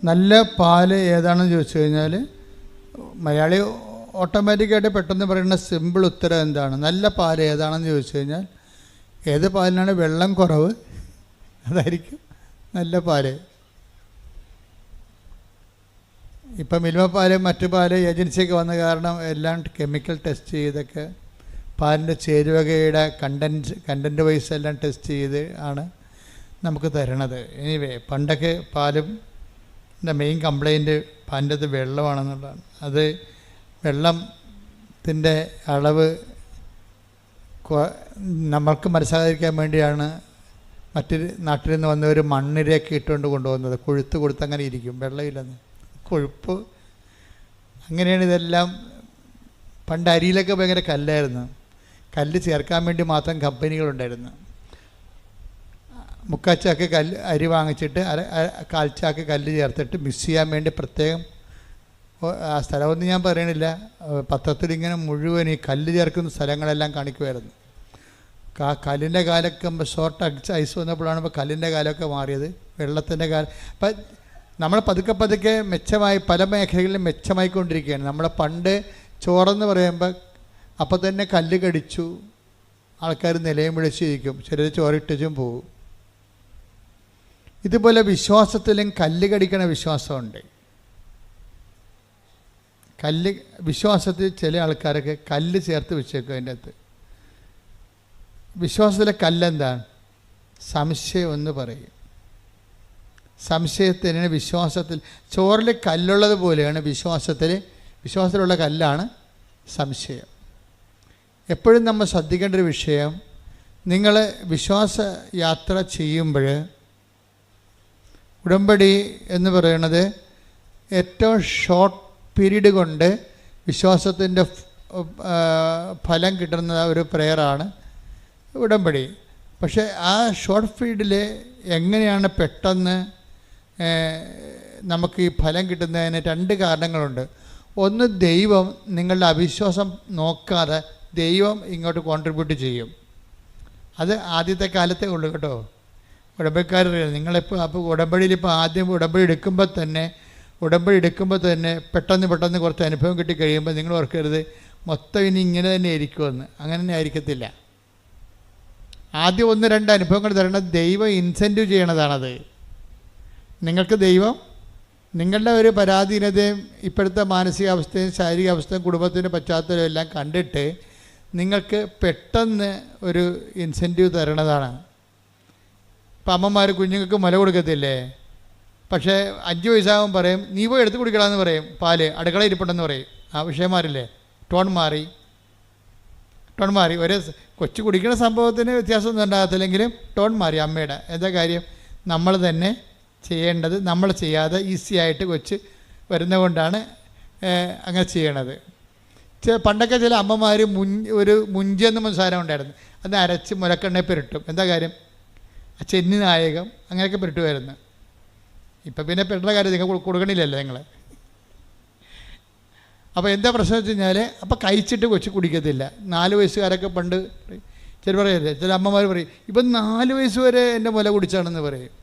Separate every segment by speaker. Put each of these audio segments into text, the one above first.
Speaker 1: നല്ല പാല് ഏതാണെന്ന് ചോദിച്ചു കഴിഞ്ഞാൽ മലയാളി ഓട്ടോമാറ്റിക്കായിട്ട് പെട്ടെന്ന് പറയുന്ന സിമ്പിൾ ഉത്തരം എന്താണ്? നല്ല പാല് ഏതാണെന്ന് ചോദിച്ചു കഴിഞ്ഞാൽ ഏത് പാലിനാണ് വെള്ളം കുറവ് അതായിരിക്കും നല്ല പാല്. ഇപ്പം മിൽമ പാല് മറ്റു പാല് ഏജൻസിയൊക്കെ വന്ന കാരണം എല്ലാം കെമിക്കൽ ടെസ്റ്റ് ചെയ്തൊക്കെ പാലിൻ്റെ ചേരുവകയുടെ കണ്ടൻറ്റ് വൈസ് എല്ലാം ടെസ്റ്റ് ചെയ്ത് ആണ് നമുക്ക് തരണത്. എനിവേ പണ്ടൊക്കെ പാലും മെയിൻ കംപ്ലൈൻറ്റ് പാലിൻ്റെ അത് വെള്ളമാണെന്നുള്ളതാണ്. അത് വെള്ളത്തിൻ്റെ അളവ് നമ്മൾക്ക് മനസ്സിലാകാതിരിക്കാൻ വേണ്ടിയാണ് മറ്റൊരു നാട്ടിൽ നിന്ന് വന്നവർ മണ്ണിരയൊക്കെ ഇട്ടുകൊണ്ട് കൊണ്ടുപോകുന്നത്. കൊഴുത്ത് കൊടുത്ത് അങ്ങനെ ഇരിക്കും, വെള്ളമില്ലെന്ന്, കൊഴുപ്പ്. അങ്ങനെയാണ് ഇതെല്ലാം. പണ്ട് അരിയിലൊക്കെ ഭയങ്കര കല്ലായിരുന്നു. കല്ല് ചേർക്കാൻ വേണ്ടി മാത്രം കമ്പനികളുണ്ടായിരുന്നു. മുക്കാച്ചാക്ക് അരി വാങ്ങിച്ചിട്ട് കാൽച്ചാക്ക് കല്ല് ചേർത്തിട്ട് മിക്സ് ചെയ്യാൻ വേണ്ടി പ്രത്യേകം, ആ സ്ഥലമൊന്നും ഞാൻ പറയണില്ല, പത്രത്തിൽ ഇങ്ങനെ മുഴുവൻ ഈ കല്ല് ചേർക്കുന്ന സ്ഥലങ്ങളെല്ലാം കാണിക്കുമായിരുന്നു. കല്ലിൻ്റെ കാലൊക്കെ ഷോർട്ട് ഐസ് വന്നപ്പോഴാണ് ഇപ്പോൾ കല്ലിൻ്റെ കാലമൊക്കെ മാറിയത്, വെള്ളത്തിൻ്റെ കാലം. അപ്പം നമ്മൾ പതുക്കെ മെച്ചമായി പല മേഖലകളിലും മെച്ചമായിക്കൊണ്ടിരിക്കുകയാണ്. നമ്മളെ പണ്ട് ചോറെന്ന് പറയുമ്പോൾ അപ്പോൾ തന്നെ കല്ല് കടിച്ചു ആൾക്കാർ നിലയും വിളിച്ചിരിക്കും, ചിലർ ചോറിട്ടും പോകും. ഇതുപോലെ വിശ്വാസത്തിലും കല്ല് കടിക്കണ വിശ്വാസമുണ്ട്. വിശ്വാസത്തിൽ ചില ആൾക്കാരൊക്കെ കല്ല് ചേർത്ത് വെച്ചേക്കും. അതിൻ്റെ അകത്ത് വിശ്വാസത്തിലെ കല്ലെന്താണ്? സംശയം എന്ന് പറയും. സംശയത്തിന് വിശ്വാസത്തിൽ ചോറിൽ കല്ലുള്ളത് പോലെയാണ് വിശ്വാസത്തിലുള്ള കല്ലാണ് സംശയം. എപ്പോഴും നമ്മൾ ശ്രദ്ധിക്കേണ്ട ഒരു വിഷയം, നിങ്ങൾ വിശ്വാസ യാത്ര ചെയ്യുമ്പോൾ ഉടമ്പടി എന്ന് പറയുന്നത് ഏറ്റവും ഷോർട്ട് പീരീഡ് കൊണ്ട് വിശ്വാസത്തിൻ്റെ ഫലം കിട്ടുന്ന ഒരു പ്രെയറാണ് ഉടമ്പടി. പക്ഷേ ആ ഷോർട്ട് പീരീഡിൽ എങ്ങനെയാണ് പെട്ടെന്ന് നമുക്ക് ഈ ഫലം കിട്ടുന്നതിന് രണ്ട് കാരണങ്ങളുണ്ട്. ഒന്ന്, ദൈവം നിങ്ങളുടെ അവിശ്വാസം നോക്കാതെ ദൈവം ഇങ്ങോട്ട് കോൺട്രിബ്യൂട്ട് ചെയ്യും. അത് ആദ്യത്തെ കാലത്തേ ഉള്ളൂ കേട്ടോ. ഉടമ്പടിക്കാരറിയാം നിങ്ങളിപ്പോൾ അപ്പോൾ ഉടമ്പടിയിൽ ഇപ്പോൾ ആദ്യം ഉടമ്പടി എടുക്കുമ്പോൾ തന്നെ പെട്ടെന്ന് കുറച്ച് അനുഭവം കിട്ടിക്കഴിയുമ്പോൾ നിങ്ങൾ ഓർക്കരുത് മൊത്തം ഇനി ഇങ്ങനെ തന്നെ ആയിരിക്കുമെന്ന്. അങ്ങനെ തന്നെ ആയിരിക്കത്തില്ല. ആദ്യം 1-2 അനുഭവങ്ങൾ തരണം. ദൈവം ഇൻസെൻറ്റീവ് ചെയ്യണതാണത്. നിങ്ങൾക്ക് ദൈവം നിങ്ങളുടെ ഒരു പരാധീനതയും ഇപ്പോഴത്തെ മാനസികാവസ്ഥയും ശാരീരികാവസ്ഥയും കുടുംബത്തിൻ്റെ പശ്ചാത്തലം എല്ലാം കണ്ടിട്ട് നിങ്ങൾക്ക് പെട്ടെന്ന് ഒരു ഇൻസെൻറ്റീവ് തരണതാണ്. ഇപ്പം അമ്മമാർ കുഞ്ഞുങ്ങൾക്ക് മുല കൊടുക്കത്തില്ലേ? പക്ഷേ 5 വയസ്സാകുമ്പോൾ പറയും നീ പോയി എടുത്ത് കുടിക്കണമെന്ന് പറയും, പാല് അടുക്കള ഇരിപ്പുണ്ടെന്ന് പറയും. ആ വിഷയമാരില്ലേ? ടോൺ മാറി. ഒരേ കൊച്ചു കുടിക്കുന്ന സംഭവത്തിന് വ്യത്യാസമൊന്നും ഉണ്ടാകത്തില്ലെങ്കിലും ടോൺ മാറി അമ്മയുടെ. എന്താ കാര്യം? നമ്മൾ തന്നെ ചെയ്യേണ്ടത് നമ്മൾ ചെയ്യാതെ ഈസി ആയിട്ട് കൊച്ച് വരുന്നതുകൊണ്ടാണ് അങ്ങനെ ചെയ്യണത്. പണ്ടൊക്കെ ചില അമ്മമാർ ഒരു മുഞ്ചെന്ന് സാധനം ഉണ്ടായിരുന്നു, അത് അരച്ച് മുലക്കെണ്ണ പുരട്ടും. എന്താ കാര്യം? ചെന്നി നായകം അങ്ങനെയൊക്കെ പുരട്ടുമായിരുന്നു. ഇപ്പം പിന്നെ പെട്ട കാര്യം നിങ്ങൾ കൊടുക്കണില്ലല്ലോ നിങ്ങൾ. അപ്പോൾ എന്താ പ്രശ്നം വെച്ച് കഴിഞ്ഞാൽ അപ്പോൾ കഴിച്ചിട്ട് കൊച്ചു കുടിക്കത്തില്ല. 4 വയസ്സുകാരൊക്കെ പണ്ട് ചില പറയല്ലേ, ചില അമ്മമാർ പറയും ഇപ്പം 4 വയസ്സ് വരെ എൻ്റെ മുല കുടിച്ചാണെന്ന് പറയും.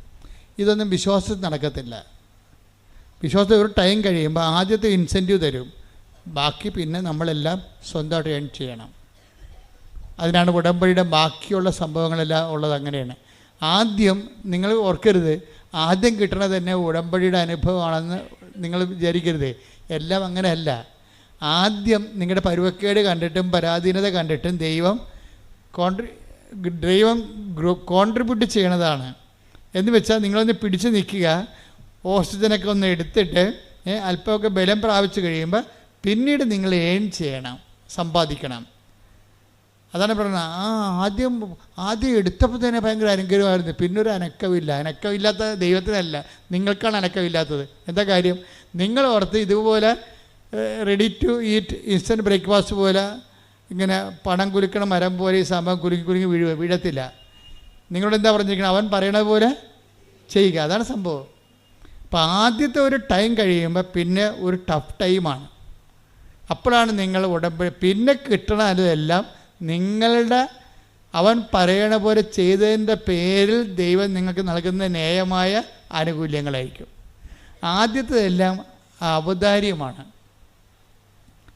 Speaker 1: ഇതൊന്നും വിശ്വാസത്തിൽ നടക്കത്തില്ല. വിശ്വാസത്തിൽ ഒരു ടൈം കഴിയുമ്പോൾ ആദ്യത്തെ ഇൻസെൻറ്റീവ് തരും, ബാക്കി പിന്നെ നമ്മളെല്ലാം സ്വന്തമായിട്ട് ഏൺ ചെയ്യണം. അതിനാണ് ഉടമ്പടിയുടെ ബാക്കിയുള്ള സംഭവങ്ങളെല്ലാം ഉള്ളത്. അങ്ങനെയാണ്. ആദ്യം നിങ്ങൾ ഓർക്കരുത്, ആദ്യം കിട്ടണത് തന്നെ ഉടമ്പടിയുടെ അനുഭവമാണെന്ന് നിങ്ങൾ വിചാരിക്കരുത്. എല്ലാം അങ്ങനെയല്ല. ആദ്യം നിങ്ങളുടെ പരുവക്കേട് കണ്ടിട്ടും പരാധീനത കണ്ടിട്ടും ദൈവം കോൺട്രിബ്യൂട്ട് ചെയ്യണതാണ്. എന്ന് വെച്ചാൽ നിങ്ങളൊന്ന് പിടിച്ച് നിൽക്കുക, ഓക്സിജനൊക്കെ ഒന്ന് എടുത്തിട്ട് അല്പമൊക്കെ ബലം പ്രാപിച്ചു കഴിയുമ്പോൾ പിന്നീട് നിങ്ങൾ ഏൺ ചെയ്യണം, സമ്പാദിക്കണം. അതാണ് പറയുന്നത്. ആദ്യം എടുത്തപ്പോൾ തന്നെ ഭയങ്കര അനുഗ്രഹമായിരുന്നു, പിന്നൊരു അനക്കമില്ലാത്ത ദൈവത്തിനല്ല, നിങ്ങൾക്കാണ് അനക്കമില്ലാത്തത്. എന്താ കാര്യം? നിങ്ങൾ ഓർത്ത് ഇതുപോലെ ready to eat instant breakfast പോലെ ഇങ്ങനെ പണം കുലുക്കണ മരം പോലെ ഈ സംഭവം കുലുങ്ങി വീഴത്തില്ല. നിങ്ങളോട് എന്താ പറഞ്ഞിരിക്കണം? അവൻ പറയണ പോലെ ചെയ്യുക. അതാണ് സംഭവം. അപ്പോൾ ആദ്യത്തെ ഒരു ടൈം കഴിയുമ്പോൾ പിന്നെ ഒരു ടഫ് ടൈമാണ്. അപ്പോഴാണ് നിങ്ങൾ ഉടമ്പടി പിന്നെ കിട്ടണതെല്ലാം നിങ്ങളുടെ അവൻ പറയണ പോലെ ചെയ്തതിൻ്റെ പേരിൽ ദൈവം നിങ്ങൾക്ക് നൽകുന്ന ന്യായമായ ആനുകൂല്യങ്ങളായിരിക്കും. ആദ്യത്തേതെല്ലാം ഔദാര്യമാണ്.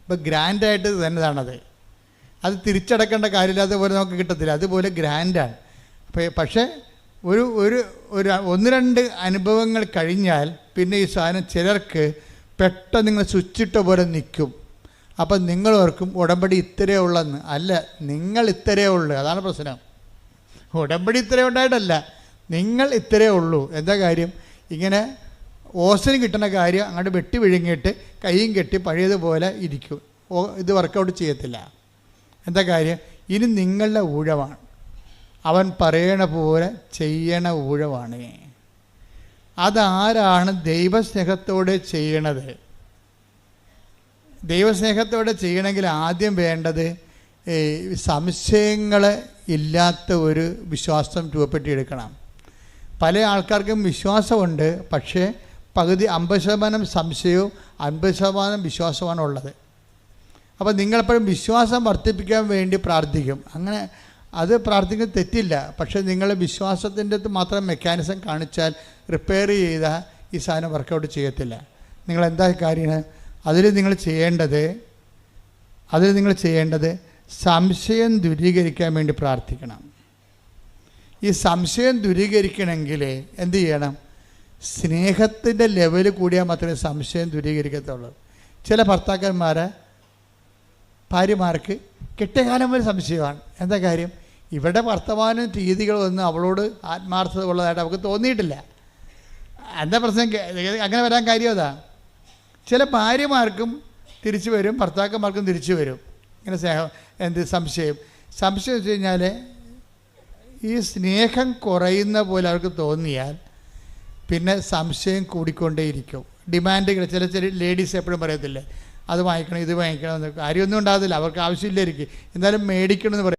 Speaker 1: ഇപ്പം ഗ്രാൻഡായിട്ട് തന്നെയാണത്. അത് തിരിച്ചടക്കേണ്ട കാര്യമില്ലാതെ പോലെ നമുക്ക് കിട്ടത്തില്ല. അതുപോലെ ഗ്രാൻഡാണ്. പക്ഷേ ഒരു ഒരു ഒരു 1-2 അനുഭവങ്ങൾ കഴിഞ്ഞാൽ പിന്നെ ഈ സാധനം ചിലർക്ക് പെട്ടെന്ന് നിങ്ങൾ സ്വിച്ചിട്ട പോലെ നിൽക്കും. അപ്പം നിങ്ങൾ ഓർക്കും ഉടമ്പടി ഇത്രയേ ഉള്ളെന്ന്. അല്ല, നിങ്ങൾ ഇത്രയേ ഉള്ളൂ. അതാണ് പ്രശ്നം. ഉടമ്പടി ഇത്രയേ ഉണ്ടായിട്ടല്ല, നിങ്ങൾ ഇത്രയേ ഉള്ളൂ. എന്താ കാര്യം? ഇങ്ങനെ ഓസിന് കിട്ടുന്ന കാര്യം അങ്ങോട്ട് വെട്ടി വിഴുങ്ങിയിട്ട് കൈയും കെട്ടി പഴയതുപോലെ ഇരിക്കും. ഇത് വർക്കൗട്ട് ചെയ്യത്തില്ല. എന്താ കാര്യം? ഇനി നിങ്ങളുടെ ഊഴമാണ്. അവൻ പറയണ പോലെ ചെയ്യണ ഊഴമാണ്. അതാരാണ് ദൈവസ്നേഹത്തോടെ ചെയ്യണത്? ദൈവസ്നേഹത്തോടെ ചെയ്യണമെങ്കിൽ ആദ്യം വേണ്ടത് സംശയങ്ങൾ ഇല്ലാത്ത ഒരു വിശ്വാസം രൂപപ്പെടുത്തിയെടുക്കണം. പല ആൾക്കാർക്കും വിശ്വാസമുണ്ട്, പക്ഷേ പകുതി 50% സംശയവും 50% വിശ്വാസമാണ് ഉള്ളത്. അപ്പോൾ നിങ്ങളെപ്പോഴും വിശ്വാസം വർദ്ധിപ്പിക്കാൻ വേണ്ടി പ്രാർത്ഥിക്കും. അങ്ങനെ അത് പ്രാർത്ഥിക്കുന്നത് തെറ്റില്ല. പക്ഷേ നിങ്ങൾ വിശ്വാസത്തിൻ്റെ മാത്രം മെക്കാനിസം കാണിച്ചാൽ റിപ്പയർ ചെയ്താൽ ഈ സാധനം വർക്കൗട്ട് ചെയ്യത്തില്ല. നിങ്ങളെന്താ കാര്യം? അതിൽ നിങ്ങൾ ചെയ്യേണ്ടത് സംശയം ദൂരീകരിക്കാൻ വേണ്ടി പ്രാർത്ഥിക്കണം. ഈ സംശയം ദൂരീകരിക്കണമെങ്കിൽ എന്ത് ചെയ്യണം? സ്നേഹത്തിൻ്റെ ലെവൽ കൂടിയാൽ മാത്രമേ സംശയം ദൂരീകരിക്കത്തുള്ളൂ. ചില ഭാര്യമാർക്ക് കെട്ടിയകാലം വരെ സംശയമാണ്. എന്താ കാര്യം? ഇവിടെ വർത്തമാന രീതികളൊന്നും അവളോട് ആത്മാർത്ഥത ഉള്ളതായിട്ട് അവൾക്ക് തോന്നിയിട്ടില്ല. എന്താ പ്രശ്നം? അങ്ങനെ വരാൻ കാര്യം അതാ. ചില ഭാര്യമാർക്കും തിരിച്ചു വരും, ഭർത്താക്കന്മാർക്കും തിരിച്ചു വരും. ഇങ്ങനെ സംശയം വെച്ച് കഴിഞ്ഞാൽ ഈ സ്നേഹം കുറയുന്ന പോലെ അവർക്ക് തോന്നിയാൽ പിന്നെ സംശയം കൂടിക്കൊണ്ടേയിരിക്കും. ഡിമാൻഡുകൾ ചില ലേഡീസ് എപ്പോഴും പറയത്തില്ലേ, അത് വാങ്ങിക്കണം ഇത് വാങ്ങിക്കണം എന്ന്. കാര്യമൊന്നും ഉണ്ടാകത്തില്ല, അവർക്ക് ആവശ്യമില്ലായിരിക്കും, എന്നാലും മേടിക്കണമെന്ന് പറയും.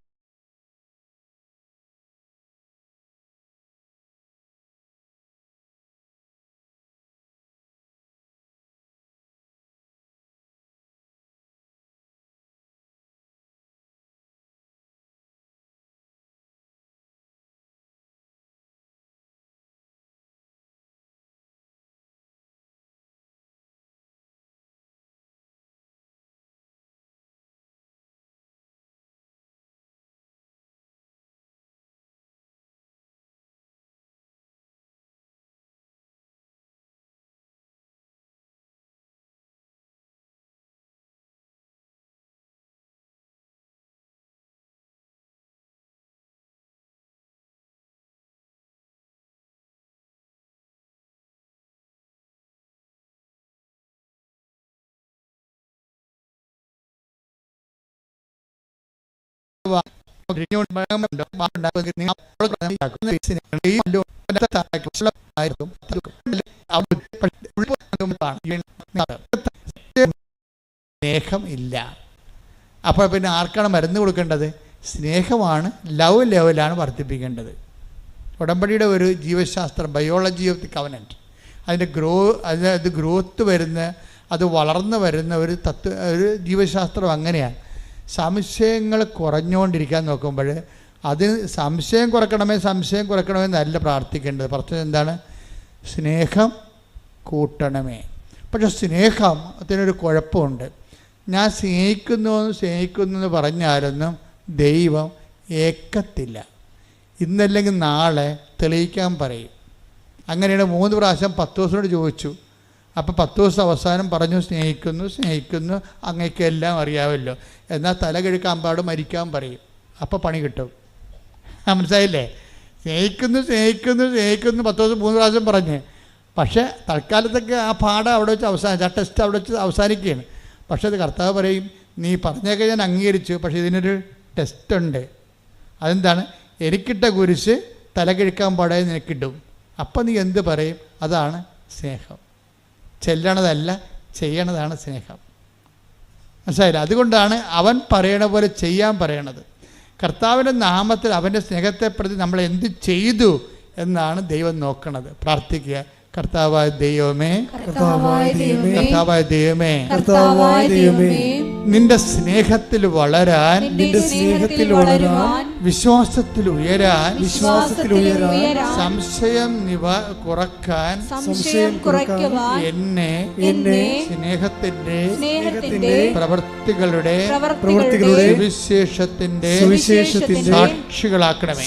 Speaker 1: സ്നേഹം ഇല്ല. അപ്പോൾ പിന്നെ ആർക്കാണ് മരുന്ന് കൊടുക്കേണ്ടത്? സ്നേഹമാണ്. ലവ് ലെവലാണ് വർദ്ധിപ്പിക്കേണ്ടത്. ഉടമ്പടിയുടെ ഒരു ജീവശാസ്ത്രം, ബയോളജി ഓഫ് ദി കവനൻറ്റ്, അതിൻ്റെ ഗ്രോത്ത് വരുന്ന, അത് വളർന്നു വരുന്ന ഒരു ജീവശാസ്ത്രം അങ്ങനെയാണ്. സംശയങ്ങൾ കുറഞ്ഞുകൊണ്ടിരിക്കാൻ നോക്കുമ്പോൾ അതിന് സംശയം കുറയ്ക്കണമെന്നല്ല പ്രാർത്ഥിക്കേണ്ടത്. പ്രശ്നം എന്താണ്? സ്നേഹം കൂട്ടണമേ. പക്ഷെ സ്നേഹത്തിനൊരു കുഴപ്പമുണ്ട്. ഞാൻ സ്നേഹിക്കുന്നു എന്ന് പറഞ്ഞാലൊന്നും ദൈവം ഏക്കത്തില്ല. ഇന്നല്ലെങ്കിൽ നാളെ തെളിയിക്കാൻ പറയും. അങ്ങനെയാണ് 3 പ്രാവശ്യം പത്തോസിനോട് ചോദിച്ചു. അപ്പോൾ 10 ദിവസം അവസാനം പറഞ്ഞു, സ്നേഹിക്കുന്നു അങ്ങേക്കെല്ലാം അറിയാമല്ലോ, എന്നാൽ തല കിഴക്കാൻ പാട് മരിക്കാൻ പറയും. അപ്പോൾ പണി കിട്ടും. മനസ്സിലായില്ലേ? സ്നേഹിക്കുന്നു 10 ദിവസം 3 പ്രാവശ്യം പറഞ്ഞ്. പക്ഷേ തൽക്കാലത്തൊക്കെ ആ പാഠം അവിടെ വെച്ച് ആ ടെസ്റ്റ് അവിടെ വെച്ച് അവസാനിക്കുകയാണ്. പക്ഷേ അത് കർത്താവ് പറയും, നീ പറഞ്ഞൊക്കെ ഞാൻ അംഗീകരിച്ചു, പക്ഷേ ഇതിനൊരു ടെസ്റ്റ് ഉണ്ട്. അതെന്താണ്? എനിക്കിട്ട കുരിശ് തല കിഴക്കാൻ പാടാതെ നിനക്കിട്ടും. അപ്പം നീ എന്ത് പറയും? അതാണ് സ്നേഹം. ചെല്ലണതല്ല, ചെയ്യണതാണ് സ്നേഹം. മനസ്സിലായില്ല? അതുകൊണ്ടാണ് അവൻ പറയണ പോലെ ചെയ്യാൻ പറയണത്. കർത്താവിൻ്റെ നാമത്തിൽ അവൻ്റെ സ്നേഹത്തെ പ്രതി നമ്മൾ എന്ത് ചെയ്തു എന്നാണ് ദൈവം നോക്കണത്. പ്രാർത്ഥിക്കുക. കർത്താവായ ദൈവമേ, കർത്താവായ ദൈവമേ, നിന്റെ സ്നേഹത്തിൽ വളരാൻ, വിശ്വാസത്തിൽ ഉയരാൻ, സംശയം കുറക്കാൻ, എന്നെ സ്നേഹത്തിന്റെ പ്രവൃത്തികളുടെ സുവിശേഷത്തിന്റെ സാക്ഷികളാക്കണമേ.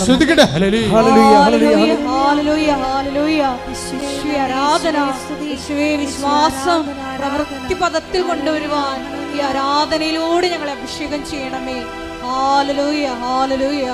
Speaker 1: ശ്രുതികട ഹല്ലേലൂയ ഹല്ലേലൂയ ഹല്ലേലൂയ ഹല്ലേലൂയ.
Speaker 2: ആരാധന, വിശ്വാസം പ്രവൃത്തി പദത്തിൽ കൊണ്ടുവരുവാൻ ഈ ആരാധനയിലൂടെ ഞങ്ങളെ അഭിഷേകം ചെയ്യണമേ. Hallelujah hallelujah.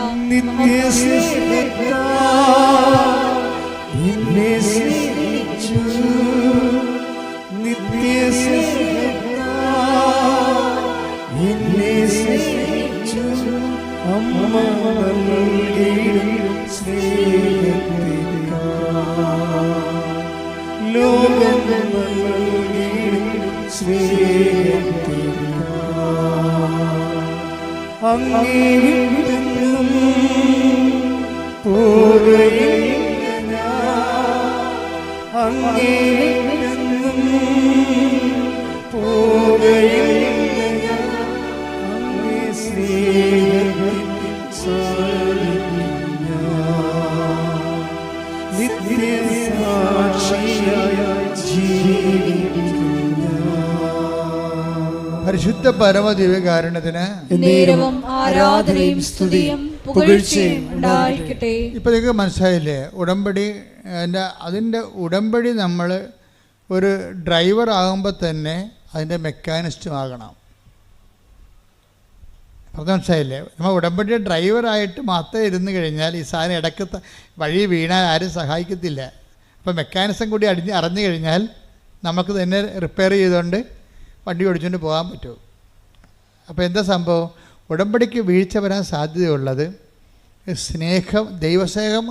Speaker 1: പരിശുദ്ധ പരമദിവ്യകാരുണ്യത്തിന്
Speaker 2: നേരവും ആരാധനയും സ്തുതിയും പുകഴ്ചയും ഉണ്ടായിരിക്കട്ടെ.
Speaker 1: ഇപ്പൊ നിങ്ങൾക്ക് മനസ്സിലായില്ലേ ഉടമ്പടി? അതിൻ്റെ ഉടമ്പടി നമ്മൾ ഒരു ഡ്രൈവർ ആകുമ്പോൾ തന്നെ അതിൻ്റെ മെക്കാനിസ്റ്റും ആകണം. അത് മനസ്സിലായില്ലേ? നമ്മൾ ഉടമ്പടി ഡ്രൈവറായിട്ട് മാത്രം ഇരുന്ന് കഴിഞ്ഞാൽ ഈ സാധനം ഇടയ്ക്ക് വഴി വീണാൽ ആരും സഹായിക്കത്തില്ല. അപ്പോൾ മെക്കാനിസം കൂടി അറിഞ്ഞു കഴിഞ്ഞാൽ നമുക്ക് തന്നെ റിപ്പയർ ചെയ്തുകൊണ്ട് വണ്ടി ഓടിച്ചുകൊണ്ട് പോകാൻ പറ്റുമോ? അപ്പോൾ എന്താ സംഭവം? ഉടമ്പടിക്ക് വീഴ്ച വരാൻ സാധ്യതയുള്ളത് ദൈവസ്നേഹം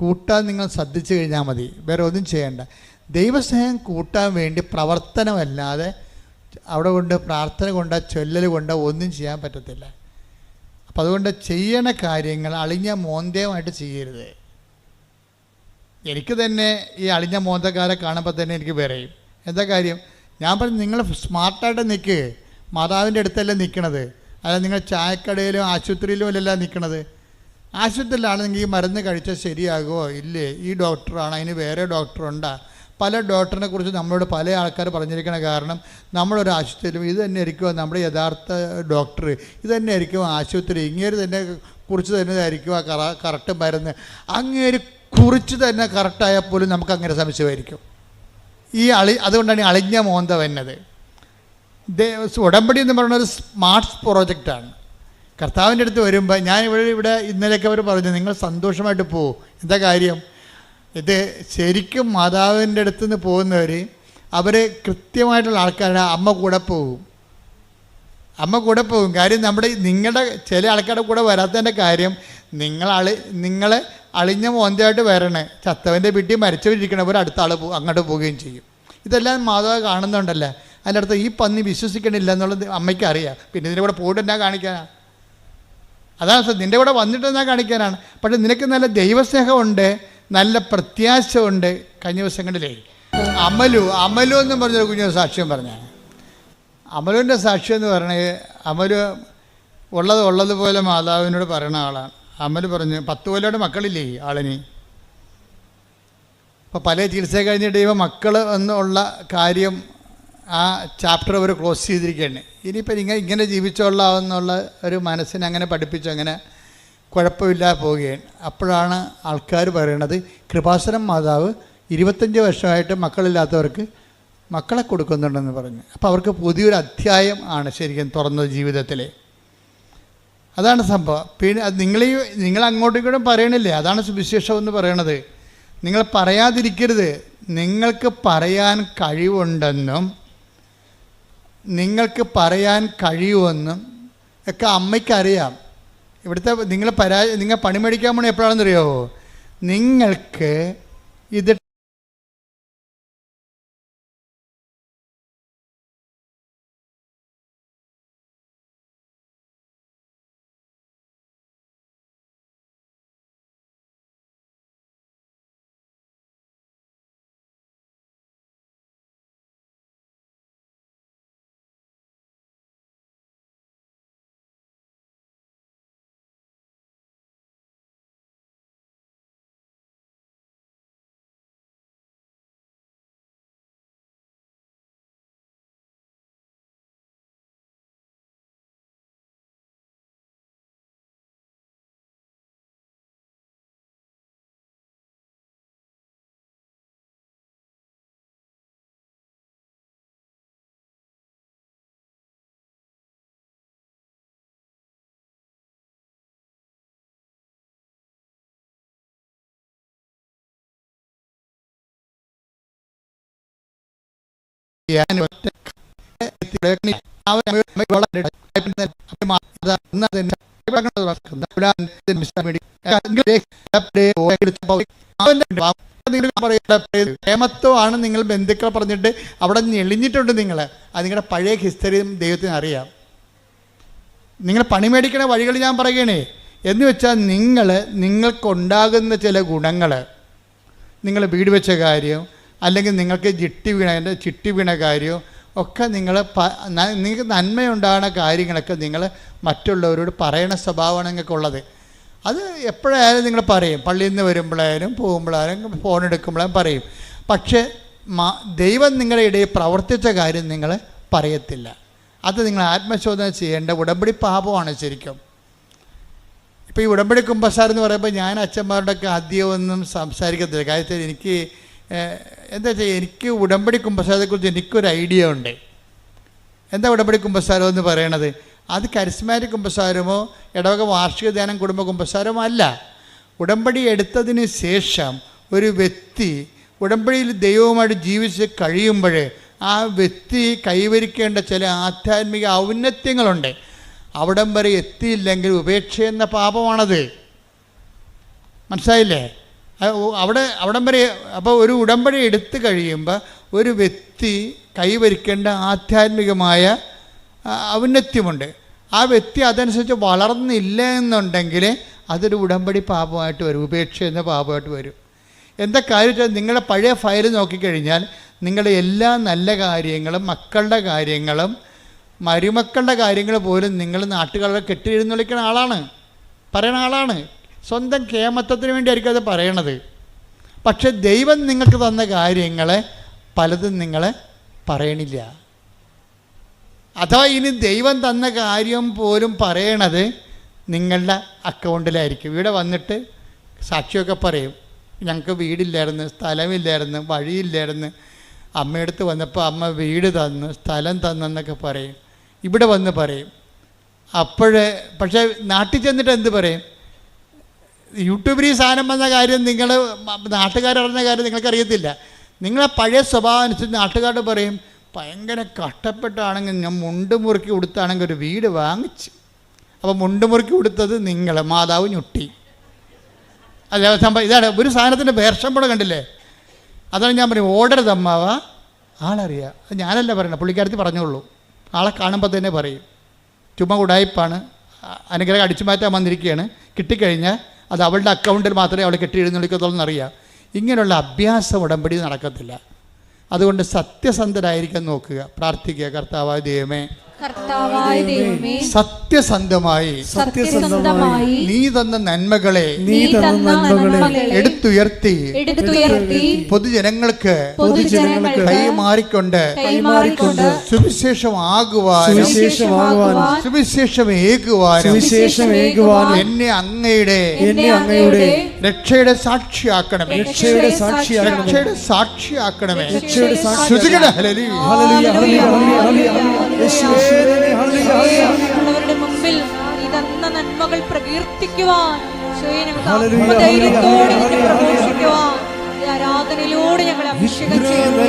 Speaker 1: കൂട്ടാൻ നിങ്ങൾ ശ്രദ്ധിച്ചു കഴിഞ്ഞാൽ മതി. വേറെ ഒന്നും ചെയ്യേണ്ട. ദൈവസ്നേഹം കൂട്ടാൻ വേണ്ടി പ്രവർത്തനമല്ലാതെ അവിടെ കൊണ്ട് പ്രാർത്ഥന കൊണ്ടോ ചൊല്ലൽ കൊണ്ടോ ഒന്നും ചെയ്യാൻ പറ്റത്തില്ല. അപ്പം അതുകൊണ്ട് ചെയ്യണ കാര്യങ്ങൾ അളിഞ്ഞ മോന്തയുമായിട്ട് ചെയ്യരുത്. എനിക്ക് തന്നെ ഈ അളിഞ്ഞ മോന്തക്കാരെ കാണുമ്പോൾ തന്നെ എനിക്ക് പറയും. എന്താ കാര്യം? ഞാൻ പറഞ്ഞു, നിങ്ങൾ സ്മാർട്ടായിട്ട് നിൽക്കുക. മാതാവിൻ്റെ അടുത്തല്ല നിൽക്കണത്. അതായത് നിങ്ങൾ ചായക്കടയിലും ആശുപത്രിയിലും അല്ലല്ല നിൽക്കണത്. ആശുപത്രിയിലാണെങ്കിൽ ഈ മരുന്ന് കഴിച്ചാൽ ശരിയാകുമോ ഇല്ലേ, ഈ ഡോക്ടറാണ്, അതിന് വേറെ ഡോക്ടറുണ്ടാ. പല ഡോക്ടറിനെ കുറിച്ച് നമ്മളോട് പല ആൾക്കാർ പറഞ്ഞിരിക്കണ കാരണം നമ്മളൊരു ആശുപത്രിയിലും ഇത് തന്നെ ആയിരിക്കുമോ നമ്മുടെ യഥാർത്ഥ ഡോക്ടർ, ഇത് തന്നെ ആയിരിക്കും ആശുപത്രി, ഇങ്ങേര് തന്നെ കുറിച്ച് തന്നെ ആയിരിക്കും ആ കറക്റ്റ് മരുന്ന്. അങ്ങേര് കുറിച്ച് തന്നെ കറക്റ്റായാൽ പോലും നമുക്ക് അങ്ങനെ സംശയമായിരിക്കും. അതുകൊണ്ടാണ് ഈ അളിഞ്ഞ മോന്ത വന്നത്. ഉടമ്പടി എന്ന് പറയുന്ന ഒരു സ്മാർട്ട് പ്രോജക്റ്റാണ്. കർത്താവിൻ്റെ അടുത്ത് വരുമ്പോൾ ഞാൻ ഇവിടെ ഇന്നലെയൊക്കെ അവർ പറഞ്ഞു, നിങ്ങൾ സന്തോഷമായിട്ട് പോകും. എന്താ കാര്യം? ഇത് ശരിക്കും മാതാവിൻ്റെ അടുത്ത് നിന്ന് പോകുന്നവർ അവർ കൃത്യമായിട്ടുള്ള ആൾക്കാരുടെ അമ്മ കൂടെ പോകും. കാര്യം നിങ്ങളുടെ ചില ആൾക്കാരുടെ കൂടെ വരാത്തതിൻ്റെ കാര്യം നിങ്ങളെ അളിഞ്ഞ മോന്തയായിട്ട് വരണേ. ചത്തവൻ്റെ വീട്ടിൽ മരിച്ചവരിക്കണവർ അടുത്ത ആൾ അങ്ങോട്ട് പോവുകയും ചെയ്യും. ഇതെല്ലാം മാതാവ് കാണുന്നുണ്ടല്ലോ. അതിൻ്റെ അടുത്ത് ഈ പന്നി വിശ്വസിക്കണില്ല എന്നുള്ളത് അമ്മയ്ക്ക് അറിയാം. പിന്നെ ഇതിൻ്റെ കൂടെ പോയിട്ട് എന്നാ കാണിക്കാനാണ്? അതാണ് നിൻ്റെ കൂടെ വന്നിട്ട് എന്നാ കാണിക്കാനാണ്? പക്ഷെ നിനക്ക് നല്ല ദൈവസ്നേഹമുണ്ട്, നല്ല പ്രത്യാശ ഉണ്ട്. കഴിഞ്ഞ ദിവസങ്ങളിലേ അമലു എന്ന് പറഞ്ഞൊരു കുഞ്ഞൊരു സാക്ഷ്യം പറഞ്ഞാണ്. അമലുവിൻ്റെ സാക്ഷ്യം എന്ന് പറഞ്ഞത്, അമലു ഉള്ളതുപോലെ മാതാവിനോട് പറയുന്ന ആളാണ്. അമൽ പറഞ്ഞു, 10 കൊല്ലയുടെ മക്കളില്ലേ ആളിന്. അപ്പോൾ പല ചികിത്സ കഴിഞ്ഞിട്ട് ഇവ മക്കൾ എന്നുള്ള കാര്യം ആ ചാപ്റ്റർ അവർ ക്ലോസ് ചെയ്തിരിക്കുകയാണ്. ഇനിയിപ്പോൾ ഇങ്ങനെ ജീവിച്ചോളാമെന്നുള്ള ഒരു മനസ്സിനെ അങ്ങനെ പഠിപ്പിച്ചു, അങ്ങനെ കുഴപ്പമില്ലാതെ പോവുകയാണ്. അപ്പോഴാണ് ആൾക്കാർ പറയണത്, കൃപാസനം മാതാവ് 25 വർഷമായിട്ട് മക്കളില്ലാത്തവർക്ക് മക്കളെ കൊടുക്കുന്നുണ്ടെന്ന് പറഞ്ഞു. അപ്പോൾ അവർക്ക് പുതിയൊരു അധ്യായം ആണ് ശരിക്കും തുറന്നത് ജീവിതത്തിൽ. അതാണ് സംഭവം. പിന്നെ അത് നിങ്ങൾ അങ്ങോട്ടും ഇങ്ങോട്ടും പറയണില്ലേ, അതാണ് സുവിശേഷം എന്ന് പറയണത്. നിങ്ങൾ പറയാതിരിക്കരുത്. നിങ്ങൾക്ക് പറയാൻ കഴിവുണ്ടെന്നും നിങ്ങൾക്ക് പറയാൻ കഴിയുമെന്നും ഒക്കെ അമ്മയ്ക്കറിയാം. ഇവിടുത്തെ നിങ്ങൾ പണി മേടിക്കാൻ പോണ എപ്പോഴാണെന്നറിയാമോ? നിങ്ങൾക്ക് ഇത് പ്രേമത്വമാണ് നിങ്ങൾ ബന്ധുക്കളെ പറഞ്ഞിട്ട് അവിടെ ഞെളിഞ്ഞിട്ടുണ്ട്. നിങ്ങൾ അത് നിങ്ങളുടെ പഴയ ഹിസ്റ്ററിയും ദൈവത്തിന് അറിയാം. നിങ്ങൾ പണിമേടിക്കണ വഴികൾ ഞാൻ പറയുകയാണേ. എന്ന് വെച്ചാൽ നിങ്ങൾക്കുണ്ടാകുന്ന ചില ഗുണങ്ങൾ, നിങ്ങൾ വീട് വെച്ച കാര്യം, അല്ലെങ്കിൽ നിങ്ങൾക്ക് ചിട്ടി വീണ കാര്യം ഒക്കെ നിങ്ങൾക്ക് നന്മയുണ്ടാകുന്ന കാര്യങ്ങളൊക്കെ നിങ്ങൾ മറ്റുള്ളവരോട് പറയണ സ്വഭാവമാണ് നിങ്ങൾക്കുള്ളത്. അത് എപ്പോഴായാലും നിങ്ങൾ പറയും. പള്ളിയിൽ നിന്ന് വരുമ്പോഴായാലും പോകുമ്പോഴായാലും ഫോൺ എടുക്കുമ്പോഴും പറയും. പക്ഷേ ദൈവം നിങ്ങളുടെ ഇടയിൽ പ്രവർത്തിച്ച കാര്യം നിങ്ങൾ പറയത്തില്ല. അത് നിങ്ങൾ ആത്മശോധന ചെയ്യേണ്ട ഉടമ്പടി പാപമാണ് ശരിക്കും. ഇപ്പോൾ ഈ ഉടമ്പടി കുമ്പസാരം എന്ന് പറയുമ്പോൾ ഞാൻ അച്ഛന്മാരുടെയൊക്കെ ആദ്യമൊന്നും സംസാരിക്കത്തില്ല. കാര്യത്തിൽ എനിക്ക് എന്താ വെച്ചാൽ എനിക്ക് ഉടമ്പടി കുമ്പസാരത്തെക്കുറിച്ച് എനിക്കൊരു ഐഡിയ ഉണ്ട്. എന്താ ഉടമ്പടി കുമ്പസാരം എന്ന് പറയണത്? അത് കരിസ്മാറ്റിക് കുമ്പസാരമോ ഇടവക വാർഷിക ധ്യാനം കുടുംബ കുമ്പസാരമോ അല്ല. ഉടമ്പടി എടുത്തതിന് ശേഷം ഒരു വ്യക്തി ഉടമ്പടിയിൽ ദൈവവുമായിട്ട് ജീവിച്ച് കഴിയുമ്പോൾ ആ വ്യക്തി കൈവരിക്കേണ്ട ചില ആധ്യാത്മിക ഔന്നത്യങ്ങളുണ്ട്. അവിടം വരെ എത്തിയില്ലെങ്കിൽ ഉപേക്ഷ എന്ന പാപമാണത്. മനസ്സിലായില്ലേ? അവിടം വരെ. അപ്പോൾ ഒരു ഉടമ്പടി എടുത്തു കഴിയുമ്പോൾ ഒരു വ്യക്തി കൈവരിക്കേണ്ട ആധ്യാത്മികമായ ഔന്നത്യമുണ്ട്. ആ വ്യക്തി അതനുസരിച്ച് വളർന്നില്ല എന്നുണ്ടെങ്കിൽ അതൊരു ഉടമ്പടി പാപമായിട്ട് വരും, ഉപേക്ഷ എന്ന പാപമായിട്ട് വരും. എന്താ കാര്യം വെച്ചാൽ നിങ്ങളുടെ പഴയ ഫയൽ നോക്കിക്കഴിഞ്ഞാൽ നിങ്ങളുടെ എല്ലാ നല്ല കാര്യങ്ങളും, മക്കളുടെ കാര്യങ്ങളും മരുമക്കളുടെ കാര്യങ്ങൾ പോലും നിങ്ങൾ നാട്ടുകാരെ കെട്ടിയിരുന്നൊളിക്കുന്ന ആളാണ്, പറയണ ആളാണ്. സ്വന്തം കേമത്വത്തിന് വേണ്ടിയായിരിക്കും അത് പറയണത്. പക്ഷെ ദൈവം നിങ്ങൾക്ക് തന്ന കാര്യങ്ങളെ പലതും നിങ്ങൾ പറയണില്ല. അഥവാ ഇനി ദൈവം തന്ന കാര്യം പോലും പറയണത് നിങ്ങളുടെ അക്കൗണ്ടിലായിരിക്കും. ഇവിടെ വന്നിട്ട് സാക്ഷിയൊക്കെ പറയും, ഞങ്ങൾക്ക് വീടില്ലായിരുന്നു, സ്ഥലമില്ലായിരുന്നു, വഴിയില്ലായിരുന്നു, അമ്മയടുത്ത് വന്നപ്പോൾ അമ്മ വീട് തന്നു, സ്ഥലം തന്നെന്നൊക്കെ പറയും. ഇവിടെ വന്ന് പറയും. പക്ഷേ നാട്ടിൽ ചെന്നിട്ട് എന്ത് പറയും? യൂട്യൂബിൽ ഈ സാധനം വന്ന കാര്യം നിങ്ങൾ നാട്ടുകാരറിഞ്ഞ കാര്യം നിങ്ങൾക്കറിയത്തില്ല. നിങ്ങളെ പഴയ സ്വഭാവം അനുസരിച്ച് നാട്ടുകാരോട് പറയും, ഭയങ്കര കഷ്ടപ്പെട്ടാണെങ്കിൽ ഞാൻ മുണ്ട് മുറുക്കി കൊടുത്താണെങ്കിൽ ഒരു വീട് വാങ്ങിച്ച്. അപ്പോൾ മുണ്ട് മുറുക്കി കൊടുത്തത് നിങ്ങൾ, മാതാവ് ഞൊട്ടി. അല്ല സംഭവം ഇതാണ്. ഒരു സാധനത്തിൻ്റെ വേർഷം കൂടെ കണ്ടില്ലേ? അതാണ് ഞാൻ പറയും, ഓർഡർ തമ്മാവ ആളറിയാം. അത് ഞാനല്ല പറയണത്, പുള്ളിക്കാരത്തി പറഞ്ഞോളൂ. ആളെ കാണുമ്പോൾ തന്നെ പറയും, ചുമ്മാ ഉടായ്പാണ്, അനുഗ്രഹം അടിച്ചു മാറ്റാൻ വന്നിരിക്കുകയാണ്, കിട്ടിക്കഴിഞ്ഞാൽ അത് അവളുടെ അക്കൗണ്ടിൽ മാത്രമേ അവൾ കെട്ടിയെഴുന്നള്ളിക്കത്തുള്ളൂ എന്നറിയാം. ഇങ്ങനെയുള്ള അഭ്യാസം ഉടമ്പടി നടക്കത്തില്ല. അതുകൊണ്ട് സത്യസന്ധരായിരിക്കാൻ നോക്കുക, പ്രാർത്ഥിക്കുക. കർത്താവായ ദൈവമേ, സത്യസന്ധമായി നീ തന്ന നന്മകളെ എടുത്തുയർത്തി പൊതുജനങ്ങൾക്ക് കൈമാറിക്കൊണ്ട് സുവിശേഷമാകുവാനും സുവിശേഷമേകുവാനും എന്നെ അങ്ങയുടെ രക്ഷയുടെ സാക്ഷിയാക്കണമേ.
Speaker 2: മറ്റുള്ളവരുടെ മുമ്പിൽ നീ തന്ന നന്മകൾ പ്രകീർത്തിക്കുവാൻ, ധൈര്യത്തോടെ പ്രഘോഷിക്കുവാൻ ഈ ആരാധനയിലൂടെ ഞങ്ങൾ അഭിഷേകം ചെയ്യുന്നു.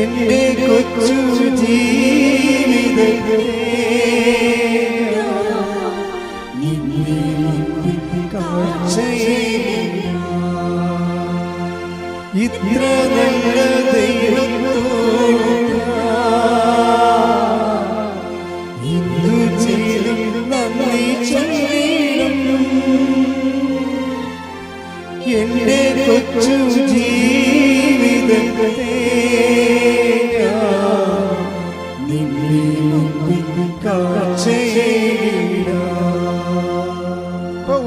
Speaker 3: എന്റെ കൊച്ചു ജീവിതത്തെ ഇത്ര നല്ല ദൈവത്തോട് എന്തു ചെയ്തും നന്ദി ചൊല്ലിടും. എന്റെ കൊച്ചു ജീവിതത്തെ നിന്നെ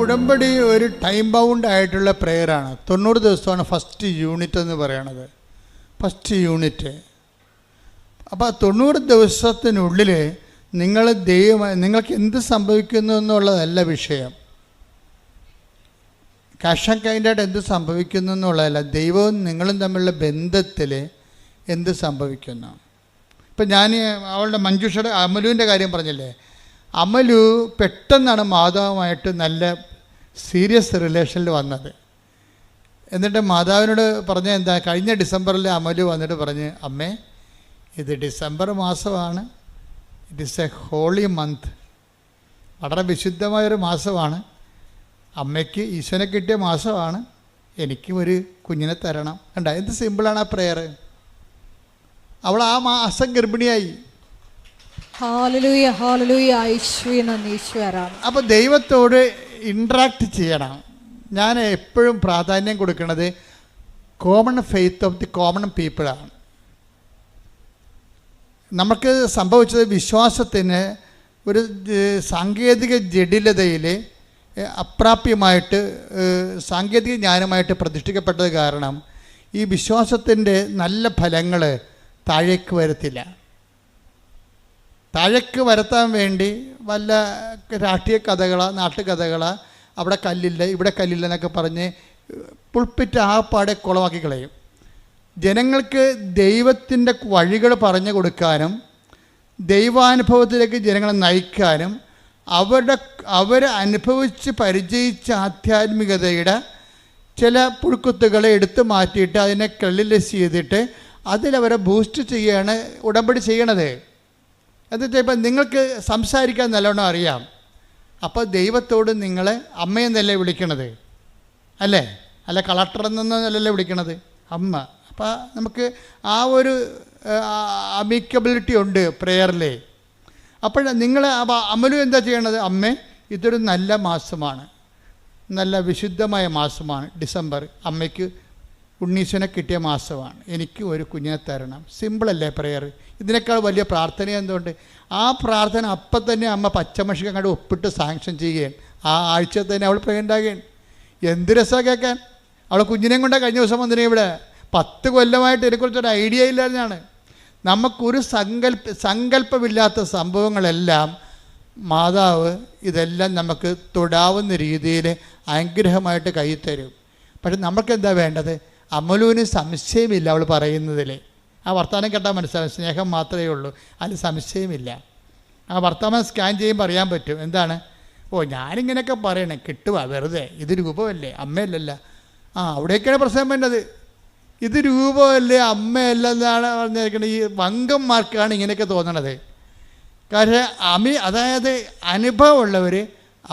Speaker 1: ഉടമ്പടി ഒരു ടൈം ബൗണ്ട് ആയിട്ടുള്ള പ്രെയറാണ്. 90 ദിവസമാണ് ഫസ്റ്റ് യൂണിറ്റ് എന്ന് പറയണത്, ഫസ്റ്റ് യൂണിറ്റ്. അപ്പോൾ 90 ദിവസത്തിനുള്ളിൽ നിങ്ങൾക്ക് എന്ത് സംഭവിക്കുന്നു എന്നുള്ളതല്ല വിഷയം. ക്യാഷ് ആൻഡ് കൈൻഡായിട്ട് എന്ത് സംഭവിക്കുന്നു എന്നുള്ളതല്ല, ദൈവവും നിങ്ങളും തമ്മിലുള്ള ബന്ധത്തിൽ എന്ത് സംഭവിക്കുന്നു. ഇപ്പം ഞാൻ അവളുടെ മഞ്ജുഷയുടെ അമലുവിൻ്റെ കാര്യം പറഞ്ഞില്ലേ, അമലു പെട്ടെന്നാണ് മാതാവുമായിട്ട് നല്ല സീരിയസ് റിലേഷനിൽ വന്നത്. എന്നിട്ട് മാതാവിനോട് പറഞ്ഞ എന്താ, കഴിഞ്ഞ ഡിസംബറിൽ അമലു വന്നിട്ട് പറഞ്ഞ്, അമ്മേ ഇത് ഡിസംബർ മാസമാണ്, it is a holy month, വളരെ വിശുദ്ധമായൊരു മാസമാണ്, അമ്മയ്ക്ക് ഈശോനെ കിട്ടിയ മാസമാണ്, എനിക്കും ഒരു കുഞ്ഞിനെ തരണം. കണ്ട എന്ത് സിമ്പിളാണ് ആ പ്രെയർ. അവൾ ആ മാസം ഗർഭിണിയായി.
Speaker 2: ഹല്ലേലൂയ ഹല്ലേലൂയ യേശുവേ നന്ദി യേശുവേ ആരാധന.
Speaker 1: അപ്പോൾ ദൈവത്തോട് ഇൻട്രാക്ട് ചെയ്യണം. ഞാൻ എപ്പോഴും പ്രാധാന്യം കൊടുക്കുന്നത് common faith of the common പീപ്പിളാണ്. നമുക്ക് സംഭവിച്ചത് വിശ്വാസത്തിന് ഒരു സാങ്കേതിക ജടിലതയിൽ അപ്രാപ്യമായിട്ട് സാങ്കേതിക ജ്ഞാനമായിട്ട് പ്രതിഷ്ഠിക്കപ്പെട്ടത് കാരണം ഈ വിശ്വാസത്തിൻ്റെ നല്ല ഫലങ്ങൾ താഴേക്ക് വരത്തില്ല. താഴേക്ക് വരുത്താൻ വേണ്ടി വല്ല രാഷ്ട്രീയ കഥകളോ നാട്ടുകഥകളോ, അവിടെ കല്ലില്ല ഇവിടെ കല്ലില്ല എന്നൊക്കെ പറഞ്ഞ് പുൾപ്പിറ്റ് ആപ്പാടെ കുളമാക്കി കളയും. ജനങ്ങൾക്ക് ദൈവത്തിൻ്റെ വഴികൾ പറഞ്ഞു കൊടുക്കാനും ദൈവാനുഭവത്തിലേക്ക് ജനങ്ങളെ നയിക്കാനും അവർ അനുഭവിച്ച് പരിചയിച്ച ആധ്യാത്മികതയുടെ ചില പുഴുക്കുത്തുകളെ എടുത്തു മാറ്റിയിട്ട് അതിനെ ക്രെഡിലൈസ് ചെയ്തിട്ട് അതിലവരെ ബൂസ്റ്റ് ചെയ്യുകയാണ് ഉടമ്പടി ചെയ്യണത്. എന്നിട്ട് ഇപ്പം നിങ്ങൾക്ക് സംസാരിക്കാൻ നല്ലോണം അറിയാം, അപ്പോൾ ദൈവത്തോട് നിങ്ങൾ അമ്മയെന്നല്ലേ വിളിക്കണത്, അല്ലേ? അല്ല കളക്ടർ എന്നൊന്നല്ലല്ലേ വിളിക്കണത്, അമ്മ. അപ്പോൾ നമുക്ക് ആ ഒരു അമിക്കബിലിറ്റി ഉണ്ട് പ്രെയറിൽ. അപ്പോൾ നിങ്ങൾ അമലു എന്താ ചെയ്യണത്, അമ്മേ ഇതൊരു നല്ല മാസമാണ്, നല്ല വിശുദ്ധമായ മാസമാണ് ഡിസംബർ, അമ്മയ്ക്ക് ഉണ്ണീശനെ കിട്ടിയ മാസമാണ്, എനിക്ക് ഒരു കുഞ്ഞിനെ തരണം. സിമ്പിളല്ലേ പ്രെയർ? ഇതിനേക്കാൾ വലിയ പ്രാർത്ഥന എന്തുകൊണ്ട്? ആ പ്രാർത്ഥന അപ്പം തന്നെ അമ്മ പച്ചമഷിക്ക് അങ്ങോട്ട് ഒപ്പിട്ട് സാങ്ഷൻ ചെയ്യുകയാണ്. ആ ആഴ്ച തന്നെ അവൾ പ്രഗ്നൻ്റ് ആകുകയാണ്. എന്ത് രസമാണ് കേൾക്കാൻ. അവൾ കുഞ്ഞിനെയും കൊണ്ടാണ് കഴിഞ്ഞ ദിവസം വന്നിരുന്നു ഇവിടെ. 10 കൊല്ലമായിട്ട് ഇതിനെക്കുറിച്ചൊരു ഐഡിയ ഇല്ലാതെയാണ്. നമുക്കൊരു സങ്കല്പമില്ലാത്ത സംഭവങ്ങളെല്ലാം മാതാവ് ഇതെല്ലാം നമുക്ക് തൊടാവുന്ന രീതിയിൽ അനുഗ്രഹമായിട്ട് കൈ തരും. പക്ഷെ നമുക്കെന്താ വേണ്ടത്? അമലുവിന് സംശയമില്ല അവൾ പറയുന്നതിൽ. ആ വർത്തമാനം കേട്ടാൽ മനസ്സിലാവും, സ്നേഹം മാത്രമേ ഉള്ളൂ, അതിൽ സംശയമില്ല. ആ വർത്തമാനം സ്കാൻ ചെയ്യുമ്പോൾ അറിയാൻ പറ്റും. എന്താണ്? ഓ ഞാനിങ്ങനെയൊക്കെ പറയണേ, കിട്ടുക വെറുതെ, ഇത് രൂപമല്ലേ അമ്മയല്ലല്ല. അവിടേക്കാണ് പ്രശ്നം വേണ്ടത്. ഇത് രൂപമല്ലേ അമ്മയല്ല എന്നാണ് പറഞ്ഞിരിക്കുന്നത്. ഈ വങ്കന്മാർക്കാണ് ഇങ്ങനെയൊക്കെ തോന്നണത്. കാരണം അതായത് അനുഭവമുള്ളവർ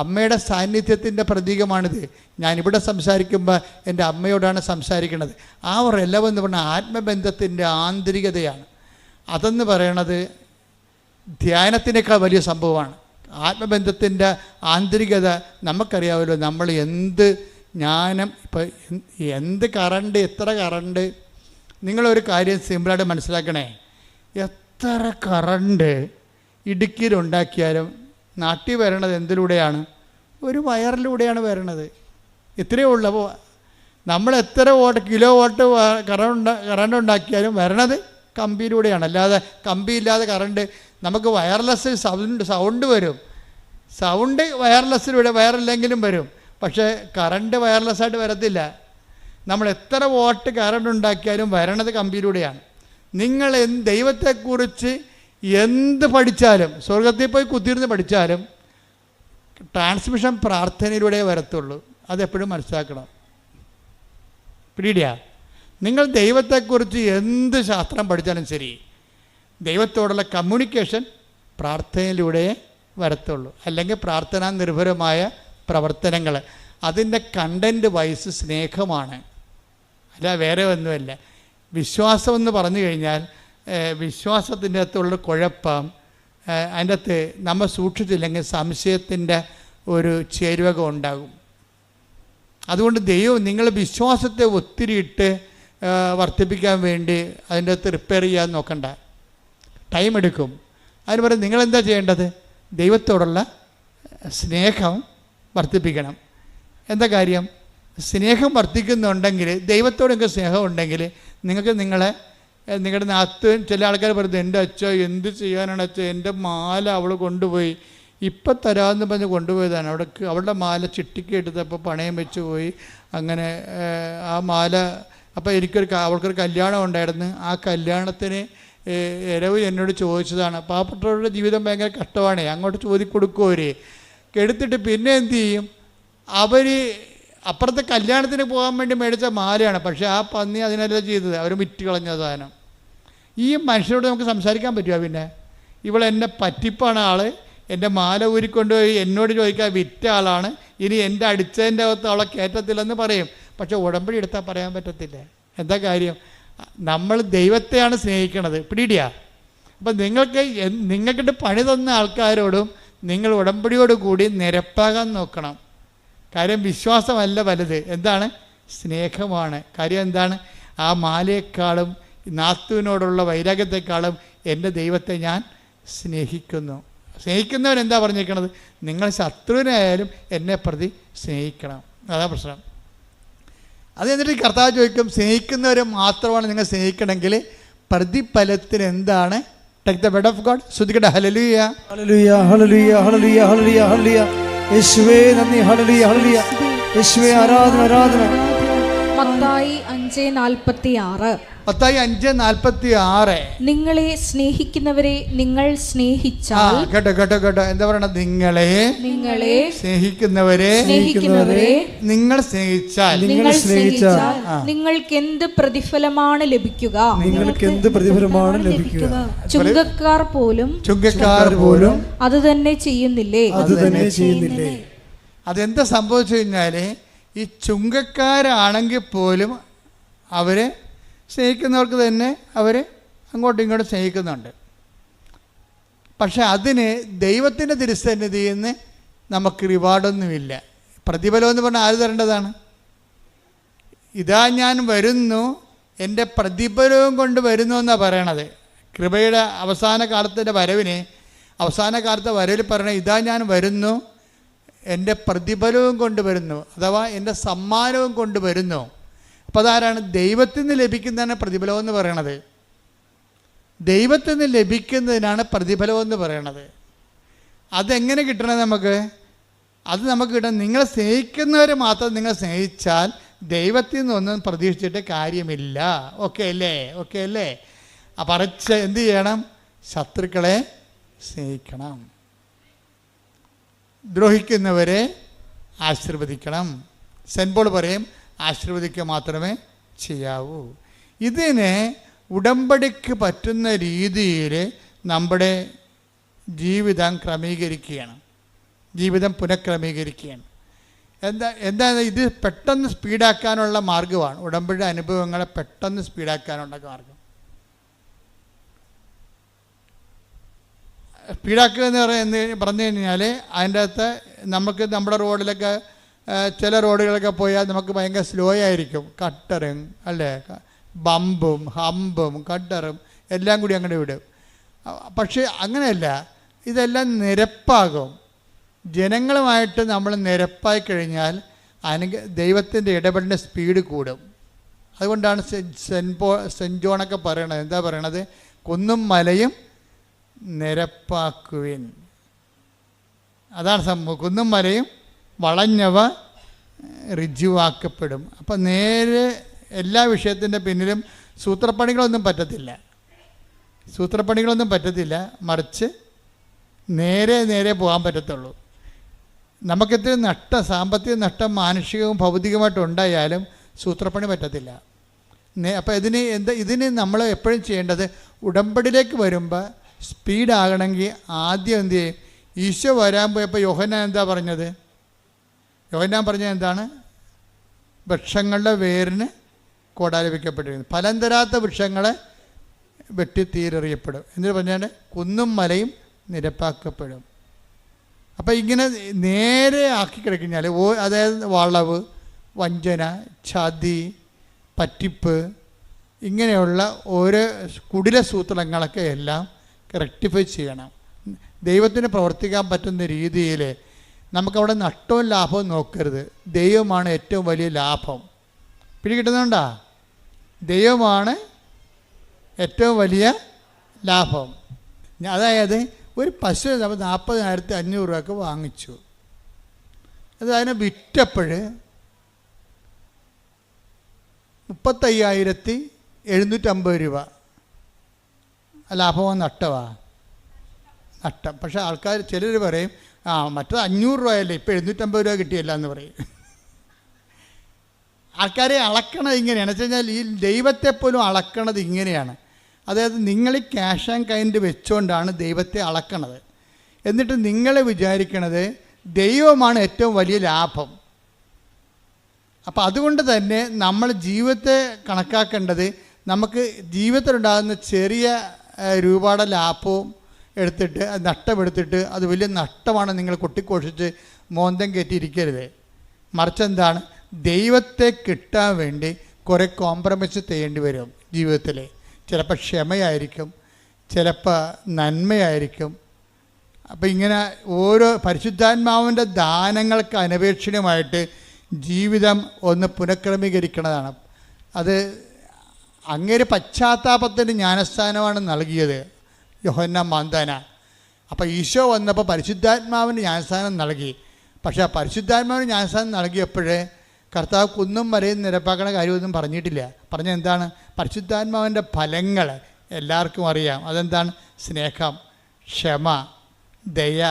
Speaker 1: അമ്മയുടെ സാന്നിധ്യത്തിൻ്റെ പ്രതീകമാണിത്. ഞാനിവിടെ സംസാരിക്കുമ്പോൾ എൻ്റെ അമ്മയോടാണ് സംസാരിക്കുന്നത്. ആ ഒരു എല്ലവെന്ന് പറഞ്ഞാൽ ആത്മബന്ധത്തിൻ്റെ ആന്തരികതയാണ്. അതെന്ന് പറയണത് ധ്യാനത്തിനേക്കാൾ വലിയ സംഭവമാണ്. ആത്മബന്ധത്തിൻ്റെ ആന്തരികത നമുക്കറിയാമല്ലോ. നമ്മൾ എന്ത് ജ്ഞാനം, ഇപ്പം എന്ത് കറണ്ട്, എത്ര കറണ്ട്, നിങ്ങളൊരു കാര്യം സിമ്പിളായിട്ട് മനസ്സിലാക്കണേ. എത്ര കറണ്ട് ഇടുക്കിയിലുണ്ടാക്കിയാലും നാട്ടിൽ വരണത് എന്തിലൂടെയാണ്? ഒരു വയറിലൂടെയാണ് വരണത്. ഇത്രയേ ഉള്ളൂ. അപ്പോൾ നമ്മൾ എത്ര കിലോ വാട്ട് കറണ്ട് ഉണ്ടാക്കിയാലും വരണത് കമ്പിയിലൂടെയാണ്. അല്ലാതെ കമ്പിയില്ലാതെ കറണ്ട് നമുക്ക് വയർലെസ് സൗണ്ട് വരും. സൗണ്ട് വയർലെസ്സിലൂടെ വയറില്ലെങ്കിലും വരും. പക്ഷേ കറണ്ട് വയർലെസ്സായിട്ട് വരത്തില്ല. നമ്മൾ എത്ര വാട്ട് കറണ്ട് ഉണ്ടാക്കിയാലും വരണത് കമ്പിയിലൂടെയാണ്. നിങ്ങൾ ദൈവത്തെക്കുറിച്ച് എന്ത് പഠിച്ചാലും, സ്വർഗത്തിൽ പോയി കുത്തിയിരുന്ന് പഠിച്ചാലും ട്രാൻസ്മിഷൻ പ്രാർത്ഥനയിലൂടെ വരത്തുള്ളൂ. അതെപ്പോഴും മനസ്സിലാക്കണം. പിടിയാ, നിങ്ങൾ ദൈവത്തെക്കുറിച്ച് എന്ത് ശാസ്ത്രം പഠിച്ചാലും ശരി, ദൈവത്തോടുള്ള കമ്മ്യൂണിക്കേഷൻ പ്രാർത്ഥനയിലൂടെ വരത്തുള്ളൂ. അല്ലെങ്കിൽ പ്രാർത്ഥനാ നിർഭരമായ പ്രവർത്തനങ്ങൾ, അതിൻ്റെ കണ്ടൻറ്റ് വൈസ് സ്നേഹമാണ്, അല്ല വേറെ ഒന്നുമല്ല. വിശ്വാസമെന്ന് പറഞ്ഞു കഴിഞ്ഞാൽ വിശ്വാസത്തിൻ്റെ അകത്തുള്ളൊരു കുഴപ്പം, അതിൻ്റെ അകത്ത് നമ്മൾ സൂക്ഷിച്ചില്ലെങ്കിൽ സംശയത്തിൻ്റെ ഒരു ചേരുവക ഉണ്ടാകും. അതുകൊണ്ട് ദൈവം നിങ്ങൾ വിശ്വാസത്തെ ഒത്തിരി ഇട്ട് വർദ്ധിപ്പിക്കാൻ വേണ്ടി അതിൻ്റെ അകത്ത് റിപ്പയർ ചെയ്യാൻ നോക്കണ്ട, ടൈം എടുക്കും. അതിന് പറയും നിങ്ങളെന്താ ചെയ്യേണ്ടത്? ദൈവത്തോടുള്ള സ്നേഹം വർദ്ധിപ്പിക്കണം. എന്താ കാര്യം? സ്നേഹം വർദ്ധിക്കുന്നുണ്ടെങ്കിൽ, ദൈവത്തോട് നിങ്ങൾക്ക് സ്നേഹം ഉണ്ടെങ്കിൽ, നിങ്ങൾക്ക് നിങ്ങളുടെ നാത്ത് ചില ആൾക്കാർ പറയുന്നത്, എൻ്റെ അച്ഛൻ എന്ത് ചെയ്യാനാണ് അച്ഛൻ, എൻ്റെ മാല അവൾ കൊണ്ടുപോയി, ഇപ്പം തരാമെന്ന് പറഞ്ഞ് കൊണ്ടുപോയതാണ്. അവളുടെ മാല ചിട്ടിക്ക് എടുത്തപ്പോൾ പണയം വെച്ച് പോയി. അങ്ങനെ ആ മാല, അപ്പോൾ അവൾക്കൊരു കല്യാണം ഉണ്ടായിരുന്നു. ആ കല്യാണത്തിന് ഇരവ് എന്നോട് ചോദിച്ചതാണ്. പാവപ്പെട്ടവരുടെ ജീവിതം ഭയങ്കര കഷ്ടമാണ്, അങ്ങോട്ട് ചോദിക്കൊടുക്കും അവർ. എടുത്തിട്ട് പിന്നെ എന്ത് ചെയ്യും, അവർ അപ്പുറത്തെ കല്യാണത്തിന് പോകാൻ വേണ്ടി മേടിച്ച മാലയാണ്, പക്ഷേ ആ പന്നി അതിനല്ല ചെയ്തത്, അവർ വിറ്റ് കളഞ്ഞ സാധനം. ഈ മനുഷ്യരോട് നമുക്ക് സംസാരിക്കാൻ പറ്റുമോ? പിന്നെ ഇവളെന്നെ പറ്റിപ്പാണ് ആൾ, എൻ്റെ മാല ഊരിക്കൊണ്ടുപോയി എന്നോട് ചോദിക്കാൻ വിറ്റ ആളാണ്, ഇനി എൻ്റെ അടിച്ചതിൻ്റെ അകത്ത് അവളെ കയറ്റത്തില്ലെന്ന് പറയും. പക്ഷെ ഉടമ്പടി എടുത്താൽ പറയാൻ പറ്റത്തില്ല. എന്താ കാര്യം? നമ്മൾ ദൈവത്തെയാണ് സ്നേഹിക്കണത്. പിടിയിടിയാ. അപ്പം നിങ്ങൾക്കിട്ട് പണി തന്ന ആൾക്കാരോടും നിങ്ങൾ ഉടമ്പടിയോട് കൂടി നിരപ്പാകാൻ നോക്കണം. കാര്യം വിശ്വാസമല്ല വലുത്, എന്താണ്? സ്നേഹമാണ്. കാര്യം എന്താണ്? ആ മാലയെക്കാളും നാത്തുവിനോടുള്ള വൈരാഗ്യത്തെക്കാളും എൻ്റെ ദൈവത്തെ ഞാൻ സ്നേഹിക്കുന്നു. സ്നേഹിക്കുന്നവൻ എന്താ പറഞ്ഞിരിക്കണത്? നിങ്ങൾ ശത്രുവിനായാലും എന്നെ പ്രതി സ്നേഹിക്കണം. അതാ പ്രശ്നം. അത് എന്നിട്ട് കർത്താവ് ചോദിക്കും, സ്നേഹിക്കുന്നവരെ മാത്രമാണ് നിങ്ങൾ സ്നേഹിക്കണമെങ്കിൽ പ്രതിഫലത്തിന് എന്താണ്? Take the word of God. ശ്രദ്ധിക്കട്ടെ. ഹല്ലേലൂയ,
Speaker 3: ഹല്ലേലൂയ, ഹല്ലേലൂയ, ഹല്ലേലൂയ, ഹല്ലേലൂയ, ഹല്ലേലൂയ. യേശുവേ നന്ദി. ഹല്ലേലൂയ, ഹല്ലേലൂയ. യേശുവേ ആരാധന, ആരാധന.
Speaker 2: മത്തായി 5:46.
Speaker 1: മത്തായി 5:46.
Speaker 2: നിങ്ങളെ സ്നേഹിക്കുന്നവരെ നിങ്ങൾ സ്നേഹിച്ചാൽ.
Speaker 1: കേട്ടോ എന്താ പറയണത്? നിങ്ങളെ സ്നേഹിക്കുന്നവരെ നിങ്ങൾ സ്നേഹിച്ചാൽ
Speaker 2: നിങ്ങൾക്ക് എന്ത് പ്രതിഫലമാണ് ലഭിക്കുക?
Speaker 3: നിങ്ങൾക്ക് എന്ത് പ്രതിഫലമാണ് ലഭിക്കുക?
Speaker 2: ചുങ്കക്കാർ പോലും അത് തന്നെ ചെയ്യുന്നില്ലേ?
Speaker 1: അതെന്താ സംഭവിച്ചു കഴിഞ്ഞാൽ, ഈ ചുങ്കക്കാരാണെങ്കിൽ പോലും അവർ സ്നേഹിക്കുന്നവർക്ക് തന്നെ അവർ അങ്ങോട്ടും ഇങ്ങോട്ടും സ്നേഹിക്കുന്നുണ്ട്. പക്ഷെ അതിന് ദൈവത്തിൻ്റെ തിരുസന്നിധിയിൽ നിന്ന് നമുക്ക് റിവാർഡൊന്നുമില്ല. പ്രതിഫലം എന്ന് പറഞ്ഞാൽ ആര് തരേണ്ടതാണ്? ഇതാ ഞാൻ വരുന്നു, എൻ്റെ പ്രതിഫലവും കൊണ്ട് വരുന്നു എന്നാണ് പറയണത്. കൃപയുടെ അവസാന കാലത്തിൻ്റെ വരവിന്, അവസാന കാലത്തെ വരവിൽ പറയണത്, ഇതാ ഞാൻ വരുന്നു, എൻ്റെ പ്രതിഫലവും കൊണ്ടുവരുന്നു, അഥവാ എൻ്റെ സമ്മാനവും കൊണ്ടുവരുന്നു. അപ്പോൾ അതാരാണ്? ദൈവത്തിൽ നിന്ന് ലഭിക്കുന്നതാണ് പ്രതിഫലം എന്ന് പറയണത്. ദൈവത്തിൽ നിന്ന് ലഭിക്കുന്നതിനാണ് പ്രതിഫലം എന്ന് പറയണത്. അതെങ്ങനെ കിട്ടണത് നമുക്ക്? അത് നമുക്ക് കിട്ടണം, നിങ്ങളെ സ്നേഹിക്കുന്നവരെ മാത്രം നിങ്ങൾ സ്നേഹിച്ചാൽ ദൈവത്തിൽ നിന്നൊന്നും പ്രതീക്ഷിച്ചിട്ട് കാര്യമില്ല. ഓക്കെ അല്ലേ? പറച്ച് എന്ത് ചെയ്യണം? ശത്രുക്കളെ സ്നേഹിക്കണം, ദ്രോഹിക്കുന്നവരെ ആശീർവദിക്കണം. സെൻറ്റ് പോൾ പറയും, ആശീർവദിക്കുക മാത്രമേ ചെയ്യാവൂ. ഇതിനെ ഉടമ്പടിക്ക് പറ്റുന്ന രീതിയിൽ നമ്മുടെ ജീവിതം ക്രമീകരിക്കുകയാണ്, ജീവിതം പുനഃക്രമീകരിക്കുകയാണ്. എന്താ ഇത് പെട്ടെന്ന് സ്പീഡാക്കാനുള്ള മാർഗ്ഗമാണ്. ഉടമ്പടി അനുഭവങ്ങളെ പെട്ടെന്ന് സ്പീഡാക്കാനുള്ള മാർഗം. സ്പീഡാക്കുക എന്ന് പറഞ്ഞു കഴിഞ്ഞാൽ അതിൻ്റെ അകത്ത് നമുക്ക് നമ്മുടെ റോഡിലൊക്കെ ചില റോഡുകളൊക്കെ പോയാൽ നമുക്ക് ഭയങ്കര സ്ലോ ആയിരിക്കും. കട്ടറും അല്ലേ, ബമ്പും ഹമ്പും കട്ടറും എല്ലാം കൂടി അങ്ങനെ വിടും. പക്ഷേ അങ്ങനെയല്ല, ഇതെല്ലാം നിരപ്പാകും. ജനങ്ങളുമായിട്ട് നമ്മൾ നിരപ്പായി കഴിഞ്ഞാൽ ദൈവത്തിൻ്റെ ഇടപെടലിൻ്റെ സ്പീഡ് കൂടും. അതുകൊണ്ടാണ് സെൻറ്റ് ജോണൊക്കെ പറയണത്. എന്താ പറയണത്? കുന്നും മലയും നിരപ്പാക്കുവിൻ. അതാണ് സംഭവം. കുന്നും മലയും വളഞ്ഞവ ഋജുവാക്കപ്പെടും. അപ്പം നേരെ എല്ലാ വിഷയത്തിൻ്റെ പിന്നിലും സൂത്രപ്പണികളൊന്നും പറ്റത്തില്ല, മറിച്ച് നേരെ പോകാൻ പറ്റത്തുള്ളൂ. നമുക്കിത്തിരി നഷ്ടം, സാമ്പത്തിക നഷ്ടം മാനുഷികവും ഭൗതികമായിട്ടും ഉണ്ടായാലും സൂത്രപ്പണി പറ്റത്തില്ല. അപ്പോൾ ഇതിന് നമ്മൾ എപ്പോഴും ചെയ്യേണ്ടത്, ഉടമ്പടിയിലേക്ക് വരുമ്പോൾ സ്പീഡാകണമെങ്കിൽ ആദ്യം എന്ത് ചെയ്യും? ഈശോ വരാൻ പോയപ്പോൾ യോഹന്നാൻ എന്താ പറഞ്ഞത്? യോഹന്നാൻ പറഞ്ഞത് എന്താണ്? വൃക്ഷങ്ങളുടെ വേരിന് കോടാലിപ്പിക്കപ്പെട്ടിരിക്കുന്നു, ഫലം തരാത്ത വൃക്ഷങ്ങളെ വെട്ടിത്തീരെറിയപ്പെടും. എന്നിട്ട് പറഞ്ഞാൽ കുന്നും മലയും നിരപ്പാക്കപ്പെടും. അപ്പോൾ ഇങ്ങനെ നേരെ ആക്കി കിടക്കഴിഞ്ഞാൽ, അതായത് വളവ്, വഞ്ചന, ചതി, പറ്റിപ്പ്, ഇങ്ങനെയുള്ള ഓരോ കുടില സൂത്രങ്ങളൊക്കെ എല്ലാം റെക്ടിഫൈ ചെയ്യണം. ദൈവത്തിന് പ്രവർത്തിക്കാൻ പറ്റുന്ന രീതിയിൽ നമുക്കവിടെ നഷ്ടവും ലാഭവും നോക്കരുത്. ദൈവമാണ് ഏറ്റവും വലിയ ലാഭം. പിടികിട്ടുന്നുണ്ടോ? ദൈവമാണ് ഏറ്റവും വലിയ ലാഭം. അതായത് ഒരു പശു നമ്മൾ 40,500 രൂപയ്ക്ക് വാങ്ങിച്ചു. അത് അതിനെ വിറ്റപ്പോൾ 35,750 രൂപ ലാഭമോ നഷ്ടമാ? നഷ്ടം. പക്ഷേ ആൾക്കാർ ചിലർ പറയും മറ്റത് 500 രൂപയല്ലേ, ഇപ്പോൾ 750 രൂപ കിട്ടിയല്ല എന്ന് പറയും. ആൾക്കാരെ അളക്കണത് ഇങ്ങനെയാണ്. വെച്ച് കഴിഞ്ഞാൽ ഈ ദൈവത്തെ പോലും അളക്കണത് ഇങ്ങനെയാണ്. അതായത് നിങ്ങൾ ഈ ക്യാഷ് ആൻഡ് കൈൻഡ് വെച്ചുകൊണ്ടാണ് ദൈവത്തെ അളക്കണത്. എന്നിട്ട് നിങ്ങൾ വിചാരിക്കണത് ദൈവമാണ് ഏറ്റവും വലിയ ലാഭം. അപ്പോൾ അതുകൊണ്ട് തന്നെ നമ്മൾ ജീവിതത്തെ കണക്കാക്കേണ്ടത് നമുക്ക് ജീവിതത്തിലുണ്ടാകുന്ന ചെറിയ രൂപയുടെ ലാഭവും എടുത്തിട്ട് അത് നഷ്ടമെടുത്തിട്ട് അത് വലിയ നഷ്ടമാണ് നിങ്ങൾ കൊട്ടിക്കോഷിച്ച് മോന്തം കയറ്റിയിരിക്കരുത്. മറിച്ച് എന്താണ്, ദൈവത്തെ കിട്ടാൻ വേണ്ടി കുറേ കോംപ്രമൈസ് ചെയ്യേണ്ടി വരും ജീവിതത്തിൽ. ചിലപ്പോൾ ക്ഷമയായിരിക്കും, ചിലപ്പോൾ നന്മയായിരിക്കും. അപ്പോൾ ഇങ്ങനെ ഓരോ പരിശുദ്ധാത്മാവിൻ്റെ ദാനങ്ങൾക്ക് അനപേക്ഷണീയമായിട്ട് ജീവിതം ഒന്ന് പുനഃക്രമീകരിക്കുന്നതാണ്. അത് അങ്ങേര് പശ്ചാത്താപത്തിൻ്റെ ജ്ഞാനസ്ഥാനമാണ് നൽകിയത് യോഹന്നാൻ മാന്താന. അപ്പോൾ ഈശോ വന്നപ്പോൾ പരിശുദ്ധാത്മാവിൻ്റെ ജ്ഞാനസ്ഥാനം നൽകി. പക്ഷേ ആ പരിശുദ്ധാത്മാവിന് ജ്ഞാനസ്ഥാനം നൽകിയപ്പോഴേ കർത്താവ് കുന്നും വരെയും നിരപ്പാക്കണ കാര്യമൊന്നും പറഞ്ഞിട്ടില്ല. പറഞ്ഞ എന്താണ്? പരിശുദ്ധാത്മാവിൻ്റെ ഫലങ്ങൾ എല്ലാവർക്കും അറിയാം. അതെന്താണ്? സ്നേഹം, ക്ഷമ, ദയ,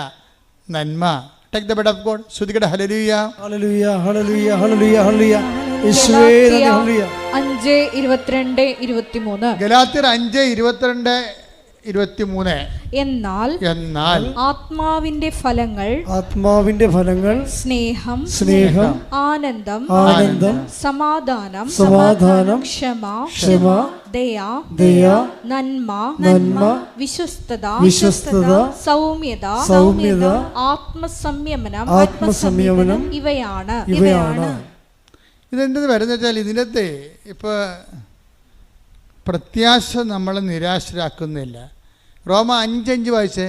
Speaker 1: നന്മ. Take the word of God. ശ്രുതികട ഹല്ലേലൂയ,
Speaker 3: ഹല്ലേലൂയ, ഹല്ലേലൂയ, ഹല്ലേലൂയ, ഹല്ലേലൂയ. യേശുവേ നന്ദി, ഹല്ലേലൂയ.
Speaker 2: 5:22-23.
Speaker 1: ഗലാത്യർ 5:22-23.
Speaker 2: എന്നാൽ ആത്മാവിന്റെ ഫലങ്ങൾ സ്നേഹം, ആനന്ദം, സമാധാനം, ക്ഷമ, ദയ, നന്മ, വിശ്വസ്തത, സൗമ്യത, ആത്മസംയമനം ഇവയാണ്.
Speaker 1: ഇതെന്തെന്ന് വരുന്ന വെച്ചാൽ ഇതിനകത്ത് ഇപ്പോൾ പ്രത്യാശ നമ്മളെ നിരാശരാക്കുന്നില്ല. റോമ 5:5 വായിച്ചേ.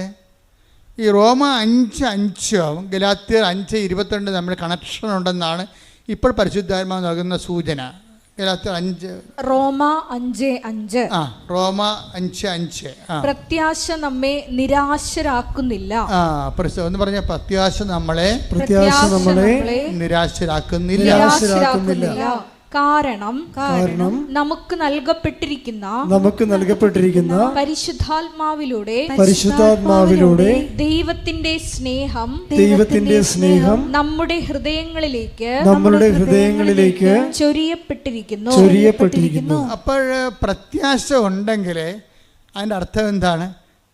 Speaker 1: ഈ റോമ 5:5 ഗലാത്യർ 5:22 നമ്മൾ കണക്ഷൻ ഉണ്ടെന്നാണ് ഇപ്പോൾ പരിശുദ്ധാത്മാവ് നൽകുന്ന സൂചന. ഗലാത്യർ 5
Speaker 2: റോമ 5:5
Speaker 1: റോമ 5:5
Speaker 2: പ്രത്യാശ നമ്മെ നിരാശരാക്കുന്നില്ല.
Speaker 1: ഒന്ന് പറഞ്ഞ പ്രത്യാശ നമ്മളെ നിരാശരാക്കുന്നില്ല.
Speaker 2: കാരണം നമുക്ക് നൽകപ്പെട്ടിരിക്കുന്ന പരിശുദ്ധാത്മാവിലൂടെ ദൈവത്തിന്റെ സ്നേഹം നമ്മുടെ ഹൃദയങ്ങളിലേക്ക് ചൊരിയപ്പെട്ടിരിക്കുന്നു.
Speaker 1: അപ്പോൾ പ്രത്യാശ ഉണ്ടെങ്കിൽ അതിൻ്റെ അർത്ഥം എന്താണ്?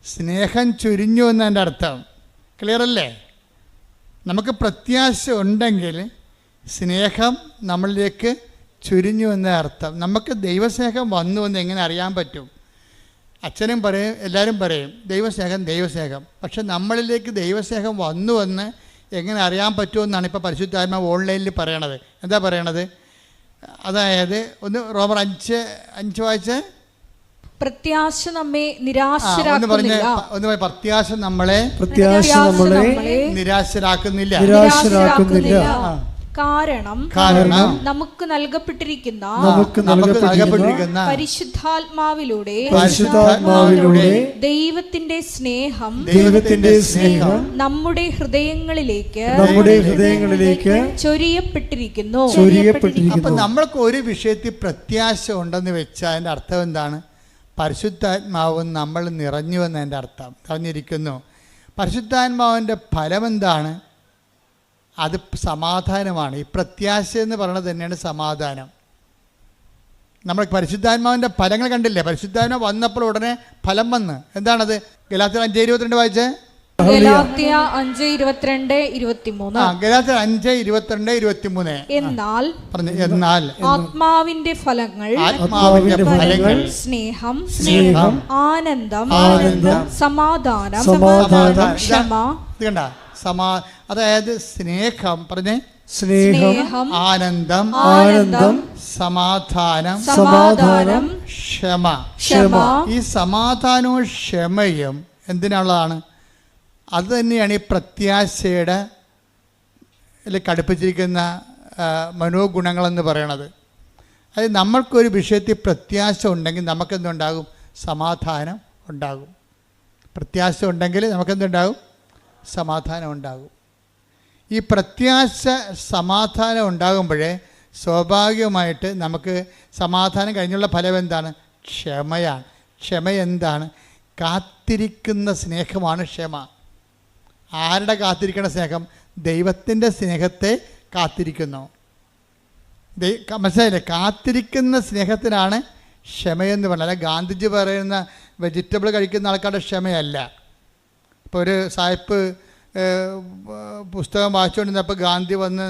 Speaker 1: സ്നേഹം ചൊരിഞ്ഞു എന്നതിൻ്റെ അർത്ഥം ക്ലിയർ അല്ലേ? നമുക്ക് പ്രത്യാശ ഉണ്ടെങ്കിൽ സ്നേഹം നമ്മളിലേക്ക് ചുരിഞ്ഞു എന്ന അർത്ഥം. നമുക്ക് ദൈവസ്നേഹം വന്നു എന്ന് എങ്ങനെ അറിയാൻ പറ്റും? അച്ഛനും പറയും, എല്ലാവരും പറയും ദൈവസ്നേഹം. പക്ഷെ നമ്മളിലേക്ക് ദൈവസ്നേഹം വന്നു എന്ന് എങ്ങനെ അറിയാൻ പറ്റുമെന്നാണ് ഇപ്പോൾ പരിശുദ്ധാത്മാവ് ഓൺലൈനിൽ പറയണത്. എന്താ പറയണത്? അതായത് ഒന്ന് റോമർ 5:5 വായിച്ച്.
Speaker 2: പ്രത്യാശ നമ്മെ നിരാശരാക്കുന്നില്ല.
Speaker 1: പ്രത്യാശ നമ്മളെ നിരാശരാക്കുന്നില്ല.
Speaker 2: കാരണം നമുക്ക് നൽകപ്പെട്ടിരിക്കുന്ന പരിശുദ്ധാത്മാവിലൂടെ ദൈവത്തിന്റെ സ്നേഹം നമ്മുടെ ഹൃദയങ്ങളിലേക്ക് ചൊരിയപ്പെട്ടിരിക്കുന്നു.
Speaker 1: അപ്പൊ നമ്മൾക്ക് ഒരു വിഷയത്തിൽ പ്രത്യാശ ഉണ്ടെന്ന് വെച്ചാൽ അതിന്റെ അർത്ഥം എന്താണ്? പരിശുദ്ധാത്മാവ് നമ്മൾ നിറഞ്ഞു എന്നതിൻ്റെ അർത്ഥം നിറഞ്ഞിരിക്കുന്നു. പരിശുദ്ധാത്മാവിൻ്റെ ഫലം എന്താണ്? അത് സമാധാനമാണ്. ഈ പ്രത്യാശ എന്ന് പറയുന്നത് തന്നെയാണ് സമാധാനം. നമ്മൾ പരിശുദ്ധാത്മാവിൻ്റെ ഫലങ്ങൾ കണ്ടില്ലേ? പരിശുദ്ധാത്മാവ് വന്നപ്പോൾ ഉടനെ ഫലം വന്ന്. എന്താണത്? ഗലാത്യർ 5:22 വായിച്ചേ.
Speaker 2: ഗലാത്യർ 5:22-23.
Speaker 1: ഗലാത്യർ 5:22-23.
Speaker 2: എന്നാൽ ആത്മാവിന്റെ ഫലങ്ങൾ സ്നേഹം, ആനന്ദം, സമാധാനം, ക്ഷമ.
Speaker 1: ഇത് കണ്ട അതായത് സ്നേഹം സ്നേഹം, ആനന്ദം, സമാധാനം, ക്ഷമ. ഈ സമാധാനവും ക്ഷമയും എന്തിനുള്ളതാണ്? അത് തന്നെയാണ് ഈ പ്രത്യാശയുടെ കടുപ്പിച്ചിരിക്കുന്ന മനോഗുണങ്ങളെന്ന് പറയണത്. അതായത് നമ്മൾക്കൊരു വിഷയത്തിൽ പ്രത്യാശ ഉണ്ടെങ്കിൽ നമുക്കെന്തുണ്ടാകും? സമാധാനം ഉണ്ടാകും. പ്രത്യാശ ഉണ്ടെങ്കിൽ നമുക്കെന്തുണ്ടാകും? സമാധാനം ഉണ്ടാകും. ഈ പ്രത്യാശ സമാധാനം ഉണ്ടാകുമ്പോഴേ സ്വാഭാവികമായിട്ട് നമുക്ക് സമാധാനം കഴിഞ്ഞുള്ള ഫലം എന്താണ്? ക്ഷമയാണ്. ക്ഷമ എന്താണ്? കാത്തിരിക്കുന്ന സ്നേഹമാണ് ക്ഷമ. ആരുടെ കാത്തിരിക്കുന്ന സ്നേഹം? ദൈവത്തിൻ്റെ സ്നേഹത്തെ കാത്തിരിക്കുന്നു. മനസ്സിലായില്ലേ? കാത്തിരിക്കുന്ന സ്നേഹത്തിനാണ് ക്ഷമയെന്ന് പറഞ്ഞാൽ. അല്ല ഗാന്ധിജി പറയുന്ന വെജിറ്റബിൾ കഴിക്കുന്ന ആൾക്കാരുടെ ക്ഷമയല്ല. ഇപ്പോൾ ഒരു സായിപ്പ് പുസ്തകം വായിച്ചുകൊണ്ടിരുന്നപ്പോൾ ഗാന്ധി വന്ന്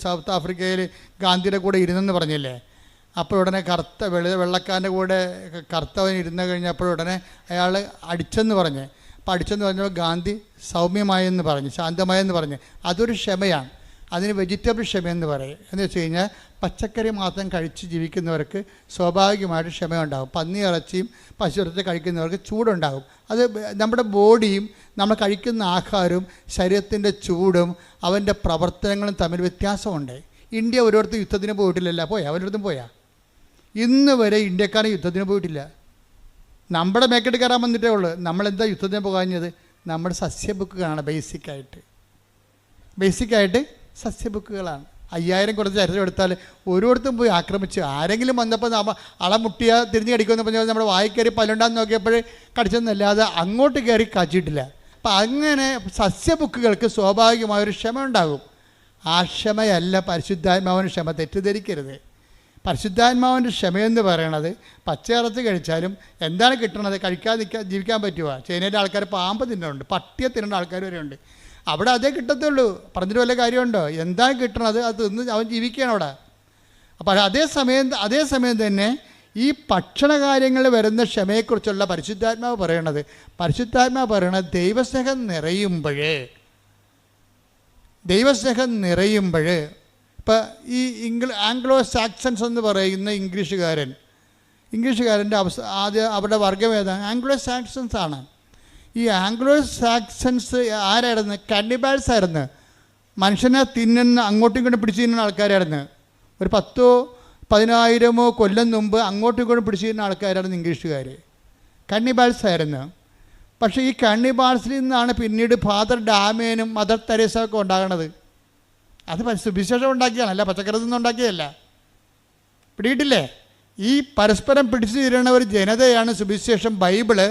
Speaker 1: സൗത്ത് ആഫ്രിക്കയിൽ ഗാന്ധിയുടെ കൂടെ ഇരുന്നെന്ന് പറഞ്ഞില്ലേ? അപ്പോൾ ഉടനെ വെള്ളക്കാരൻ്റെ കൂടെ കറുത്തവൻ ഇരുന്ന് കഴിഞ്ഞപ്പോൾ ഉടനെ അയാൾ അടിച്ചെന്ന് പറഞ്ഞ്. അപ്പോൾ അടിച്ചെന്ന് പറഞ്ഞപ്പോൾ ഗാന്ധി സൗമ്യമായെന്ന് പറഞ്ഞ്, ശാന്തമായെന്ന് പറഞ്ഞ്. അതൊരു ക്ഷമയാണ്. അതിന് വെജിറ്റബിൾ ക്ഷമയെന്ന് പറയും. എന്ന് വെച്ച് കഴിഞ്ഞാൽ പച്ചക്കറി മാത്രം കഴിച്ച് ജീവിക്കുന്നവർക്ക് സ്വാഭാവികമായിട്ട് ക്ഷമയുണ്ടാകും. പന്നി ഇറച്ചിയും പശു ഇറച്ചി കഴിക്കുന്നവർക്ക് ചൂടുണ്ടാകും. അത് നമ്മുടെ ബോഡിയും നമ്മൾ കഴിക്കുന്ന ആഹാരവും ശരീരത്തിൻ്റെ ചൂടും അവൻ്റെ പ്രവർത്തനങ്ങളും തമ്മിൽ വ്യത്യാസമുണ്ട്. ഇന്ത്യ ഓരോരുത്തർ യുദ്ധത്തിന് പോയിട്ടില്ലല്ലോ. അവരടുത്തും പോയാ? ഇന്ന് വരെ ഇന്ത്യക്കാരൻ യുദ്ധത്തിന് പോയിട്ടില്ല. നമ്മുടെ മേക്കെട്ട് കയറാൻ വന്നിട്ടേ ഉള്ളൂ. നമ്മളെന്താ യുദ്ധത്തിന് പോകാഞ്ഞത്? നമ്മുടെ സസ്യബുക്കുകളാണ്. ബേസിക്കായിട്ട് സസ്യബുക്കുകളാണ്. 5000 കുറച്ച് ചരിത്രം എടുത്താൽ ഓരോരുത്തരും പോയി ആക്രമിച്ച് ആരെങ്കിലും വന്നപ്പോൾ അളമുട്ടിയ തിരിഞ്ഞ് കടിക്കുമെന്ന് പറഞ്ഞാൽ നമ്മുടെ വായി കയറി പല്ലുണ്ടാന്ന് നോക്കിയപ്പോൾ കടിച്ചെന്നല്ലാതെ അങ്ങോട്ട് കയറി കാച്ചിട്ടില്ല. അപ്പം അങ്ങനെ സസ്യബുക്കുകൾക്ക് സ്വാഭാവികമായൊരു ക്ഷമ ഉണ്ടാകും. ആ ക്ഷമയല്ല പരിശുദ്ധാത്മാവിന് ക്ഷമ. തെറ്റിദ്ധരിക്കരുത്. പരിശുദ്ധാത്മാവിൻ്റെ ക്ഷമയെന്ന് പറയണത് പച്ചയിറച്ചി കഴിച്ചാലും എന്താണ് കിട്ടണത്? കഴിക്കാതെ ജീവിക്കാൻ പറ്റുമോ? ചൈനയിലെ ആൾക്കാർ പാമ്പ് തിന്നുന്നുണ്ട്, പട്ടിയെ തിന്നേണ്ട ആൾക്കാർ വരെ ഉണ്ട്. അവിടെ അതേ കിട്ടത്തുള്ളൂ. പറഞ്ഞിട്ട് വല്ല കാര്യമുണ്ടോ? എന്താ കിട്ടണത് അത് തിന്ന് അവൻ ജീവിക്കുകയാണ് അവിടെ. അപ്പോൾ അതേസമയം തന്നെ ഈ ഭക്ഷണ കാര്യങ്ങളിൽ വരുന്ന ക്ഷമയെക്കുറിച്ചുള്ള പരിശുദ്ധാത്മാവ് പറയണത് ദൈവസ്നേഹം നിറയുമ്പോൾ ഇപ്പം ഈ ആംഗ്ലോ സാക്സൺസ് എന്ന് പറയുന്ന ഇംഗ്ലീഷുകാരൻ്റെ അവരുടെ വർഗം ഏതാണ്? ആംഗ്ലോ സാക്സൺസ് ആണ്. ഈ ആംഗ്ലോ സാക്സൺസ് ആരായിരുന്നു? കന്നിബാൽസ് ആയിരുന്നു. മനുഷ്യനെ തിന്നുന്ന, അങ്ങോട്ടും ഇങ്ങോട്ടും പിടിച്ചു തിന്നുന്ന ആൾക്കാരായിരുന്നു. ഒരു 10,000-10,000 കൊല്ലം മുമ്പ് അങ്ങോട്ടും ഇങ്ങോട്ടും പിടിച്ചു തിന്നുന്ന ആൾക്കാരായിരുന്നു ഇംഗ്ലീഷുകാർ. കന്നിബാൽസ് ആയിരുന്നു. പക്ഷേ ഈ കന്നിബാൽസിൽ നിന്നാണ് പിന്നീട് ഫാദർ ഡാമിയനും മദർ തെരേസ ഒക്കെ ഉണ്ടാകണത്. അത് സുവിശേഷം ഉണ്ടാക്കിയാണ്, അല്ല പച്ചക്കറി നിന്നും ഉണ്ടാക്കിയതല്ല. പിടിയിട്ടില്ലേ? ഈ പരസ്പരം പിടിച്ചു തീരുന്ന ഒരു ജനതയാണ് സുവിശേഷം, ബൈബിള്,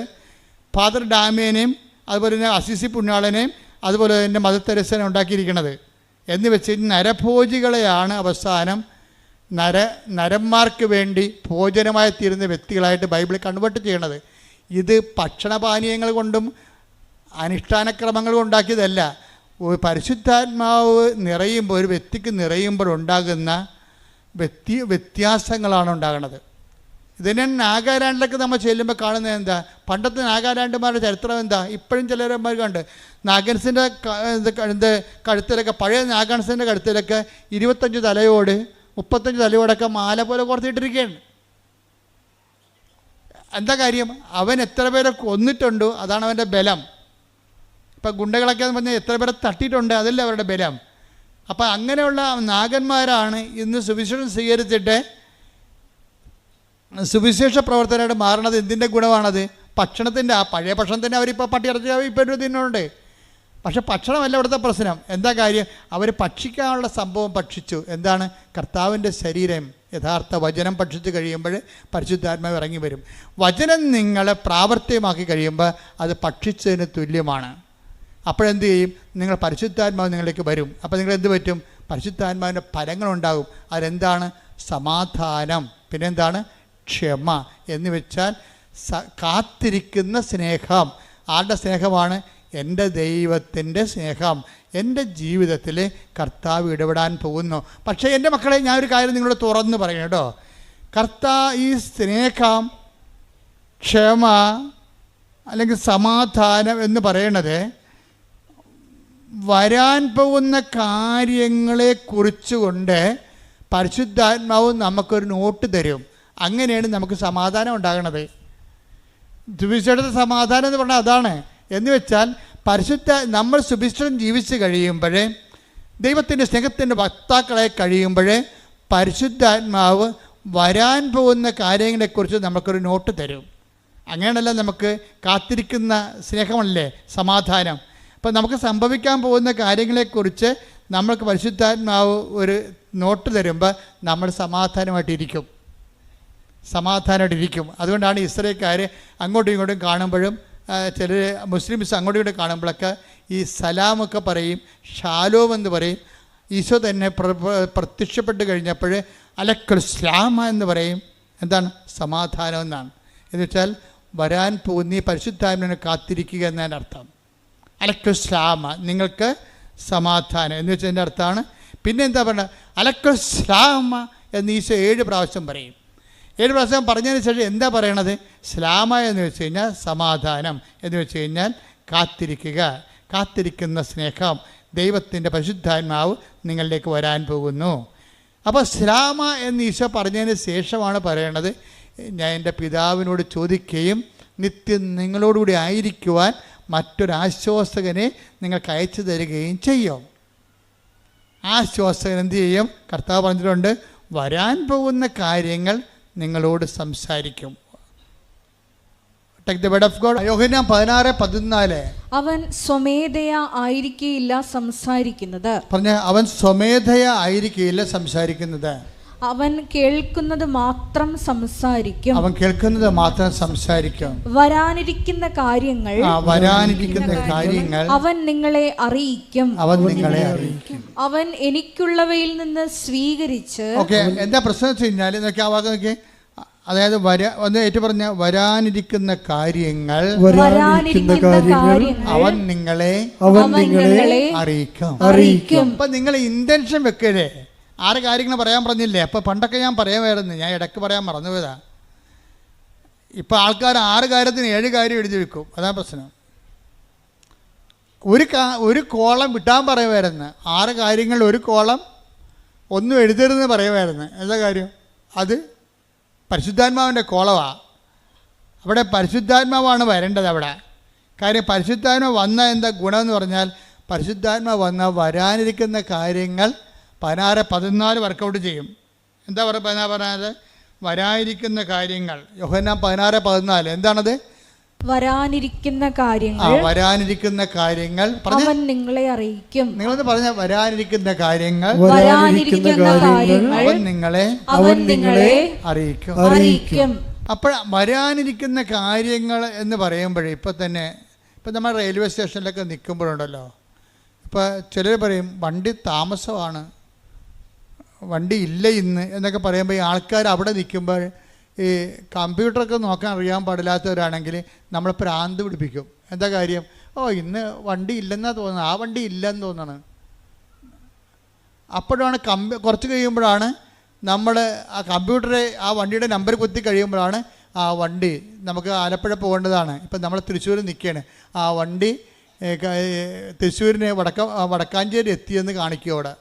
Speaker 1: ഫാദർ ഡാമിയനെയും അതുപോലെ തന്നെ അസിസി പുണ്യാളനെയും അതുപോലെ തന്നെ മദർ തെരേസനെ ഉണ്ടാക്കിയിരിക്കുന്നത്. എന്ന് വെച്ച് നരഭോജികളെയാണ് അവസാനം നരന്മാർക്ക് വേണ്ടി ഭോജനമായി തീരുന്ന വ്യക്തികളായിട്ട് ബൈബിൾ കൺവേർട്ട് ചെയ്യണത്. ഇത് ഭക്ഷണപാനീയങ്ങൾ കൊണ്ടും അനുഷ്ഠാനക്രമങ്ങൾ ഉണ്ടാക്കിയതല്ല. പരിശുദ്ധാത്മാവ് നിറയുമ്പോൾ, ഒരു വ്യക്തിക്ക് നിറയുമ്പോൾ ഉണ്ടാകുന്ന വ്യത്യാസങ്ങളാണ് ഉണ്ടാകുന്നത്. ഇതിനെ നാഗാലാൻഡിലൊക്കെ നമ്മൾ ചെല്ലുമ്പോൾ കാണുന്നത് എന്താ? പണ്ടത്തെ നാഗാലാൻഡുമാരുടെ ചരിത്രം എന്താ? ഇപ്പോഴും ചിലരന്മാർ കണ്ട് നാഗൻസിൻ്റെ കഴുത്തിലൊക്കെ, പഴയ നാഗൻസിൻ്റെ കഴുത്തിലൊക്കെ 25 തലയോട് 35 തലയോടൊക്കെ മാല പോലെ കോർത്തിട്ടിരിക്കുകയാണ്. എന്താ കാര്യം? അവൻ എത്ര പേരെ കൊന്നിട്ടുണ്ടോ അതാണ് അവൻ്റെ ബലം. ഇപ്പം ഗുണ്ടകളൊക്കെ എന്ന് പറഞ്ഞാൽ എത്ര പേരെ തട്ടിയിട്ടുണ്ട്, അതല്ല അവരുടെ ബലം. അപ്പം അങ്ങനെയുള്ള നാഗന്മാരാണ് ഇന്ന് സുവിശേഷം സ്വീകരിച്ചിട്ട് സുവിശേഷ പ്രവർത്തനമായിട്ട് മാറണത്. എന്തിൻ്റെ ഗുണമാണത്? ഭക്ഷണത്തിൻ്റെ. ആ പഴയ ഭക്ഷണത്തിൻ്റെ അവരിപ്പോൾ പട്ടിയിറച്ചി ഇപ്പോൾ തിന്നുന്നുണ്ട്. പക്ഷെ ഭക്ഷണമല്ല ഇവിടുത്തെ പ്രശ്നം. എന്താ കാര്യം? അവർ ഭക്ഷിക്കാനുള്ള സംഭവം ഭക്ഷിച്ചു. എന്താണ്? കർത്താവിൻ്റെ ശരീരം, യഥാർത്ഥ വചനം ഭക്ഷിച്ച് കഴിയുമ്പോൾ പരിശുദ്ധാത്മാവ് ഇറങ്ങി വരും. വചനം നിങ്ങൾ പ്രാവർത്തികമാക്കി കഴിയുമ്പോൾ അത് ഭക്ഷിച്ചതിന് തുല്യമാണ്. അപ്പോഴെന്ത് ചെയ്യും? നിങ്ങൾ പരിശുദ്ധാത്മാവ് നിങ്ങളിലേക്ക് വരും. അപ്പോൾ നിങ്ങൾ എന്ത് പറ്റും? പരിശുദ്ധാത്മാവിൻ്റെ ഫലങ്ങളുണ്ടാകും. അതെന്താണ്? സമാധാനം, പിന്നെന്താണ്? ക്ഷമ. എന്ന് വെച്ചാൽ കാത്തിരിക്കുന്ന സ്നേഹം. ആരുടെ സ്നേഹമാണ്? എൻ്റെ ദൈവത്തിൻ്റെ സ്നേഹം. എൻ്റെ ജീവിതത്തിൽ കർത്താവ് ഇടപെടാൻ പോകുന്നു. പക്ഷേ എൻ്റെ മക്കളെ, ഞാനൊരു കാര്യം നിങ്ങളോട് തുറന്ന് പറയണം കേട്ടോ. ഈ സ്നേഹം, ക്ഷമ അല്ലെങ്കിൽ സമാധാനം എന്ന് പറയണത് വരാൻ പോകുന്ന കാര്യങ്ങളെ കുറിച്ചുകൊണ്ട് പരിശുദ്ധാത്മാവ് നമുക്കൊരു നോട്ട് തരും. അങ്ങനെയാണ് നമുക്ക് സമാധാനം ഉണ്ടാകണത്. സുവിശേഷത്തെ സമാധാനം എന്ന് പറഞ്ഞാൽ അതാണ്. എന്ന് വെച്ചാൽ നമ്മൾ സുവിശേഷം ജീവിച്ച് കഴിയുമ്പോൾ, ദൈവത്തിൻ്റെ സ്നേഹത്തിൻ്റെ വക്താക്കളായി കഴിയുമ്പോൾ, പരിശുദ്ധാത്മാവ് വരാൻ പോകുന്ന കാര്യങ്ങളെക്കുറിച്ച് നമുക്കൊരു നോട്ട് തരും. അങ്ങനെയല്ല നമുക്ക് കാത്തിരിക്കുന്ന സ്നേഹമല്ലേ സമാധാനം. അപ്പം നമുക്ക് സംഭവിക്കാൻ പോകുന്ന കാര്യങ്ങളെക്കുറിച്ച് നമ്മൾക്ക് പരിശുദ്ധാത്മാവ് ഒരു നോട്ട് തരുമ്പോൾ നമ്മൾ സമാധാനമായിട്ടിരിക്കും. സമാധാനമായിട്ടിരിക്കും. അതുകൊണ്ടാണ് ഇസ്രായേൽക്കാർ അങ്ങോട്ടും ഇങ്ങോട്ടും കാണുമ്പോഴും ചിലർ മുസ്ലിംസ് അങ്ങോട്ടും ഇങ്ങോട്ടും കാണുമ്പോഴൊക്കെ ഈ സലാമൊക്കെ പറയും, ഷാലോം എന്ന് പറയും. ഈശോ തന്നെ പ്രത്യക്ഷപ്പെട്ട് കഴിഞ്ഞപ്പോൾ അലക്കുസ്ലാമ എന്ന് പറയും. എന്താണ്? സമാധാനം എന്നാണ്. എന്ന് വെച്ചാൽ വരാൻ പോകുന്ന ഈ പരിശുദ്ധാത്മാവിനെ കാത്തിരിക്കുക എന്നതിൻ്റെ അർത്ഥം. അലക്കുസ്ലാമ, നിങ്ങൾക്ക് സമാധാനം എന്ന് വെച്ചതിൻ്റെ അർത്ഥമാണ്. പിന്നെ എന്താ പറയുക? അലക്കുസ്ലാമ എന്ന് ഈശോ 7 പ്രാവശ്യം പറയും. 7 പ്രാവശ്യം പറഞ്ഞതിന് ശേഷം എന്താ പറയണത്? സ്ലാമ എന്ന് വെച്ച് കഴിഞ്ഞാൽ സമാധാനം, എന്ന് വെച്ച് കഴിഞ്ഞാൽ കാത്തിരിക്കുക, കാത്തിരിക്കുന്ന സ്നേഹം, ദൈവത്തിൻ്റെ പരിശുദ്ധാത്മാവ് നിങ്ങളിലേക്ക് വരാൻ പോകുന്നു. അപ്പോൾ സ്ലാമ എന്ന് ഈശോ പറഞ്ഞതിന് ശേഷമാണ് പറയണത്, ഞാൻ എൻ്റെ പിതാവിനോട് ചോദിക്കുകയും നിത്യം നിങ്ങളോടുകൂടി ആയിരിക്കുവാൻ മറ്റൊരാശ്വാസകനെ നിങ്ങൾക്ക് അയച്ചു തരികയും ചെയ്യും. ആശ്വാസകൻ എന്ത് ചെയ്യും? കർത്താവ് പറഞ്ഞിട്ടുണ്ട്, വരാൻ പോകുന്ന കാര്യങ്ങൾ നിങ്ങളോട് സംസാരിക്കും. Take the word of God. Yohannan 16:14.
Speaker 2: അവൻ സ്വമേധയാ ആയിരിക്കുകയില്ല സംസാരിക്കുന്നത്.
Speaker 1: പറഞ്ഞ, അവൻ സ്വമേധയാ ആയിരിക്കുകയില്ല സംസാരിക്കുന്നത്.
Speaker 2: അവൻ കേൾക്കുന്നത് മാത്രം സംസാരിക്കും.
Speaker 1: അവൻ കേൾക്കുന്നത് മാത്രം സംസാരിക്കും.
Speaker 2: വരാനിരിക്കുന്ന കാര്യങ്ങൾ അവൻ നിങ്ങളെ അറിയിക്കും. അവൻ എനിക്കുള്ളവയിൽ നിന്ന് സ്വീകരിച്ച്.
Speaker 1: ഓക്കെ, എന്താ പ്രശ്നം വെച്ച് കഴിഞ്ഞാൽ നോക്കി ആ വാക്ക് നോക്കി, അതായത് ഒന്ന് ഏറ്റു പറഞ്ഞ വരാനിരിക്കുന്ന കാര്യങ്ങൾ അവൻ നിങ്ങളെ അറിയിക്കും. അപ്പൊ നിങ്ങൾ ഇന്റൻഷൻ വെക്കരുത്. 6 കാര്യങ്ങൾ പറയാൻ പറഞ്ഞില്ലേ? അപ്പോൾ പണ്ടൊക്കെ ഞാൻ പറയാമായിരുന്നു, ഞാൻ ഇടയ്ക്ക് പറയാൻ മറന്നുപോയതാ. ഇപ്പോൾ ആൾക്കാർ 6 കാര്യത്തിന് 7 കാര്യം എഴുതി വെക്കും. അതാണ് പ്രശ്നം. ഒരു കോളം വിട്ടാൻ പറയുമായിരുന്നു. 6 കാര്യങ്ങൾ ഒരു കോളം ഒന്നും എഴുതരുതെന്ന് പറയുമായിരുന്നു. എന്താ കാര്യം? അത് പരിശുദ്ധാത്മാവിൻ്റെ കോളമാണ്. അവിടെ പരിശുദ്ധാത്മാവാണ് വരേണ്ടത് അവിടെ. കാര്യം പരിശുദ്ധാത്മാവ് വന്ന എന്താ ഗുണമെന്ന് പറഞ്ഞാൽ, പരിശുദ്ധാത്മാവ് വന്ന വരാനിരിക്കുന്ന കാര്യങ്ങൾ 16-14 വർക്കൗട്ട് ചെയ്യും. എന്താ പറഞ്ഞത്? വരാനിരിക്കുന്ന കാര്യങ്ങൾ. യോഹന്നാൻ 16:14 എന്താണത്?
Speaker 2: വരാനിരിക്കുന്ന കാര്യങ്ങൾ അവൻ നിങ്ങളെ അറിയിക്കും.
Speaker 1: നിങ്ങളൊന്ന് പറഞ്ഞ, വരാനിരിക്കുന്ന കാര്യങ്ങൾ അവൻ നിങ്ങളെ അറിയിക്കും. അപ്പോൾ വരാനിരിക്കുന്ന കാര്യങ്ങൾ എന്ന് പറയുമ്പോഴേ ഇപ്പം നമ്മൾ റെയിൽവേ സ്റ്റേഷനിലൊക്കെ നിൽക്കുമ്പോഴുണ്ടല്ലോ, ഇപ്പോൾ ചിലർ പറയും വണ്ടി താമസമാണ്, വണ്ടി ഇല്ല ഇന്ന് എന്നൊക്കെ പറയുമ്പോൾ ഈ ആൾക്കാർ അവിടെ നിൽക്കുമ്പോൾ ഈ കമ്പ്യൂട്ടറൊക്കെ നോക്കാൻ അറിയാൻ പാടില്ലാത്തവരാണെങ്കിൽ നമ്മൾ പ്രാന്ത് പിടിപ്പിക്കും. എന്താ കാര്യം? ഇന്ന് വണ്ടി ഇല്ലെന്നാണ് തോന്നുന്നത്, ആ വണ്ടി ഇല്ലെന്ന് തോന്നണം. അപ്പോഴാണ് കുറച്ച് കഴിയുമ്പോഴാണ് നമ്മൾ ആ കമ്പ്യൂട്ടറെ ആ വണ്ടിയുടെ നമ്പർ കുത്തി കഴിയുമ്പോഴാണ് ആ വണ്ടി നമുക്ക് ആലപ്പുഴ പോകേണ്ടതാണ്. ഇപ്പം നമ്മൾ തൃശ്ശൂർ നിൽക്കുകയാണ്, ആ വണ്ടി തൃശ്ശൂരിന് വടക്കാഞ്ചേരി എത്തിയെന്ന് കാണിക്കും അവിടെ.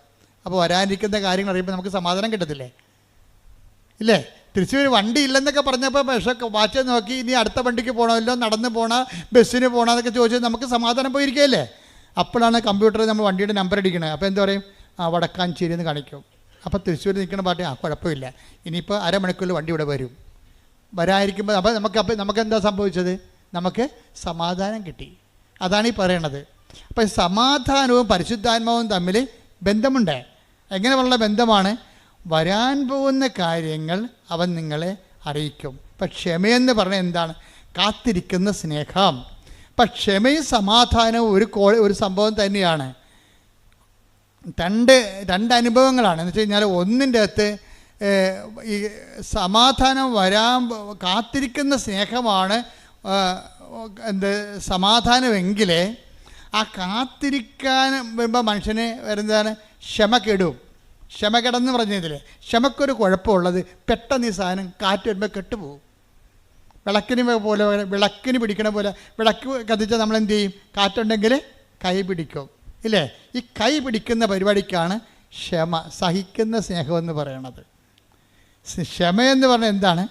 Speaker 1: അപ്പോൾ വരാനിരിക്കുന്ന കാര്യങ്ങൾ അറിയുമ്പോൾ നമുക്ക് സമാധാനം കിട്ടത്തില്ലേ? ഇല്ലേ? തൃശ്ശൂർ വണ്ടി ഇല്ലെന്നൊക്കെ പറഞ്ഞപ്പോൾ പക്ഷേ വാച്ച് നോക്കി ഇനി അടുത്ത വണ്ടിക്ക് പോകണമല്ലോ, നടന്ന് പോകണ, ബസ്സിന് പോകണം എന്നൊക്കെ ചോദിച്ചാൽ നമുക്ക് സമാധാനം പോയിരിക്കുകയല്ലേ? അപ്പോഴാണ് കമ്പ്യൂട്ടറിൽ നമ്മൾ വണ്ടിയുടെ നമ്പർ അടിക്കണത്. അപ്പോൾ എന്താ പറയും? വടക്കാഞ്ചേരി എന്ന് കാണിക്കും. അപ്പോൾ തൃശ്ശൂർ നിൽക്കുന്ന പാർട്ടി കുഴപ്പമില്ല, ഇനിയിപ്പോൾ അരമണിക്കൂറിൽ വണ്ടി ഇവിടെ വരും. വരാതിരിക്കുമ്പോൾ അപ്പോൾ നമുക്ക് എന്താ സംഭവിച്ചത്? നമുക്ക് സമാധാനം കിട്ടി. അതാണ് ഈ പറയണത്. അപ്പോൾ സമാധാനവും പരിശുദ്ധാത്മാവും തമ്മിൽ ബന്ധമുണ്ട്. എങ്ങനെയുള്ള ബന്ധമാണ്? വരാൻ പോകുന്ന കാര്യങ്ങൾ അവൻ നിങ്ങളെ അറിയിക്കും. ഇപ്പം ക്ഷമയെന്ന് പറഞ്ഞാൽ എന്താണ്? കാത്തിരിക്കുന്ന സ്നേഹം. അപ്പം ക്ഷമയും സമാധാനവും ഒരു സംഭവം തന്നെയാണ്. രണ്ട് അനുഭവങ്ങളാണ്. എന്ന് വെച്ച് കഴിഞ്ഞാൽ ഒന്നിൻ്റെ അകത്ത് ഈ സമാധാനം കാത്തിരിക്കുന്ന സ്നേഹമാണ് സമാധാനമെങ്കിൽ ആ കാത്തിരിക്കാൻ വരുമ്പോൾ മനുഷ്യന് വരുന്നതാണ് ക്ഷമ കെടും. ക്ഷമ കെടെന്ന് പറഞ്ഞതിൽ ക്ഷമക്കൊരു കുഴപ്പമുള്ളത്, പെട്ടെന്ന് ഈ സാധനം കാറ്റ് വരുമ്പോൾ കെട്ടുപോകും. വിളക്കിന് പിടിക്കണ പോലെ വിളക്ക് കത്തിച്ചാൽ നമ്മളെന്ത് ചെയ്യും? കാറ്റുണ്ടെങ്കിൽ കൈ പിടിക്കും, ഇല്ലേ? ഈ കൈ പിടിക്കുന്ന പരിപാടിക്കാണ് ക്ഷമ, സഹിക്കുന്ന സ്നേഹമെന്ന് പറയണത്. ക്ഷമയെന്ന് പറഞ്ഞാൽ എന്താണ്?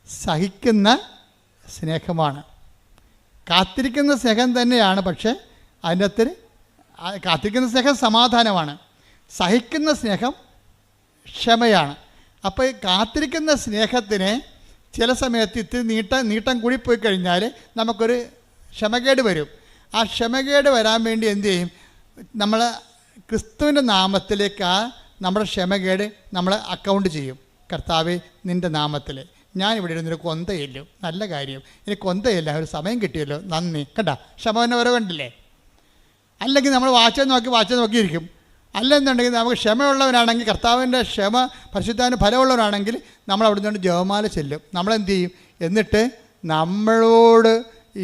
Speaker 1: സഹിക്കുന്ന സ്നേഹമാണ്. കാത്തിരിക്കുന്ന സ്നേഹം തന്നെയാണ്, പക്ഷേ അതിൻ്റെ അകത്ത് കാത്തിരിക്കുന്ന സ്നേഹം സമാധാനമാണ്, സഹിക്കുന്ന സ്നേഹം ക്ഷമയാണ്. അപ്പോൾ ഈ കാത്തിരിക്കുന്ന സ്നേഹത്തിന് ചില സമയത്ത് ഇത്തിരി നീട്ടം കൂടിപ്പോയി കഴിഞ്ഞാൽ നമുക്കൊരു ക്ഷമകേട് വരും. ആ ക്ഷമകേട് വരാൻ വേണ്ടി എന്ത് ചെയ്യും? നമ്മൾ ക്രിസ്തുവിൻ്റെ നാമത്തിലേക്ക് നമ്മുടെ ക്ഷമകേട് നമ്മൾ അക്കൗണ്ട് ചെയ്യും. കർത്താവേ, നിൻ്റെ നാമത്തിൽ ഞാനിവിടെ ഇരുന്നൊരു കൊന്തയില്ലും, നല്ല കാര്യം, ഇനി കൊന്തയില്ല, ഒരു സമയം കിട്ടിയല്ലോ, നന്ദി, കേട്ടാ, ക്ഷമ വരെ കണ്ടില്ലേ. അല്ലെങ്കിൽ നമ്മൾ വാച്ച് നോക്കിയിരിക്കും. അല്ലെന്നുണ്ടെങ്കിൽ നമുക്ക് ക്ഷമയുള്ളവരാണെങ്കിൽ, കർത്താവിൻ്റെ ക്ഷമ പരിശുദ്ധാവിന് ഫലമുള്ളവരാണെങ്കിൽ നമ്മൾ അവിടെ നിന്ന് ജപമാല ചെല്ലും. നമ്മളെന്ത് ചെയ്യും? എന്നിട്ട് നമ്മളോട്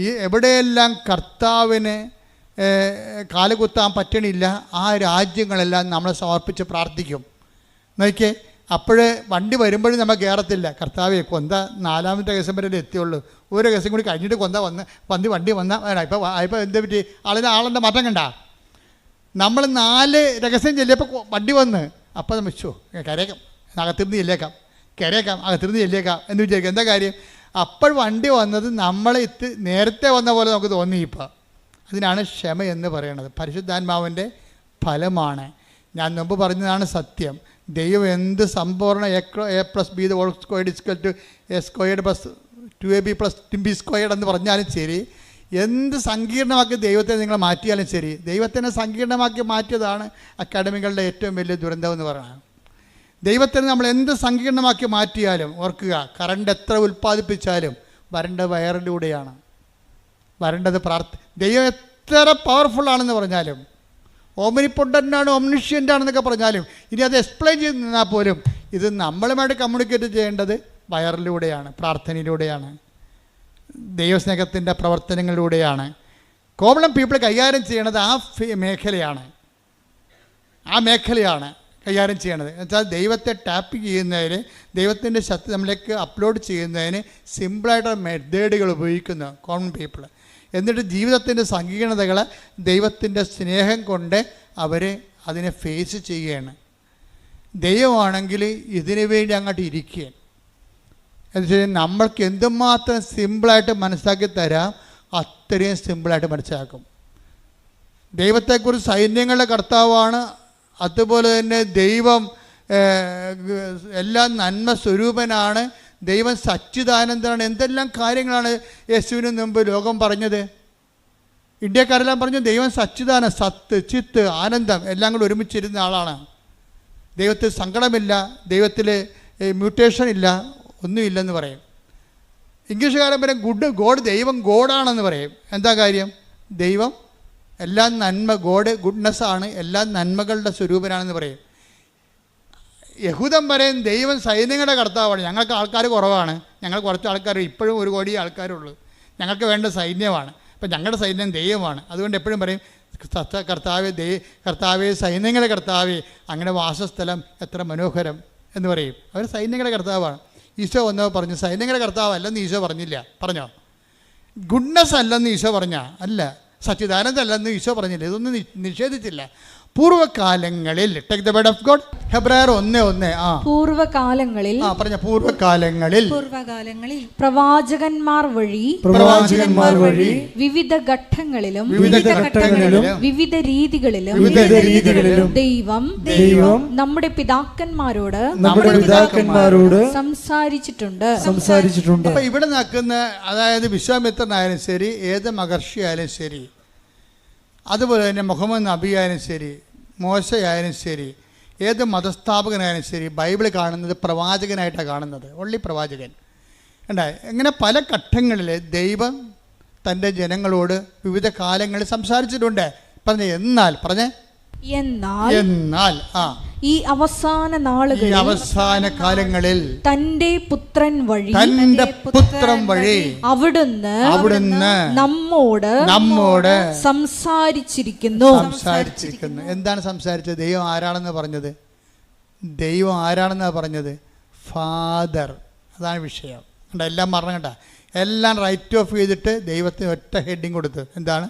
Speaker 1: ഈ എവിടെയെല്ലാം കർത്താവിന് കാലുകുത്താൻ പറ്റണില്ല ആ രാജ്യങ്ങളെല്ലാം നമ്മളെ സമർപ്പിച്ച് പ്രാർത്ഥിക്കും. നോക്കിയേ, അപ്പോഴേ വണ്ടി വരുമ്പോഴും നമ്മൾ കയറത്തില്ല. കർത്താവെ, കൊന്ത 4-ാമത്തെ കേസം വരെ എത്തിയുള്ളൂ, ഒരു കേസം കൂടി കഴിഞ്ഞിട്ട് കൊന്ത വണ്ടി വന്നാൽ ഇപ്പോൾ എന്ത് പറ്റി, ആളിൻ്റെ മാറ്റം കണ്ട. നമ്മൾ 4 രഹസ്യം ചെല്ലിയപ്പോൾ വണ്ടി വന്ന്, അപ്പോൾ നമ്മൾ കരയേക്കാം, അകത്തിരുന്ന് ചെല്ലേക്കാം, അകത്തിരുന്ന് ചെല്ലേക്കാം എന്ന് വിചാരിക്കും. എന്താ കാര്യം? അപ്പോൾ വണ്ടി വന്നത് നമ്മളെ നേരത്തെ വന്ന പോലെ നമുക്ക് തോന്നി. ഇപ്പോൾ അതിനാണ് ക്ഷമ എന്ന് പറയുന്നത്. പരിശുദ്ധാത്മാവിൻ്റെ ഫലമാണ്. ഞാൻ മുമ്പ് പറഞ്ഞതാണ് സത്യം. ദൈവം എന്ത് സമ്പൂർണ്ണ A+B² എന്ന് പറഞ്ഞാലും ശരി, എന്ത് സങ്കീർണമാക്കി ദൈവത്തെ നിങ്ങൾ മാറ്റിയാലും ശരി, ദൈവത്തിനെ സങ്കീർണമാക്കി മാറ്റിയതാണ് അക്കാഡമികളുടെ ഏറ്റവും വലിയ ദുരന്തം എന്ന് പറയുന്നത്. ദൈവത്തിന് നമ്മൾ എന്ത് സങ്കീർണമാക്കി മാറ്റിയാലും ഓർക്കുക, കറണ്ട് എത്ര ഉൽപ്പാദിപ്പിച്ചാലും വരേണ്ടത് വയറിലൂടെയാണ്. വരേണ്ടത് ദൈവം എത്ര പവർഫുള്ളാണെന്ന് പറഞ്ഞാലും, ഓംനിപ്പൊട്ടൻ്റാണ്, ഓംനിഷ്യൻ്റ് ആണെന്നൊക്കെ പറഞ്ഞാലും, ഇനി അത് എക്സ്പ്ലെയിൻ ചെയ്ത് നിന്നാൽ പോലും ഇത് നമ്മളുമായിട്ട് കമ്മ്യൂണിക്കേറ്റ് ചെയ്യേണ്ടത് വയറിലൂടെയാണ്, പ്രാർത്ഥനയിലൂടെയാണ്, ദൈവസ്നേഹത്തിൻ്റെ പ്രവർത്തനങ്ങളിലൂടെയാണ്. കോമൺ പീപ്പിൾ കൈകാര്യം ചെയ്യണത് ആ മേഖലയാണ് കൈകാര്യം ചെയ്യണത്. എന്നുവെച്ചാൽ ദൈവത്തെ ടാപ്പ് ചെയ്യുന്നതിന്, ദൈവത്തിൻ്റെ ശക്തി നമ്മളിലേക്ക് അപ്ലോഡ് ചെയ്യുന്നതിന് സിമ്പിളായിട്ടുള്ള മെത്തേഡുകൾ ഉപയോഗിക്കുന്നു കോമൺ പീപ്പിൾ. എന്നിട്ട് ജീവിതത്തിൻ്റെ സങ്കീർണതകൾ ദൈവത്തിൻ്റെ സ്നേഹം കൊണ്ട് അവർ അതിനെ ഫേസ് ചെയ്യുകയാണ്. ദൈവമാണെങ്കിൽ ഇതിനു വേണ്ടി അങ്ങോട്ട് ഇരിക്കുകയാണ്. എന്ന് വെച്ചാൽ നമ്മൾക്ക് എന്തുമാത്രം സിമ്പിളായിട്ട് മനസ്സിലാക്കി തരാം, അത്രയും സിമ്പിളായിട്ട് മനസ്സിലാക്കും. ദൈവത്തെക്കുറിച്ച് സൈന്യങ്ങളുടെ കർത്താവാണ്, അതുപോലെ തന്നെ ദൈവം എല്ലാം നന്മ സ്വരൂപനാണ്, ദൈവം സച്ചിദാനന്ദനാണ്. എന്തെല്ലാം കാര്യങ്ങളാണ് യേശുവിന് മുമ്പ് ലോകം പറഞ്ഞത്. ഇന്ത്യക്കാരെല്ലാം പറഞ്ഞു ദൈവം സച്ചിദാനന്ദ, സത്ത്, ചിത്ത്, ആനന്ദം എല്ലാം കൂടി ഒരുമിച്ചിരുന്ന ആളാണ്. ദൈവത്തിൽ സങ്കടമില്ല, ദൈവത്തിൽ മ്യൂട്ടേഷൻ ഇല്ല, ഒന്നുമില്ലെന്ന് പറയും. ഇംഗ്ലീഷുകാരൻ പറയും ഗോഡ്, ദൈവം ഗോഡാണെന്ന് പറയും. എന്താ കാര്യം? ദൈവം എല്ലാം നന്മ, ഗുഡ്നെസ്സാണ്, എല്ലാ നന്മകളുടെ സ്വരൂപനാണെന്ന് പറയും. യഹൂദൻ പറയും ദൈവം സൈന്യങ്ങളുടെ കർത്താവാണ്, ഞങ്ങൾക്ക് ആൾക്കാർ കുറവാണ്, ഞങ്ങൾ കുറച്ച് ആൾക്കാർ, ഇപ്പോഴും 1 കോടി ആൾക്കാരുള്ളൂ, ഞങ്ങൾക്ക് വേണ്ട സൈന്യമാണ്, അപ്പം ഞങ്ങളുടെ സൈന്യം ദൈവമാണ്. അതുകൊണ്ട് എപ്പോഴും പറയും കർത്താവേ സൈന്യങ്ങളുടെ കർത്താവേ, അങ്ങനെ വാസസ്ഥലം എത്ര മനോഹരം എന്ന് പറയും. അവർ സൈന്യങ്ങളുടെ കർത്താവാണ്. ഈശോ വന്നോ പറഞ്ഞു സൈന്യങ്ങളുടെ കർത്താവ് അല്ലെന്ന് ഈശോ പറഞ്ഞില്ല. പറഞ്ഞോ? ഗുഡ്നെസ് അല്ലെന്ന് ഈശോ പറഞ്ഞാൽ അല്ല, സച്ചിദാനന്ദ അല്ലെന്ന് ഈശോ പറഞ്ഞില്ല, ഇതൊന്നും നിഷേധിച്ചില്ല. പൂർവ്വകാലങ്ങളിൽ take the word of God, ഹെബ്രായർ 1:1.
Speaker 2: പൂർവ്വകാലങ്ങളിൽ പ്രവാചകന്മാർ വഴി വിവിധ ഘട്ടങ്ങളിലും വിവിധ രീതികളിലും ദൈവം നമ്മുടെ പിതാക്കന്മാരോട് സംസാരിച്ചിട്ടുണ്ട്.
Speaker 1: അപ്പൊ ഇവിടെ നിൽക്കുന്ന, അതായത് വിശ്വാമിത്രനായാലും ശരി, ഏത് മഹർഷിയായാലും ശരി, അതുപോലെ തന്നെ മുഹമ്മദ് നബി ആയാലും ശരി, മോശയായാലും ശരി, ഏത് മതസ്ഥാപകനായാലും ശരി, ബൈബിൾ കാണുന്നത് പ്രവാചകനായിട്ടാണ് കാണുന്നത്. ഒള്ളി പ്രവാചകൻ. ഉണ്ടായി ഇങ്ങനെ പല ഘട്ടങ്ങളിൽ ദൈവം തൻ്റെ ജനങ്ങളോട് വിവിധ കാലങ്ങളിൽ സംസാരിച്ചിട്ടുണ്ട്. എന്നാൽ
Speaker 2: ഈ അവസാന
Speaker 1: കാലങ്ങളിൽ
Speaker 2: തന്റെ പുത്രൻ വഴി അവിടുന്ന് നമ്മോട് സംസാരിച്ചിരിക്കുന്നു.
Speaker 1: എന്താണ് സംസാരിച്ചത്? ദൈവം ആരാണെന്ന് പറഞ്ഞത്? ഫാദർ. അതാണ് വിഷയം. എല്ലാം മറന്നു കേട്ടാ, എല്ലാം റൈറ്റ് ഓഫ് ചെയ്തിട്ട് ദൈവത്തിന് ഒറ്റ ഹെഡിങ് കൊടുത്ത്. എന്താണ്?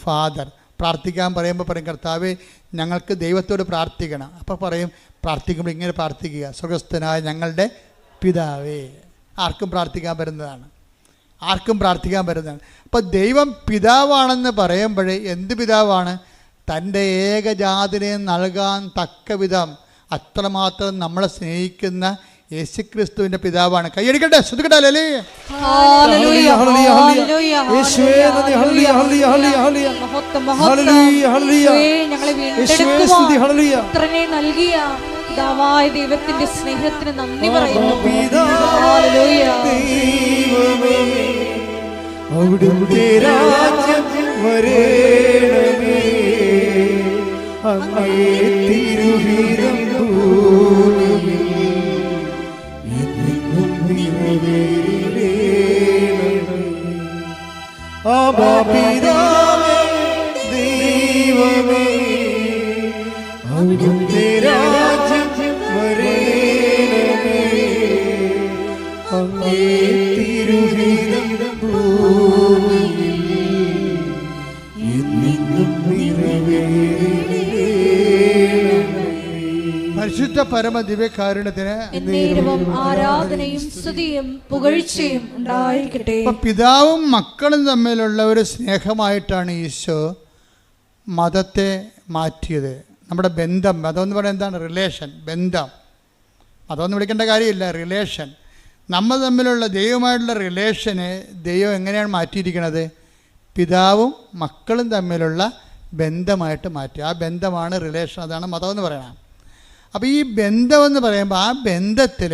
Speaker 1: ഫാദർ. പ്രാർത്ഥിക്കാൻ പറയുമ്പോൾ പറയും കർത്താവേ ഞങ്ങൾക്ക് ദൈവത്തോട് പ്രാർത്ഥിക്കണം. അപ്പോൾ പറയും പ്രാർത്ഥിക്കുമ്പോൾ ഇങ്ങനെ പ്രാർത്ഥിക്കുക, സ്വർഗ്ഗസ്ഥനായ ഞങ്ങളുടെ പിതാവേ. ആർക്കും പ്രാർത്ഥിക്കാൻ പറ്റുന്നതാണ്. അപ്പോൾ ദൈവം പിതാവാണെന്ന് പറയുമ്പോഴേ എന്ത് പിതാവാണ്? തൻ്റെ ഏകജാതനെ നൽകാൻ തക്ക വിധം അത്രമാത്രം നമ്മളെ സ്നേഹിക്കുന്ന യേശുക്രിസ്തുവിന്റെ പിതാവാണ്. കൈയടിക്കട്ടെ, ശ്രദ്ധിക്കട്ടെ.
Speaker 2: പിതാവായ ദൈവത്തിന്റെ സ്നേഹത്തിന് നന്ദി പറയുന്നു.
Speaker 3: പിതാവായ ദൈവമേ, അവിടുത്തെ രാജ്യം വരേണമേ, അങ്ങേ തിരുഹിതം ഭൂമിയിൽ എന്നെന്നും നിറവേറേണമേ. ആബാ പിതാവേ ദൈവമേ, അവിടുത്തെ രാജ്യം വരേണമേ, അങ്ങേ തിരുഹിതം ഭൂമിയിൽ എന്നെന്നും നിറവേറേണമേ.
Speaker 1: പരിശുദ്ധ പരമ ദിവ്യകാരുണ്യത്തിന്
Speaker 2: എന്നേരവും ആരാധനയും സ്തുതിയും പുകഴ്ചയും ഉണ്ടായിരിക്കട്ടെ.
Speaker 1: ഇപ്പൊ പിതാവും മക്കളും തമ്മിലുള്ള ഒരു സ്നേഹമായിട്ടാണ് ഈശോ മതത്തെ മാറ്റിയത്. നമ്മുടെ ബന്ധം, മതം എന്ന് പറയുന്നത് എന്താണ്? റിലേഷൻ, ബന്ധം. മതമൊന്നും വിളിക്കേണ്ട കാര്യമില്ല, റിലേഷൻ. നമ്മൾ തമ്മിലുള്ള ദൈവമായിട്ടുള്ള റിലേഷനെ ദൈവം എങ്ങനെയാണ് മാറ്റിയിരിക്കുന്നത്? പിതാവും മക്കളും തമ്മിലുള്ള ബന്ധമായിട്ട് മാറ്റി. ആ ബന്ധമാണ് റിലേഷൻ, അതാണ് മതം എന്ന് പറയുന്നത്. അപ്പോൾ ഈ ബന്ധമെന്ന് പറയുമ്പോൾ ആ ബന്ധത്തിൽ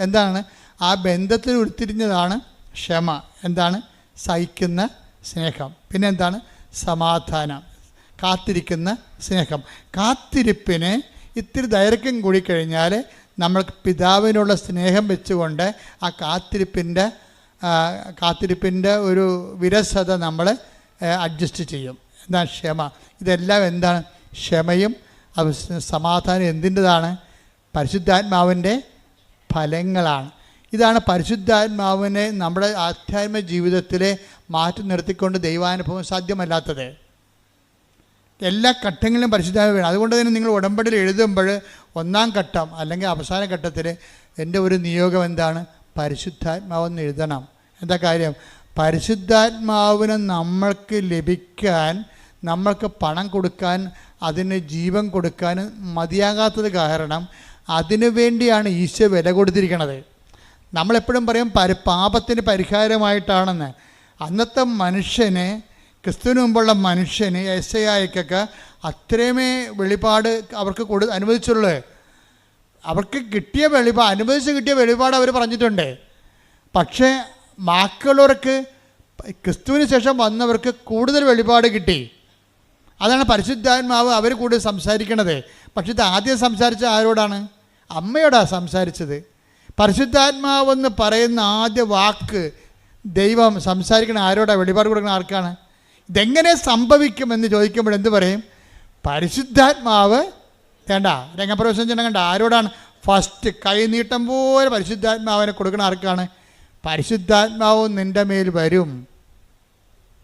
Speaker 1: എന്താണ്? ആ ബന്ധത്തിൽ ഉരുത്തിരിഞ്ഞതാണ് ക്ഷമ. എന്താണ്? സഹിക്കുന്ന സ്നേഹം. പിന്നെ എന്താണ്? സമാധാനം, കാത്തിരിക്കുന്ന സ്നേഹം. കാത്തിരിപ്പിന് ഇത്തിരി ദൈർഘ്യം കൂടിക്കഴിഞ്ഞാൽ നമ്മൾക്ക് പിതാവിനുള്ള സ്നേഹം വെച്ചുകൊണ്ട് ആ കാത്തിരിപ്പിൻ്റെ ഒരു വിരസത നമ്മൾ അഡ്ജസ്റ്റ് ചെയ്യും. എന്താണ്? ക്ഷമ. ഇതെല്ലാം എന്താണ്? ക്ഷമയും സമാധാനം എന്തിൻ്റെതാണ്? പരിശുദ്ധാത്മാവിൻ്റെ ഫലങ്ങളാണ്. ഇതാണ് പരിശുദ്ധാത്മാവിനെ നമ്മുടെ ആധ്യാത്മിക ജീവിതത്തിൽ മാറ്റി നിർത്തിക്കൊണ്ട് ദൈവാനുഭവം സാധ്യമല്ലാത്തത്. എല്ലാ ഘട്ടങ്ങളിലും പരിശുദ്ധാത്മാവ് വേണം. അതുകൊണ്ട് തന്നെ നിങ്ങൾ ഉടമ്പടിയിൽ എഴുതുമ്പോൾ ഒന്നാം ഘട്ടം അല്ലെങ്കിൽ അവസാന ഘട്ടത്തിൽ എൻ്റെ ഒരു നിയോഗം എന്താണ്? പരിശുദ്ധാത്മാവെന്ന് എഴുതണം. എന്താ കാര്യം? പരിശുദ്ധാത്മാവിനെ നമ്മൾക്ക് ലഭിക്കാൻ, നമ്മൾക്ക് പണം കൊടുക്കാൻ, അതിന് ജീവൻ കൊടുക്കാൻ മതിയാകാത്തത് കാരണം അതിനു വേണ്ടിയാണ് ഈശോ വില കൊടുത്തിരിക്കുന്നത്. നമ്മളെപ്പോഴും പറയും പാപത്തിന് പരിഹാരമായിട്ടാണെന്ന്. അന്നത്തെ മനുഷ്യന്, ക്രിസ്തുവിന് മുമ്പുള്ള മനുഷ്യന്, യെശയ്യായ്ക്കൊക്കെ അത്രയുമേ വെളിപാട് അവർക്ക് അനുവദിച്ചുള്ളൂ. അവർക്ക് കിട്ടിയ അനുവദിച്ച് കിട്ടിയ വെളിപാട് അവർ പറഞ്ഞിട്ടുണ്ട്. പക്ഷേ ബാക്കിയുള്ളവർക്ക്, ക്രിസ്തുവിന് ശേഷം വന്നവർക്ക് കൂടുതൽ വെളിപാട് കിട്ടി. അതാണ് പരിശുദ്ധാത്മാവ് അവർ കൂടുതൽ സംസാരിക്കണത്. പക്ഷെ ഇത് ആദ്യം സംസാരിച്ച ആരോടാണ്? അമ്മയോടാണ് സംസാരിച്ചത്. പരിശുദ്ധാത്മാവെന്ന് പറയുന്ന ആദ്യ വാക്ക് ദൈവം സംസാരിക്കണ ആരോടാണ്? വെളിപാട് കൊടുക്കുന്ന ആർക്കാണ്? ഇതെങ്ങനെ സംഭവിക്കുമെന്ന് ചോദിക്കുമ്പോൾ എന്ത് പറയും? പരിശുദ്ധാത്മാവ് വേണ്ട രംഗപ്രവേശനം ചെയ്യണം. കണ്ട ആരോടാണ്? ഫസ്റ്റ് കൈനീട്ടം പോലെ പരിശുദ്ധാത്മാവിനെ കൊടുക്കുന്ന ആർക്കാണ്? പരിശുദ്ധാത്മാവ് നിൻ്റെ മേൽ വരും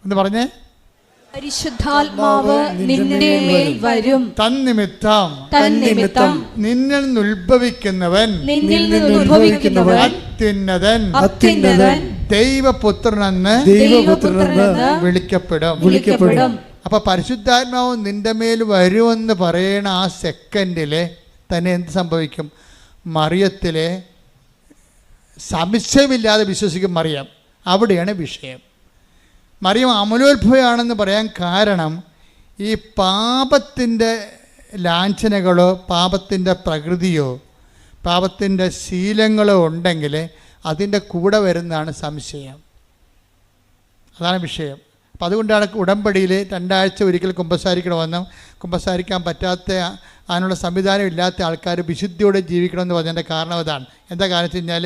Speaker 1: എന്ന് പറഞ്ഞേ.
Speaker 2: പരിശുദ്ധാത്മാവ് നിന്റെ മേൽ വരും.
Speaker 1: തന്നിമിത്തം നിന്നിൽ നിന്ന് ഉത്ഭവിക്കുന്നവൻ അത്യുന്നതൻ ദൈവപുത്രനെന്ന് വിളിക്കപ്പെടും. അപ്പൊ പരിശുദ്ധാത്മാവ് നിന്റെ മേൽ വരുമെന്ന് പറയണ ആ സെക്കൻഡില് തന്നെ എന്ത് സംഭവിക്കും? മറിയത്തിലെ സംശയമില്ലാതെ വിശ്വസിക്കും മറിയം. അവിടെയാണ് വിഷയം. മറിയം അമലോത്ഭവയാണെന്ന് പറയാൻ കാരണം ഈ പാപത്തിൻ്റെ ലാഞ്ചനകളോ പാപത്തിൻ്റെ പ്രകൃതിയോ പാപത്തിൻ്റെ ശീലങ്ങളോ ഉണ്ടെങ്കിൽ അതിൻ്റെ കൂടെ വരുന്നതാണ് സംശയം. അതാണ് വിഷയം. അപ്പം അതുകൊണ്ടാണ് ഉടമ്പടിയിൽ 2 ആഴ്ച ഒരിക്കൽ കുമ്പസാരിക്കണമെന്നും കുമ്പസാരിക്കാൻ പറ്റാത്ത അതിനുള്ള സംവിധാനം ഇല്ലാത്ത ആൾക്കാർ വിശുദ്ധിയോടെ ജീവിക്കണമെന്ന് പറഞ്ഞതിൻ്റെ കാരണം അതാണ്. എന്താ കാരണം വെച്ച് കഴിഞ്ഞാൽ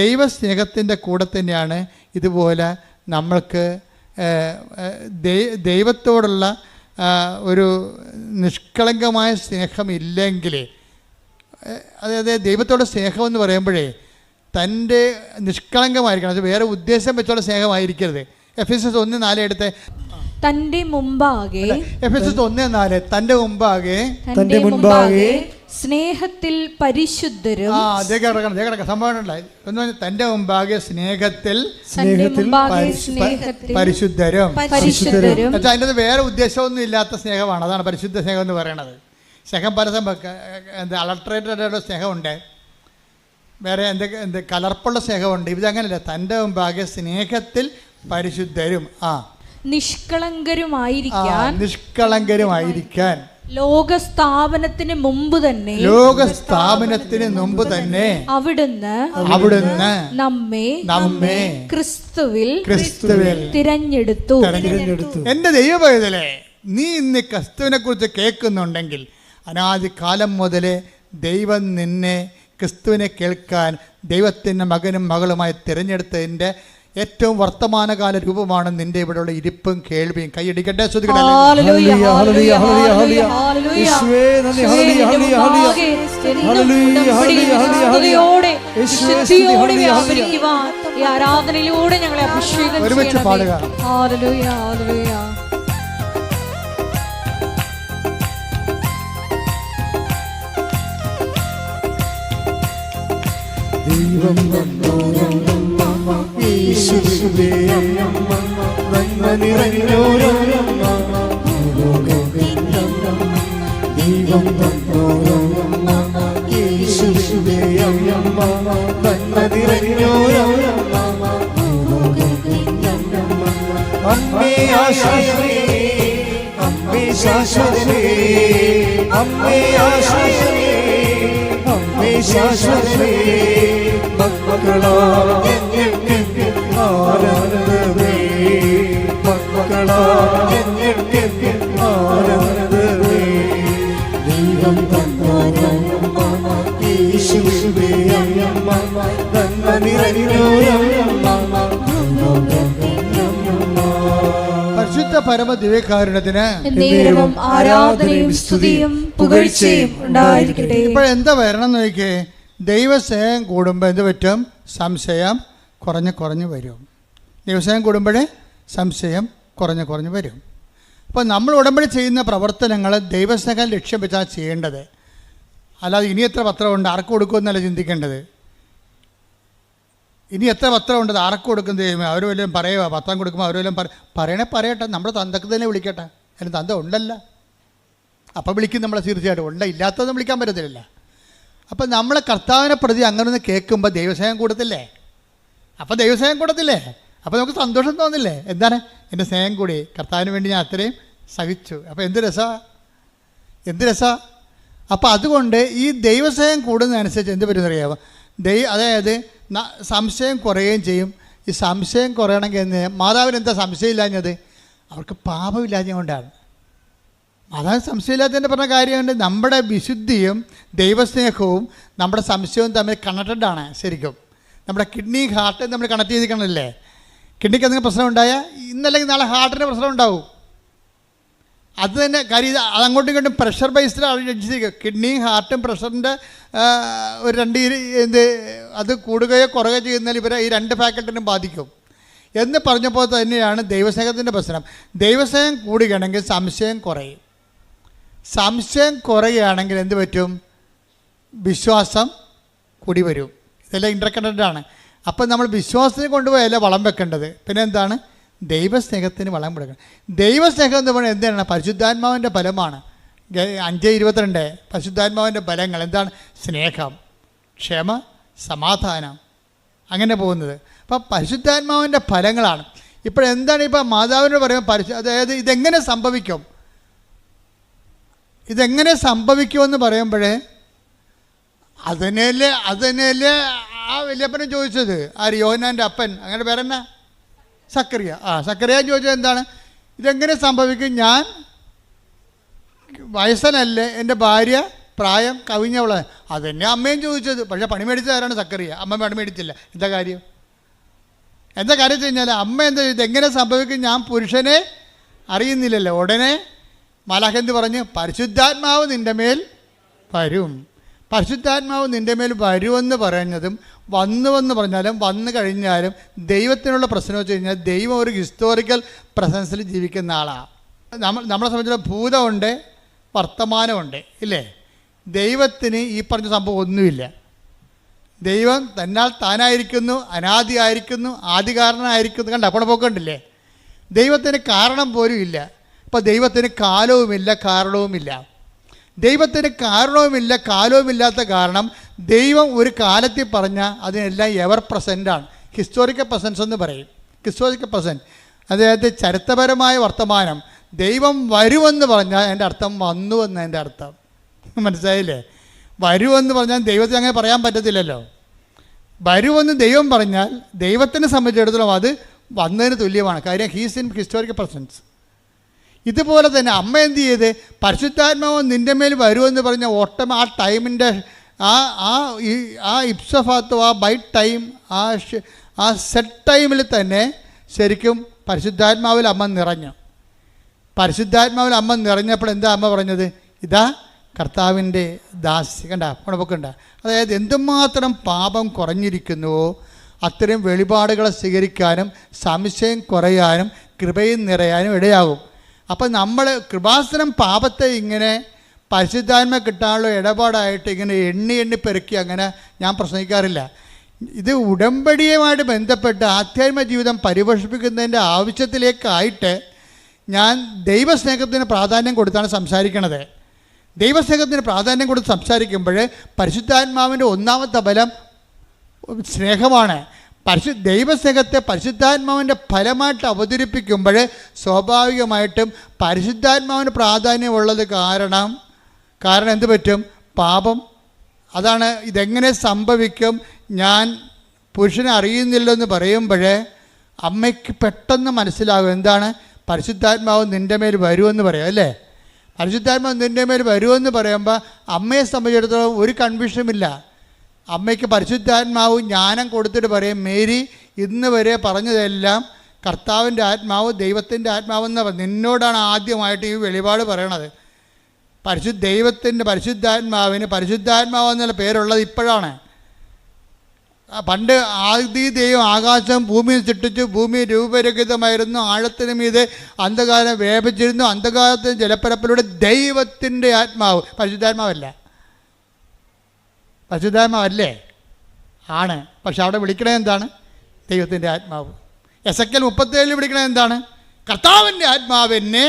Speaker 1: ദൈവസ്നേഹത്തിൻ്റെ കൂടെ തന്നെയാണ് ഇതുപോലെ നമ്മൾക്ക് ദൈവത്തോടുള്ള ഒരു നിഷ്കളങ്കമായ സ്നേഹമില്ലെങ്കിൽ, അതായത് ദൈവത്തോടെ സ്നേഹമെന്ന് പറയുമ്പോഴേ തൻ്റെ നിഷ്കളങ്കമായിരിക്കണം, അത് വേറെ ഉദ്ദേശം വെച്ചുള്ള സ്നേഹമായിരിക്കരുത്. എഫെസസ് 1:4 എടുത്ത്
Speaker 2: തന്റെ മുമ്പാകെ,
Speaker 1: എഫെസസ് 1:4 തൻ്റെ മുമ്പാകെ
Speaker 2: സ്നേഹത്തിൽ പരിശുദ്ധരും.
Speaker 1: സംഭവം തൻ്റെ മുമ്പാകെ സ്നേഹത്തിൽ പരിശുദ്ധരും. അതിൻ്റെ വേറെ ഉദ്ദേശമൊന്നും ഇല്ലാത്ത സ്നേഹമാണ്. അതാണ് പരിശുദ്ധ സ്നേഹം എന്ന് പറയുന്നത്. സ്നേഹം പല അളട്രേറ്റഡ് സ്നേഹമുണ്ട്, വേറെ എന്തൊക്കെ കലർപ്പുള്ള സ്നേഹമുണ്ട്. ഇതങ്ങനല്ല. തൻ്റെ മുമ്പാകെ സ്നേഹത്തിൽ പരിശുദ്ധരും നിഷ്കളങ്കരുമായിരിക്കാൻ
Speaker 2: ലോകസ്ഥാപനത്തിന് മുമ്പ് തന്നെ
Speaker 1: അവിടുന്ന്
Speaker 2: നമ്മെ ക്രിസ്തുവിൽ തിരഞ്ഞെടുത്തു.
Speaker 1: എന്റെ ദൈവപൈതലേ, നീ ഇന്ന് ക്രിസ്തുവിനെ കുറിച്ച് കേൾക്കുന്നുണ്ടെങ്കിൽ അനാദികാലം മുതലേ ദൈവം നിന്നെ ക്രിസ്തുവിനെ കേൾക്കാൻ ദൈവത്തിൻ്റെ മകനും മകളുമായി തിരഞ്ഞെടുത്തതിൻ്റെ ഏറ്റവും വർത്തമാനകാല രൂപമാണ് നിന്റെ ഇവിടെയുള്ള ഇരിപ്പും കേൾവിയും. കൈയടിക്കട്ടെ,
Speaker 2: ആരാധനയിലൂടെ ഞങ്ങളെ അഭിഷേകം
Speaker 1: ഒരുമിച്ച് പാടുക.
Speaker 3: ദൈവം യേശുവേ നന്മ നിറഞ്ഞോരമ്മ, ദൈവം യേശുവേ നന്മ നിറഞ്ഞോരമ്മ, അമ്മേ ആശ്വാസമേ, അമ്മേ ശാശ്വതമേ, അമ്മേ ആശ്വാസമേ, അമ്മേ ശാശ്വതമേ, മക്കളാ ആരാധനേ, മക്കളാ ആരാധനേ, ദൈവം യേശുവേ നന്മ നിറഞ്ഞോരമ്മ.
Speaker 1: പരിശുദ്ധ പരമ ദിവ്യകാരുണ്യത്തിന്
Speaker 2: ആരാധനയും സ്തുതിയും പുകഴ്ചയും ഉണ്ടായിരിക്കട്ടെ.
Speaker 1: ഇപ്പോഴെന്താ വരണം നോക്കിയേ, ദൈവസ്നേഹം കൂടുമ്പോൾ എന്ത് പറ്റും? സംശയം കുറഞ്ഞു വരും. ദൈവസ്നേഹം കൂടുമ്പോഴേ സംശയം കുറഞ്ഞു വരും. അപ്പോൾ നമ്മൾ ഉടമ്പടി ചെയ്യുന്ന പ്രവർത്തനങ്ങൾ ദൈവസ്നേഹം ലക്ഷ്യം വെച്ചാൽ ചെയ്യേണ്ടത്. അല്ലാതെ ഇനി എത്ര പത്രമുണ്ട് ആർക്ക് കൊടുക്കുമെന്നല്ല ചിന്തിക്കേണ്ടത്. ഇനി എത്ര പത്രമുണ്ട് ആർക്ക് കൊടുക്കുന്നത് ചെയ്യുമ്പോൾ അവർ വല്ലതും പറയുക, പത്രം കൊടുക്കുമ്പോൾ അവർ വല്ലതും പറയട്ടെ. നമ്മുടെ തന്തക്ക് തന്നെ വിളിക്കട്ടെ. അതിന് തന്ത ഉണ്ടല്ല, അപ്പം വിളിക്കും നമ്മളെ. തീർച്ചയായിട്ടും ഉണ്ട്, ഇല്ലാത്തതൊന്നും വിളിക്കാൻ പറ്റത്തില്ല. അപ്പം നമ്മളെ കർത്താവിനെ പ്രതി അങ്ങനെ കേൾക്കുമ്പോൾ ദൈവസ്നേഹം കൂടത്തില്ലേ? അപ്പം ദൈവസ്നേഹം കൂടത്തില്ലേ? അപ്പോൾ നമുക്ക് സന്തോഷം തോന്നില്ലേ? എന്താണ് എൻ്റെ സ്നേഹം കൂടി, കർത്താവിന് വേണ്ടി ഞാൻ അത്രയും സഹിച്ചു. അപ്പോൾ എന്ത് രസാ. അപ്പോൾ അതുകൊണ്ട് ഈ ദൈവസ്നേഹം കൂടുന്നതനുസരിച്ച് എന്ത് പറ്റുമെന്നറിയാമോ? അതായത് സംശയം കുറയുകയും ചെയ്യും. ഈ സംശയം കുറയണമെങ്കിൽ മാതാവിന് എന്താ സംശയമില്ലാഞ്ഞത്? അവർക്ക് പാപമില്ലാഞ്ഞ കൊണ്ടാണ്. മാതാവിന് സംശയമില്ലാത്തതിൻ്റെ പറഞ്ഞ കാര്യമുണ്ട്. നമ്മുടെ വിശുദ്ധിയും ദൈവസ്നേഹവും നമ്മുടെ സംശയവും തമ്മിൽ കണക്റ്റഡാണ്. ശരിക്കും നമ്മുടെ കിഡ്നി ഹാർട്ട് നമ്മൾ കണക്ട് ചെയ്തിരിക്കണമല്ലേ. കിഡ്നിക്ക് എന്തെങ്കിലും പ്രശ്നം ഉണ്ടായാൽ ഇന്നല്ലെങ്കിൽ നാളെ ഹാർട്ടിന് പ്രശ്നം ഉണ്ടാവും. അത് തന്നെ കാര്യം. അതങ്ങോട്ടും ഇങ്ങോട്ടും പ്രഷർ ബേസ്ഡ് അടിച്ചിരിക്കുക. കിഡ്നിയും ഹാർട്ടും പ്രഷറിൻ്റെ ഒരു അത് കൂടുകയോ കുറയുകയോ ചെയ്യുന്നതിൽ ഇവരെ ഈ രണ്ട് ഫാക്കൽറ്റിനും ബാധിക്കും എന്ന് പറഞ്ഞപ്പോൾ തന്നെയാണ് ദൈവസ്നേഹത്തിൻ്റെ പ്രശ്നം. ദൈവസ്നേഹം കൂടുകയാണെങ്കിൽ സംശയം കുറയും. സംശയം കുറയുകയാണെങ്കിൽ എന്ത് പറ്റും? വിശ്വാസം കൂടി വരും. ഇതെല്ലാം ഇൻ്റർകണക്റ്റഡാണ്. അപ്പം നമ്മൾ വിശ്വാസത്തിന് കൊണ്ടുപോയല്ല വളം വെക്കേണ്ടത്. പിന്നെ എന്താണ്? ദൈവസ്നേഹത്തിന് വളം കൊടുക്കണം. ദൈവസ്നേഹം എന്ന് പറയുന്നത് എന്താണ്? പരിശുദ്ധാത്മാവിൻ്റെ ഫലമാണ്. 5:22 പരിശുദ്ധാത്മാവിൻ്റെ ഫലങ്ങൾ എന്താണ്? സ്നേഹം, ക്ഷമ, സമാധാനം, അങ്ങനെ പോകുന്നത്. അപ്പം പരിശുദ്ധാത്മാവിൻ്റെ ഫലങ്ങളാണ്. ഇപ്പോഴെന്താണ് ഇപ്പം മാതാവിനോട് പറയുമ്പോൾ അതായത് ഇതെങ്ങനെ സംഭവിക്കുമെന്ന് പറയുമ്പോഴേ അതിനല്ലേ ആ വല്യപ്പനെ ചോദിച്ചത്. ആര്? യോഹന്നാൻ്റെ അപ്പൻ. അങ്ങനെ പേരെന്നാ? സക്കറിയ. സക്കറിയ ചോദിച്ചത് എന്താണ്? ഇതെങ്ങനെ സംഭവിക്കും? ഞാൻ വയസ്സനല്ലേ, എൻ്റെ ഭാര്യ പ്രായം കവിഞ്ഞവളെ. അതെന്നെ അമ്മയും ചോദിച്ചത്. പക്ഷേ പണി മേടിച്ചത് ആരാണ്? സക്കറിയ. അമ്മ പണി മേടിച്ചില്ല. എന്താ കാര്യം വെച്ച് കഴിഞ്ഞാൽ അമ്മ എന്താ ചെയ്തത്? എങ്ങനെ സംഭവിക്കും? ഞാൻ പുരുഷനെ അറിയുന്നില്ലല്ലോ. ഉടനെ മാലാഖന്ത് പറഞ്ഞ് പരിശുദ്ധാത്മാവ് നിൻ്റെ മേൽ വരും. പരിശുദ്ധാത്മാവ് നിൻ്റെ മേൽ വരുമെന്ന് പറയുന്നതും വന്നുവെന്ന് പറഞ്ഞാലും വന്നു കഴിഞ്ഞാലും ദൈവത്തിനുള്ള പ്രശ്നം വെച്ച് കഴിഞ്ഞാൽ ദൈവം ഒരു ഹിസ്റ്റോറിക്കൽ പ്രസൻസിൽ ജീവിക്കുന്ന ആളാണ്. നമ്മളെ സംബന്ധിച്ചുള്ള ഭൂതമുണ്ട്, വർത്തമാനമുണ്ട്, ഇല്ലേ? ദൈവത്തിന് ഈ പറഞ്ഞ സംഭവം ഒന്നുമില്ല. ദൈവം തന്നാൽ താനായിരിക്കുന്നു, അനാദിയായിരിക്കുന്നു, ആദികാരണനായിരിക്കുന്നു. കണ്ട അപ്പോൾ പോക്കണ്ടില്ലേ? ദൈവത്തിന് കാരണം പോലും ഇല്ല. അപ്പോൾ ദൈവത്തിന് കാലവുമില്ല, കാരണവുമില്ല. ദൈവത്തിന് കാരണവുമില്ല, കാലവുമില്ലാത്ത കാരണം ദൈവം ഒരു കാലത്തിൽ പറഞ്ഞാൽ അതിനെല്ലാം എവർ പ്രസൻ്റാണ്. ഹിസ്റ്റോറിക്കൽ പ്രസൻസ് എന്ന് പറയും. ഹിസ്റ്റോറിക്കൽ പ്രസൻറ്റ് അതായത് ചരിത്രപരമായ വർത്തമാനം. ദൈവം വരുമെന്ന് പറഞ്ഞാൽ എൻ്റെ അർത്ഥം വന്നു എന്ന് എൻ്റെ അർത്ഥം. മനസ്സിലായില്ലേ? വരുമെന്ന് പറഞ്ഞാൽ ദൈവത്തിന് അങ്ങനെ പറയാൻ പറ്റത്തില്ലല്ലോ. വരുമെന്ന് ദൈവം പറഞ്ഞാൽ ദൈവത്തിനെ സംബന്ധിച്ചിടത്തോളം അത് വന്നതിന് തുല്യമാണ്. കാര്യം ഹീസ് ഇൻ ഹിസ്റ്റോറിക്കൽ പ്രസൻസ്. ഇതുപോലെ തന്നെ അമ്മ എന്ത് ചെയ്ത് പരിശുദ്ധാത്മാവ് നിൻ്റെ മേൽ വരുമെന്ന് പറഞ്ഞ ആ ടൈമിൻ്റെ ആ ഇപ്സഫാത്തോ ആ ബൈ ടൈം ആ സെറ്റ് ടൈമിൽ തന്നെ ശരിക്കും പരിശുദ്ധാത്മാവിൽ അമ്മ നിറഞ്ഞു. പരിശുദ്ധാത്മാവിൽ അമ്മ നിറഞ്ഞപ്പോൾ എന്താ അമ്മ പറഞ്ഞത്? ഇതാ കർത്താവിൻ്റെ ദാസി. കണ്ട ഉണപ്പൊക്കണ്ട. അതായത് എന്തുമാത്രം പാപം കുറഞ്ഞിരിക്കുന്നുവോ അത്രയും വെളിപാടുകളെ സ്വീകരിക്കാനും സംശയം കുറയാനും കൃപയും നിറയാനും ഇടയാകും. അപ്പം നമ്മൾ കൃപാസനം പാപത്തെ ഇങ്ങനെ പരിശുദ്ധാത്മ കിട്ടാനുള്ള ഇടപാടായിട്ട് ഇങ്ങനെ എണ്ണി പെറുക്കി അങ്ങനെ ഞാൻ പ്രസംഗിക്കാറില്ല. ഇത് ഉടമ്പടിയുമായിട്ട് ബന്ധപ്പെട്ട് ആധ്യാത്മിക ജീവിതം പരിപോഷിപ്പിക്കുന്നതിൻ്റെ ആവശ്യത്തിലേക്കായിട്ട് ഞാൻ ദൈവസ്നേഹത്തിന് പ്രാധാന്യം കൊടുത്താണ് സംസാരിക്കണത്. ദൈവസ്നേഹത്തിന് പ്രാധാന്യം കൊടുത്ത് സംസാരിക്കുമ്പോൾ പരിശുദ്ധാത്മാവിൻ്റെ ഒന്നാമത്തെ ബലം സ്നേഹമാണ്. ദൈവസ്നേഹത്തെ പരിശുദ്ധാത്മാവിൻ്റെ ഫലമായിട്ട് അവതരിപ്പിക്കുമ്പോൾ സ്വാഭാവികമായിട്ടും പരിശുദ്ധാത്മാവിന് പ്രാധാന്യമുള്ളത് കാരണം എന്ത് പറ്റും? പാപം. അതാണ് ഇതെങ്ങനെ സംഭവിക്കും, ഞാൻ പുരുഷനെ അറിയുന്നില്ലെന്ന് പറയുമ്പോൾ അമ്മയ്ക്ക് പെട്ടെന്ന് മനസ്സിലാകും എന്താണ് പരിശുദ്ധാത്മാവ് നിൻ്റെ മേൽ വരുമെന്ന് പറയും അല്ലേ. പരിശുദ്ധാത്മാവ് നിൻ്റെ മേൽ വരുമെന്ന് പറയുമ്പോൾ അമ്മയെ സംബന്ധിച്ചിടത്തോളം ഒരു കൺഫ്യൂഷനുമില്ല. അമ്മയ്ക്ക് പരിശുദ്ധാത്മാവ് ജ്ഞാനം കൊടുത്തിട്ട് പറയും, മേരി ഇന്ന് വരെ പറഞ്ഞതെല്ലാം കർത്താവിൻ്റെ ആത്മാവ് ദൈവത്തിൻ്റെ ആത്മാവെന്ന് പറയും. നിന്നോടാണ് ആദ്യമായിട്ട് ഈ വെളിപാട് പറയണത്. പരിശുദ്ധാത്മാവിന് പരിശുദ്ധാത്മാവ് എന്നുള്ള പേരുള്ളത് ഇപ്പോഴാണ്. പണ്ട് ആദി ദൈവം ആകാശം ഭൂമിയിൽ സൃഷ്ടിച്ചു, ഭൂമി രൂപരഹിതമായിരുന്നു, ആഴത്തിന് മീതെ അന്ധകാരം വ്യാപിച്ചിരുന്നു, അന്ധകാരത്തിന് ജലപ്പരപ്പിലൂടെ ദൈവത്തിൻ്റെ ആത്മാവ്. പരിശുദ്ധാത്മാവല്ലേ? ആണ്. പക്ഷെ അവിടെ വിളിക്കണത് എന്താണ്? ദൈവത്തിൻ്റെ ആത്മാവ്. എസെക്കിയേൽ 37 വിളിക്കണത് എന്താണ്? കർത്താവിൻ്റെ ആത്മാവിനെ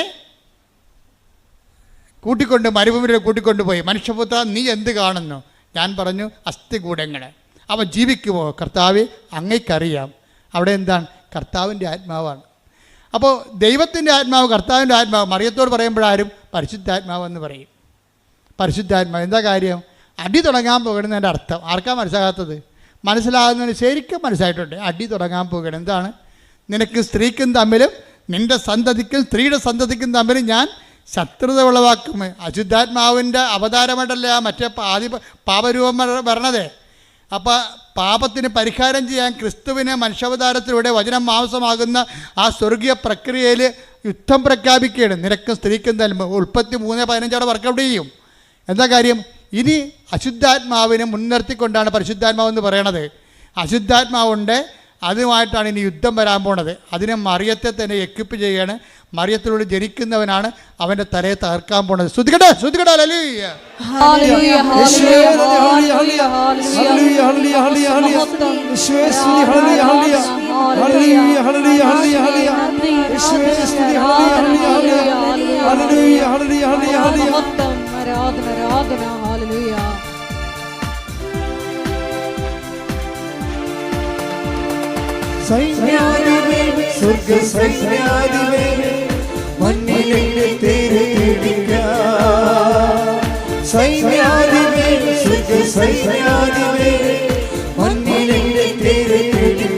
Speaker 1: മരുഭൂമിയിലെ കൂട്ടിക്കൊണ്ടുപോയി, മനുഷ്യപുത്ര നീ എന്ത് കാണുന്നു? ഞാൻ പറഞ്ഞു, അസ്ഥികൂടങ്ങളെ. അവ ജീവിക്കുമോ? കർത്താവെ അങ്ങയ്ക്കറിയാം. അവിടെ എന്താണ്? കർത്താവിൻ്റെ ആത്മാവാണ്. അപ്പോൾ ദൈവത്തിൻ്റെ ആത്മാവ്, കർത്താവിൻ്റെ ആത്മാവ്. മറിയത്തോട് പറയുമ്പോഴാരും പരിശുദ്ധാത്മാവ് എന്ന് പറയും. പരിശുദ്ധാത്മാവ് എന്താ കാര്യം? അടി തുടങ്ങാൻ പോകണമെന്നതിൻ്റെ അർത്ഥം ആർക്കാ മനസ്സിലാകാത്തത്? മനസ്സിലാകുന്നതിന് ശരിക്കും മനസ്സിലായിട്ടുണ്ട്. അടി തുടങ്ങാൻ പോകണം. എന്താണ്? നിനക്ക് സ്ത്രീക്കും തമ്മിലും നിൻ്റെ സന്തതിക്കും സ്ത്രീയുടെ സന്തതിക്കും തമ്മിലും ഞാൻ ശത്രുത ഉളവാക്കും. അശുദ്ധാത്മാവിൻ്റെ അവതാരമായിട്ടല്ലേ ആ മറ്റേ പാപരൂപം വരണത്. അപ്പോൾ പാപത്തിന് പരിഹാരം ചെയ്യാൻ ക്രിസ്തുവിനെ മനുഷ്യാവതാരത്തിലൂടെ വചനം മാംസമാകുന്ന ആ സ്വർഗീയ പ്രക്രിയയിൽ യുദ്ധം പ്രഖ്യാപിക്കുകയാണ്. നിനക്കും സ്ത്രീക്കും തമ്മിൽ ഉൽപ്പത്തി 3:15 വർക്കൗട്ട് ചെയ്യും. എന്താ കാര്യം? ഇനി അശുദ്ധാത്മാവിനെ മുൻനിർത്തിക്കൊണ്ടാണ് പരിശുദ്ധാത്മാവെന്ന് പറയണത്. അശുദ്ധാത്മാവുണ്ട്, അതുമായിട്ടാണ് ഇനി യുദ്ധം വരാൻ പോണത്. അതിനെ മറിയത്തെ തന്നെ എക്വിപ്പ് ചെയ്യാണ്. മറിയത്തിലൂടെ ജനിക്കുന്നവനാണ് അവൻ്റെ തലയെ തകർക്കാൻ പോണത്. ശ്രുതികട്ടെ ഹല്ലേലൂയ.
Speaker 3: സൈന്യാധിപേ സ്വർഗ സൈന്യാധിപേ മണ്ണിലെ തേരെ തേടിക്കാം. സൈന്യാധിപേ സ്വർഗ സൈന്യാധിപേ മണ്ണിലെ തേരെ തേടിക്കാം.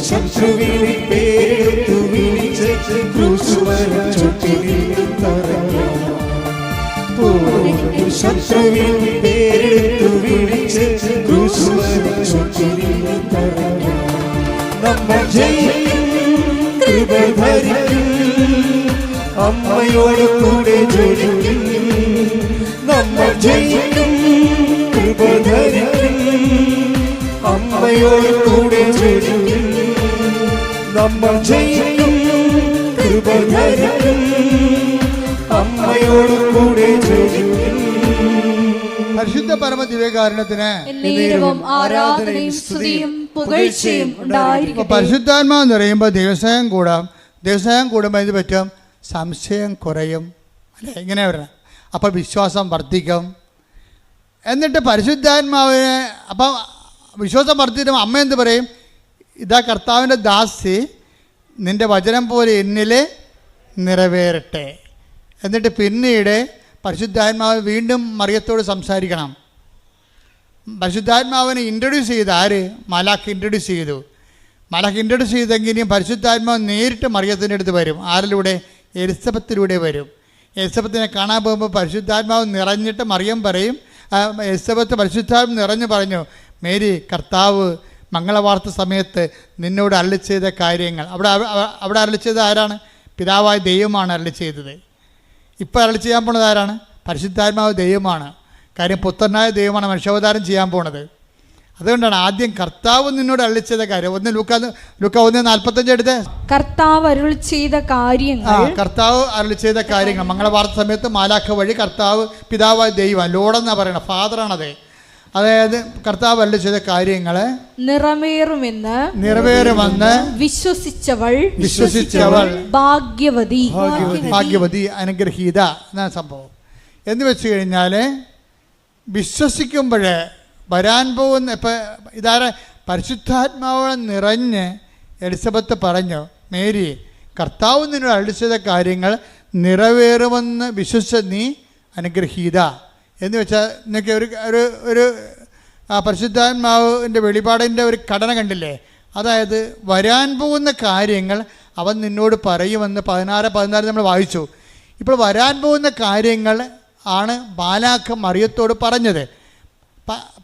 Speaker 3: ശത്രുവിനെ പേരെടുത്തു വിളിച്ച് ക്രൂശുമര ചുറ്റിലിൽ തറഞ്ഞാം. ശത്രുവിനെ പേരെടുത്തു വിളിച്ച് ക്രൂശുമര ചുറ്റിലിൽ തറഞ്ഞാം. നമ്മൾ ജയിക്കും, കൃപ ധരിക്കും, അമ്മയോട് കൂടെ ജയിക്കും. നമ്മൾ ജയിക്കും, കൃപ ധരിക്കും, അമ്മയോട് കൂടെ ജയിക്കും. നമ്മൾ ജയിക്കും, കൃപ ധരിക്കും, അമ്മയോട് കൂടെ ജയിക്കും.
Speaker 1: പരിശുദ്ധ പരമ ദിവ്യകാരുണ്യത്തിന്
Speaker 2: ആരാധനയും സ്തുതിയും പുകഴ്ചയും ഉണ്ടായിരിക്കട്ടെ.
Speaker 1: പരിശുദ്ധാത്മാവ് എന്ന് പറയുമ്പോൾ ദൈവസ്നേഹം കൂടാം. ദൈവസ്നേഹം കൂടുമ്പോൾ എന്ത് പറ്റും? സംശയം കുറയും അല്ലേ? ഇങ്ങനെ വരണം. അപ്പോൾ വിശ്വാസം വർദ്ധിക്കും. എന്നിട്ട് പരിശുദ്ധാത്മാവിനെ അപ്പം വിശ്വാസം വർദ്ധിക്കുമ്പോൾ അമ്മ എന്ത് പറയും? ഇതാ കർത്താവിൻ്റെ ദാസി, നിൻ്റെ വചനം പോലെ എന്നിൽ നിറവേറട്ടെ. എന്നിട്ട് പിന്നീട് പരിശുദ്ധാത്മാവ് വീണ്ടും മറിയത്തോട് സംസാരിക്കണം. പരിശുദ്ധാത്മാവിനെ ഇൻട്രൊഡ്യൂസ് ചെയ്ത് ആര്? മാലാഖ് ഇൻട്രൊഡ്യൂസ് ചെയ്തു. മാലാഖ് ഇൻട്രൊഡ്യൂസ് ചെയ്തെങ്കിലും പരിശുദ്ധാത്മാവ് നേരിട്ട് മറിയത്തിൻ്റെ അടുത്ത് വരും. ആരിലൂടെ? എലിസബത്തിലൂടെ വരും. എലിസബത്തിനെ കാണാൻ പോകുമ്പോൾ പരിശുദ്ധാത്മാവ് നിറഞ്ഞിട്ട് മറിയം പറയും, എലിസബത്ത് പരിശുദ്ധാത്മാവ് നിറഞ്ഞു പറഞ്ഞു, മേരി, കർത്താവ് മംഗളവാർത്ത സമയത്ത് നിന്നോട് അരുളി ചെയ്ത കാര്യങ്ങൾ. അവിടെ അരുളി ചെയ്തത് ആരാണ്? പിതാവായ ദൈവമാണ് അരുളി ചെയ്തത്. ഇപ്പോൾ അരുളി ചെയ്യാൻ പോണത് ആരാണ്? പരിശുദ്ധാത്മാവ് ദൈവമാണ്. കാര്യം പുത്രനായ ദൈവമാണ് മനുഷ്യാവതാരം ചെയ്യാൻ പോണത്. അതുകൊണ്ടാണ് ആദ്യം കർത്താവ് നിന്നോട് അരുളി ചെയ്ത കാര്യം. ലൂക്ക 1:45 എടുത്ത്, കർത്താവ്
Speaker 2: അരുളി ചെയ്ത കാര്യങ്ങൾ.
Speaker 1: കർത്താവ് അരുളി ചെയ്ത കാര്യങ്ങൾ. മംഗളവാർത്ത സമയത്ത് മാലാഖ വഴി കർത്താവ് പിതാവായ ദൈവം, ലോഡെന്നാണ് പറയണത്, ഫാദറാണത്. അതായത് കർത്താവ് അരുളി ചെയ്ത കാര്യങ്ങൾ നിറവേറുമെന്ന് വിശ്വസിച്ചവൾ ഭാഗ്യവതി അനുഗ്രഹീത എന്നാണ് സംഭവം. എന്ന് വെച്ച് കഴിഞ്ഞാൽ വിശ്വസിക്കുമ്പോൾ വരാൻ പോകുന്ന, ഇപ്പം ഇതാരെ? പരിശുദ്ധാത്മാവ് നിറഞ്ഞ് എലിസബത്ത് പറഞ്ഞു, മേരി, കർത്താവ് നിന്നോട് അരുളി ചെയ്ത കാര്യങ്ങൾ നിറവേറുമെന്ന് വിശ്വസിച്ച നീ അനുഗ്രഹീത. എന്ന് വെച്ചാൽ നിങ്ങൾക്ക് ഒരു പരിശുദ്ധാത്മാവിൻ്റെ വെളിപാടിൻ്റെ ഒരു ഘടന കണ്ടില്ലേ? അതായത് വരാൻ പോകുന്ന കാര്യങ്ങൾ അവൻ നിന്നോട് പറയുമെന്ന് 16 നമ്മൾ വായിച്ചു. ഇപ്പോൾ വരാൻ പോകുന്ന കാര്യങ്ങൾ ആണ് മാലാഖ മറിയത്തോട് പറഞ്ഞത്.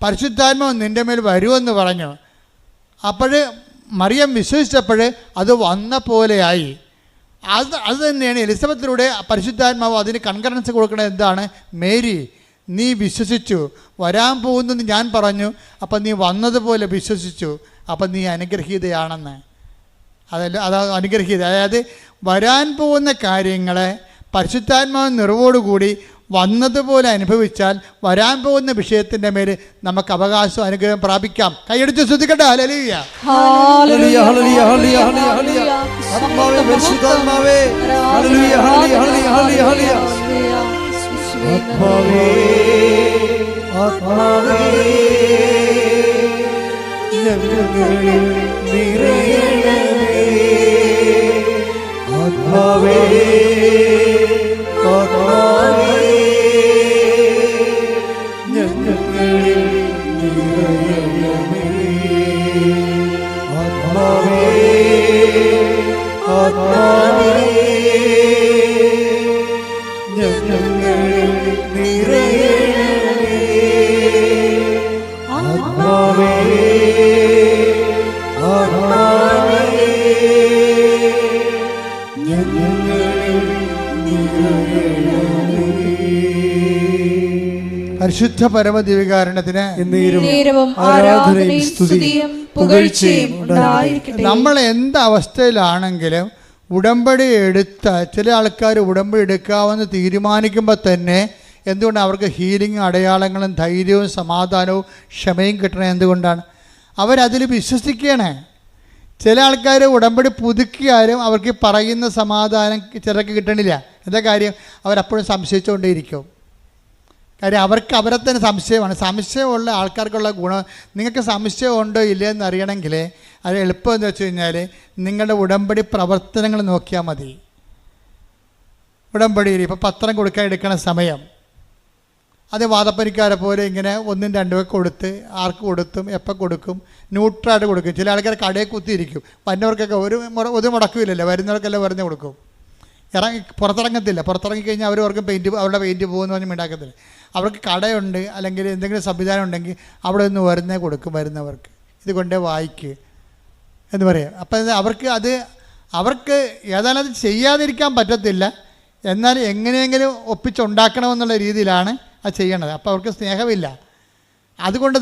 Speaker 1: പരിശുദ്ധാത്മാവ് നിൻ്റെ മേൽ വരുമെന്ന് പറഞ്ഞു. അപ്പോൾ മറിയം വിശ്വസിച്ചപ്പോൾ അത് വന്ന പോലെയായി. അത് തന്നെയാണ് എലിസബത്തിലൂടെ പരിശുദ്ധാത്മാവ് അതിന് കൺകറൻസ് കൊടുക്കുന്നത്. എന്താണ്? മേരി, നീ വിശ്വസിച്ചു, വരാൻ പോകുന്നെന്ന് ഞാൻ പറഞ്ഞു, അപ്പം നീ വന്നതുപോലെ വിശ്വസിച്ചു, അപ്പം നീ അനുഗ്രഹീതയാണെന്ന്. അത് അനുഗ്രഹീത. അതായത് വരാൻ പോകുന്ന കാര്യങ്ങളെ പരിശുദ്ധാത്മാവ് നിറവോടുകൂടി വന്നതുപോലെ അനുഭവിച്ചാൽ വരാൻ പോകുന്ന വിഷയത്തിൻ്റെ മേൽ നമുക്ക് അവകാശം അനുഗ്രഹം പ്രാപിക്കാം. കൈയടിച്ച് ശ്രദ്ധിക്കട്ടെ. ഹല്ലേലൂയ,
Speaker 3: ഹല്ലേലൂയ, ഹല്ലേലൂയ, ഹല്ലേലൂയ, ഹല്ലേലൂയ. ആത്മാവേ, പരിശുദ്ധാത്മാവേ, ഹല്ലേലൂയ, ഹല്ലേലൂയ, ഹല്ലേലൂയ, ഹല്ലേലൂയ. ആത്മാവേ, ആത്മാവേ, ഞങ്ങളിൽ നിറയണമേ. ആത്മാവേ, ആത്മാവേ, ഞങ്ങളിൽ നിറയണമേ. ആത്മാവേ, ആത്മാവേ, ഞങ്ങളിൽ നിറയണമേ. ആത്മാവേ, ആത്മാവേ, ഞങ്ങളിൽ നിറയണമേ.
Speaker 1: പരിശുദ്ധ പരമദിവ്യകാരുണ്യത്തിന്
Speaker 3: ആരാധനയും സ്തുതിയും പുകഴ്ചയും ഉണ്ടായിരിക്കട്ടെ.
Speaker 1: നമ്മൾ എന്ത് അവസ്ഥയിലാണെങ്കിലും ഉടമ്പടി എടുത്ത ചില ആൾക്കാർ ഉടമ്പടി എടുക്കാമെന്ന് തീരുമാനിക്കുമ്പോൾ തന്നെ എന്തുകൊണ്ട് അവർക്ക് ഹീലിംഗ്, അടയാളങ്ങളും ധൈര്യവും സമാധാനവും ക്ഷമയും കിട്ടണത്? എന്തുകൊണ്ടാണ്? അവരതിൽ വിശ്വസിക്കുകയാണ്. ചില ആൾക്കാർ ഉടമ്പടി പുതുക്കിയാലും അവർക്ക് പറയുന്ന സമാധാനം ചിലർക്ക് കിട്ടണില്ല. എന്താ കാര്യം? അവരപ്പോഴും സംശയിച്ചുകൊണ്ടേയിരിക്കും. കാര്യം അവർക്ക് അവരെ തന്നെ സംശയമാണ്. സംശയമുള്ള ആൾക്കാർക്കുള്ള ഗുണം, നിങ്ങൾക്ക് സംശയം ഉണ്ടോ ഇല്ലയോ എന്ന് അറിയണമെങ്കിൽ അത് എളുപ്പം എന്ന് വെച്ച് കഴിഞ്ഞാൽ നിങ്ങളുടെ ഉടമ്പടി പ്രവർത്തനങ്ങൾ നോക്കിയാൽ മതി. ഉടമ്പടിയിൽ ഇപ്പോൾ പത്രം കൊടുക്കാൻ എടുക്കണ സമയം അത് വാദപ്പനിക്കാരെ പോലെ ഇങ്ങനെ 1, 2 കൊടുത്ത് ആർക്ക് കൊടുത്തും എപ്പോൾ കൊടുക്കും, ന്യൂട്രായിട്ട് കൊടുക്കും. ചില ആൾക്കാർ കടയിൽ കുത്തിയിരിക്കും. വന്നവർക്കൊക്കെ ഒരു മുടക്കുമില്ലല്ലോ, വരുന്നവർക്കെല്ലാം വെറുതെ കൊടുക്കും. പുറത്തിറങ്ങത്തില്ല. പുറത്തിറങ്ങിക്കഴിഞ്ഞാൽ അവർക്ക് അവരുടെ പെയിൻറ്റ് പോകുമെന്ന് പറഞ്ഞ് ഉണ്ടാക്കത്തില്ല. അവർക്ക് കടയുണ്ട് അല്ലെങ്കിൽ എന്തെങ്കിലും സംവിധാനം ഉണ്ടെങ്കിൽ അവിടെ നിന്ന് വരുന്നേ കൊടുക്കും വരുന്നവർക്ക്. ഇത് കൊണ്ടേ വായിക്ക് എന്ന് പറയാം. അപ്പം അവർക്ക് ഏതായാലും അത് ചെയ്യാതിരിക്കാൻ പറ്റത്തില്ല. എന്നാൽ എങ്ങനെയെങ്കിലും ഒപ്പിച്ചുണ്ടാക്കണമെന്നുള്ള രീതിയിലാണ് അത് ചെയ്യണത്. അപ്പോൾ അവർക്ക് സ്നേഹമില്ല. അതുകൊണ്ട്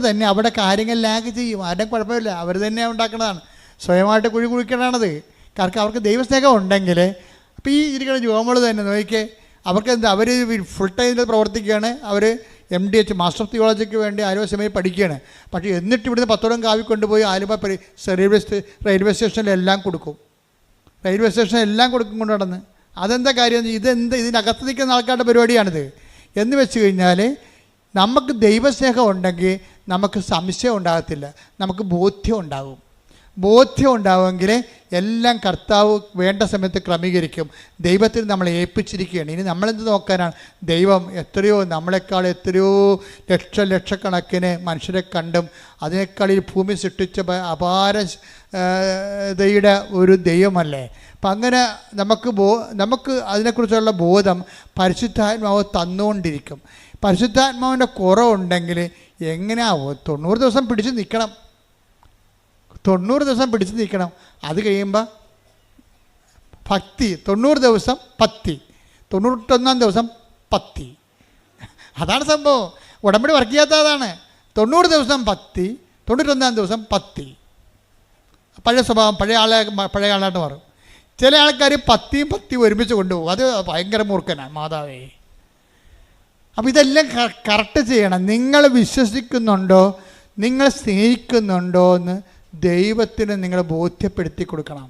Speaker 1: തന്നെ അവിടെ കാര്യങ്ങൾ ലാഗ് ചെയ്യും. ആരുടെയും കുഴപ്പമില്ല, അവർ തന്നെ ഉണ്ടാക്കണതാണ്. സ്വയമായിട്ട് കുഴി കുഴിക്കണതാണത്. കാരണം അവർക്ക് ദൈവസ്നേഹം ഉണ്ടെങ്കിൽ അപ്പോൾ ഈ ഇരിക്കുന്ന ജോമകൾ തന്നെ നോക്കിക്കേ, അവർക്ക് അവർ ഫുൾ ടൈമിൽ പ്രവർത്തിക്കുകയാണ്. അവർ MDH മാസ്റ്റർ ഓഫ് തിയോളജിക്ക് വേണ്ടി ആലുവ പഠിക്കുകയാണ്. പക്ഷേ എന്നിട്ട് ഇവിടുന്ന് 10 കാവി കൊണ്ടുപോയി ആലുവ റെയിൽവേ സ്റ്റേഷനിലെല്ലാം കൊടുക്കും. റെയിൽവേ സ്റ്റേഷനിലെല്ലാം കൊടുക്കും കൊണ്ട് നടന്ന്. അതെന്താ കാര്യം? ഇതിനകത്ത് നിൽക്കുന്ന ആൾക്കാരുടെ പരിപാടിയാണിത്. എന്ന് വെച്ച് കഴിഞ്ഞാൽ നമുക്ക് ദൈവസ്നേഹം ഉണ്ടെങ്കിൽ നമുക്ക് സംശയം ഉണ്ടാകത്തില്ല, നമുക്ക് ബോധ്യം ഉണ്ടാകും. ബോധ്യം ഉണ്ടാവുമെങ്കിൽ എല്ലാം കർത്താവ് വേണ്ട സമയത്ത് ക്രമീകരിക്കും. ദൈവത്തിൽ നമ്മളെ ഏൽപ്പിച്ചിരിക്കുകയാണ്. ഇനി നമ്മളെന്ത് നോക്കാനാണ്? ദൈവം നമ്മളെക്കാൾ എത്രയോ ലക്ഷക്കണക്കിന് മനുഷ്യരെ കണ്ടും അതിനേക്കാൾ ഈ ഭൂമി സൃഷ്ടിച്ച അപാരതയുടെ ഒരു ദൈവമല്ലേ. അപ്പം അങ്ങനെ നമുക്ക് അതിനെക്കുറിച്ചുള്ള ബോധം പരിശുദ്ധാത്മാവ് തന്നുകൊണ്ടിരിക്കും. പരിശുദ്ധാത്മാവിൻ്റെ കുറവുണ്ടെങ്കിൽ എങ്ങനെയാവോ? 90 ദിവസം പിടിച്ച് നിൽക്കണം. 90 ദിവസം പിടിച്ച് നിൽക്കണം. അത് കഴിയുമ്പോൾ ഭക്തി. 90 ദിവസം പത്തി, 91 ദിവസം പത്തി. അതാണ് സംഭവം. ഉടമ്പടി വർക്ക് ചെയ്യാത്ത അതാണ്. 90 ദിവസം പത്തി, 91 ദിവസം പത്തി. പഴയ സ്വഭാവം പഴയ ആളായിട്ട് മാറും. ചില ആൾക്കാർ പത്തിയും ഒരുമിച്ച് കൊണ്ടുപോകും. അത് ഭയങ്കര മൂർഖനാണ് മാതാവേ. അപ്പോൾ ഇതെല്ലാം കറക്റ്റ് ചെയ്യണം. നിങ്ങൾ വിശ്വസിക്കുന്നുണ്ടോ, നിങ്ങൾ സ്നേഹിക്കുന്നുണ്ടോ എന്ന് ദൈവത്തിന് നിങ്ങൾ ബോധ്യപ്പെടുത്തി കൊടുക്കണം.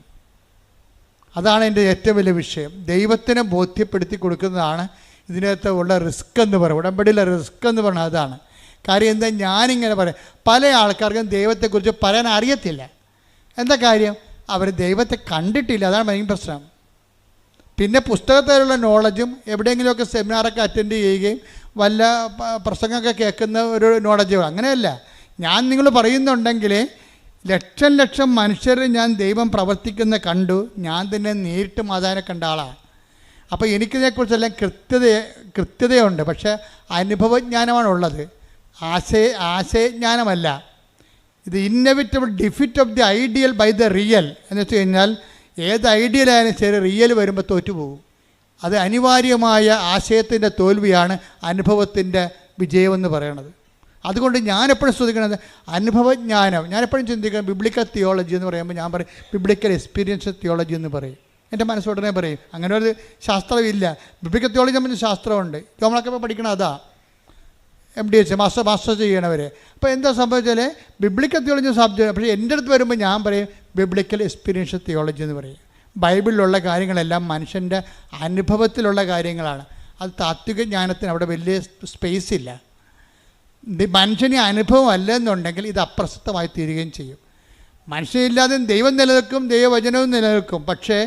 Speaker 1: അതാണ് എൻ്റെ ഏറ്റവും വലിയ വിഷയം. ദൈവത്തിന് ബോധ്യപ്പെടുത്തി കൊടുക്കുന്നതാണ് ഇതിനകത്ത് ഉള്ള റിസ്ക് എന്ന് പറയും. ഉടമ്പടിയിലെ റിസ്ക് എന്ന് പറഞ്ഞാൽ അതാണ്. കാര്യം എന്താ, ഞാനിങ്ങനെ പറയാം, പല ആൾക്കാർക്കും ദൈവത്തെക്കുറിച്ച് പറയാൻ അറിയത്തില്ല. എന്താ കാര്യം? അവർ ദൈവത്തെ കണ്ടിട്ടില്ല. അതാണ് മെയിൻ പ്രശ്നം. പിന്നെ പുസ്തകത്തിലുള്ള നോളജും എവിടെയെങ്കിലുമൊക്കെ സെമിനാറൊക്കെ അറ്റൻഡ് ചെയ്യുകയും വല്ല പ്രസംഗമൊക്കെ കേൾക്കുന്ന ഒരു നോളജ്. അങ്ങനെയല്ല. ഞാൻ നിങ്ങൾ പറയുന്നുണ്ടെങ്കിൽ ലക്ഷം മനുഷ്യർ ഞാൻ ദൈവം പ്രവർത്തിക്കുന്ന കണ്ടു. ഞാൻ തന്നെ നേരിട്ട് മാതാവിനെ കണ്ട ആളാണ്. അപ്പോൾ എനിക്കിതിനെക്കുറിച്ചെല്ലാം കൃത്യതയുണ്ട്. പക്ഷേ അനുഭവജ്ഞാനമാണുള്ളത്, ആശയജ്ഞാനമല്ല. ഇത് inevitable defeat of the ideal by the real എന്ന് വെച്ച് കഴിഞ്ഞാൽ ഏത് ഐഡിയലായാലും ശരി, റിയൽ വരുമ്പോൾ തോറ്റുപോകും. അത് അനിവാര്യമായ ആശയത്തിൻ്റെ തോൽവിയാണ് അനുഭവത്തിൻ്റെ വിജയമെന്ന് പറയണത്. അതുകൊണ്ട് ഞാനെപ്പോഴും ശ്രദ്ധിക്കുന്നത് അനുഭവജ്ഞാനം. ഞാനെപ്പോഴും ചിന്തിക്കുന്നത് ബിബ്ലിക്കൽ തിയോളജി എന്ന് പറയുമ്പോൾ ഞാൻ പറയും ബിബ്ലിക്കൽ എക്സ്പീരിയൻസ് തിയോളജി എന്ന് പറയും. എൻ്റെ മനസ്സുടനെ പറയും. അങ്ങനെ ഒരു ശാസ്ത്രമില്ല. ബിബ്ലിക്കൽ തിയോളജി നമ്മൾ ശാസ്ത്രമുണ്ട്. നമ്മളൊക്കെ ഇപ്പോൾ പഠിക്കണം അതാ MDH മാസ്റ്റർ ചെയ്യണവർ. അപ്പോൾ എന്താ സംഭവിച്ചാൽ ബിബ്ലിക്കൽ തിയോളജി സബ്ജക്റ്റ്. പക്ഷേ എൻ്റെ അടുത്ത് വരുമ്പോൾ ഞാൻ പറയും ബിബ്ലിക്കൽ എക്സ്പീരിയൻസ് തിയോളജി എന്ന് പറയും. ബൈബിളിലുള്ള കാര്യങ്ങളെല്ലാം മനുഷ്യൻ്റെ അനുഭവത്തിലുള്ള കാര്യങ്ങളാണ്. അത് താത്വിക ജ്ഞാനത്തിന് അവിടെ വലിയ സ്പേസ് ഇല്ല. മനുഷ്യന് അനുഭവം അല്ലെന്നുണ്ടെങ്കിൽ ഇത് അപ്രസക്തമായി തീരുകയും ചെയ്യും. മനുഷ്യനില്ലാതെ ദൈവം നിലനിൽക്കും, ദൈവവചനവും നിലനിൽക്കും. പക്ഷേ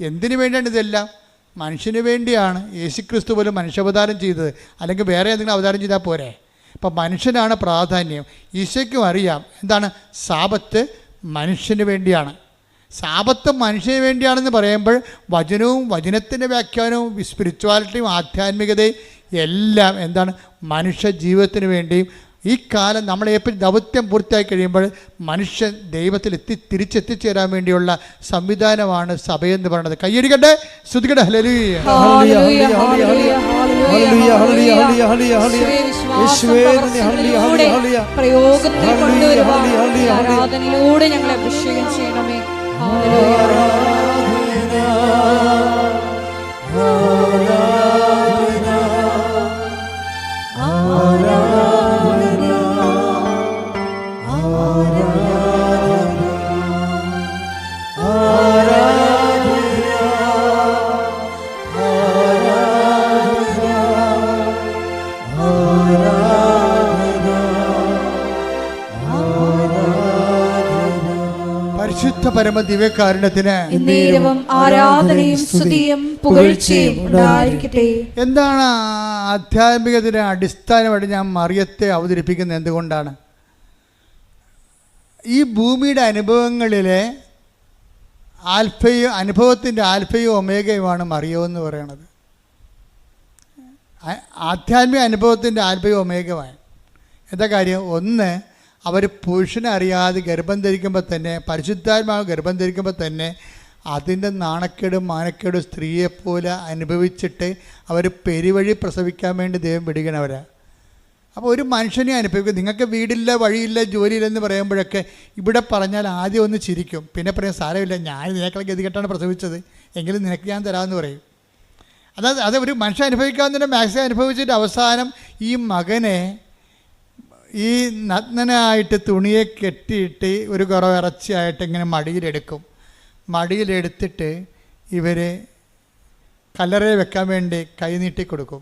Speaker 1: എന്തിനു വേണ്ടിയാണ് ഇതെല്ലാം? മനുഷ്യന് വേണ്ടിയാണ്. യേശുക്രിസ്തു പോലും മനുഷ്യാവതാരം ചെയ്തത്. അല്ലെങ്കിൽ വേറെ എന്തെങ്കിലും അവതാരം ചെയ്താൽ പോരെ? അപ്പം മനുഷ്യനാണ് പ്രാധാന്യം. ഈശോയ്ക്കും അറിയാം എന്താണ് സാബത്ത് മനുഷ്യന് വേണ്ടിയാണ്. സാബത്ത് മനുഷ്യന് വേണ്ടിയാണെന്ന് പറയുമ്പോൾ വചനവും വചനത്തിൻ്റെ വ്യാഖ്യാനവും സ്പിരിച്വാലിറ്റിയും ആധ്യാത്മികതയും എല്ലാം എന്താണ് മനുഷ്യ ജീവിതത്തിന് വേണ്ടിയും ഈ കാലം നമ്മളെപ്പോഴും ദൗത്യം പൂർത്തിയായി കഴിയുമ്പോൾ മനുഷ്യൻ ദൈവത്തിൽ തിരിച്ചെത്തിച്ചേരാൻ വേണ്ടിയുള്ള സംവിധാനമാണ് സഭയെന്ന് പറയുന്നത്. കയ്യടിക്കട്ടെ, സ്തുതിക്കട്ടെ. ഹല്ലേലൂയ.
Speaker 2: പ്രയോഗത്തിൽ കൊണ്ടുവരുവാൻ ആരാധനയിലൂടെ ഞങ്ങളെ അഭിഷേകം ചെയ്യണമേ.
Speaker 1: പരിശുദ്ധ പരമ ദിവ്യകാരുണ്യത്തിന്
Speaker 2: ആരാധനയും സ്തുതിയും പുകഴ്ചയും ഉണ്ടായിരിക്കട്ടെ.
Speaker 1: എന്താണ് ആധ്യാത്മികത്തിന് അടിസ്ഥാനമായിട്ട് ഞാൻ മറിയത്തെ അവതരിപ്പിക്കുന്നത്? എന്തുകൊണ്ടാണ്? ഈ ഭൂമിയുടെ അനുഭവങ്ങളിലെ അനുഭവത്തിൻ്റെ ആൽഫയും ഒമേഗയുമാണ് മറിയമെന്ന് പറയണത്. ആധ്യാത്മിക അനുഭവത്തിൻ്റെ ആൽഫയും ഒമേഗയുമാണ്. എന്താ കാര്യം? ഒന്ന്, അവർ പുരുഷനെ അറിയാതെ ഗർഭം ധരിക്കുമ്പോൾ തന്നെ, പരിശുദ്ധാത്മാവ് ഗർഭം ധരിക്കുമ്പോൾ തന്നെ അതിൻ്റെ നാണക്കേടും മാനക്കേടും സ്ത്രീയെപ്പോലെ അനുഭവിച്ചിട്ട് അവർ പെരുവഴി പ്രസവിക്കാൻ വേണ്ടി ദൈവം പിടിക്കണവരാണ്. അപ്പോൾ ഒരു മനുഷ്യനെ അനുഭവിക്കും. നിങ്ങൾക്ക് വീടില്ല, വഴിയില്ല, ജോലിയില്ലെന്ന് പറയുമ്പോഴൊക്കെ ഇവിടെ പറഞ്ഞാൽ ആദ്യം ഒന്ന് ചിരിക്കും, പിന്നെ പറയാൻ സാരമില്ല, ഞാൻ നിനക്കുള്ള ഗതികെട്ടാണ് പ്രസവിച്ചത്, എങ്കിലും നിനക്ക് ഞാൻ തരാമെന്ന് പറയും. അത് ഒരു മനുഷ്യൻ അനുഭവിക്കാവുന്നതിൻ്റെ മാക്സിമം അനുഭവിച്ചിട്ട് അവസാനം ഈ മകനെ ഈ നഗ്നനായിട്ട് തുണിയെ കെട്ടിയിട്ട് ഒരു കുറവ് ഇറച്ചിയായിട്ട് ഇങ്ങനെ മടിയിലെടുക്കും. മടിയിലെടുത്തിട്ട് ഇവർ കല്ലറയിൽ വെക്കാൻ വേണ്ടി കൈ നീട്ടി കൊടുക്കും.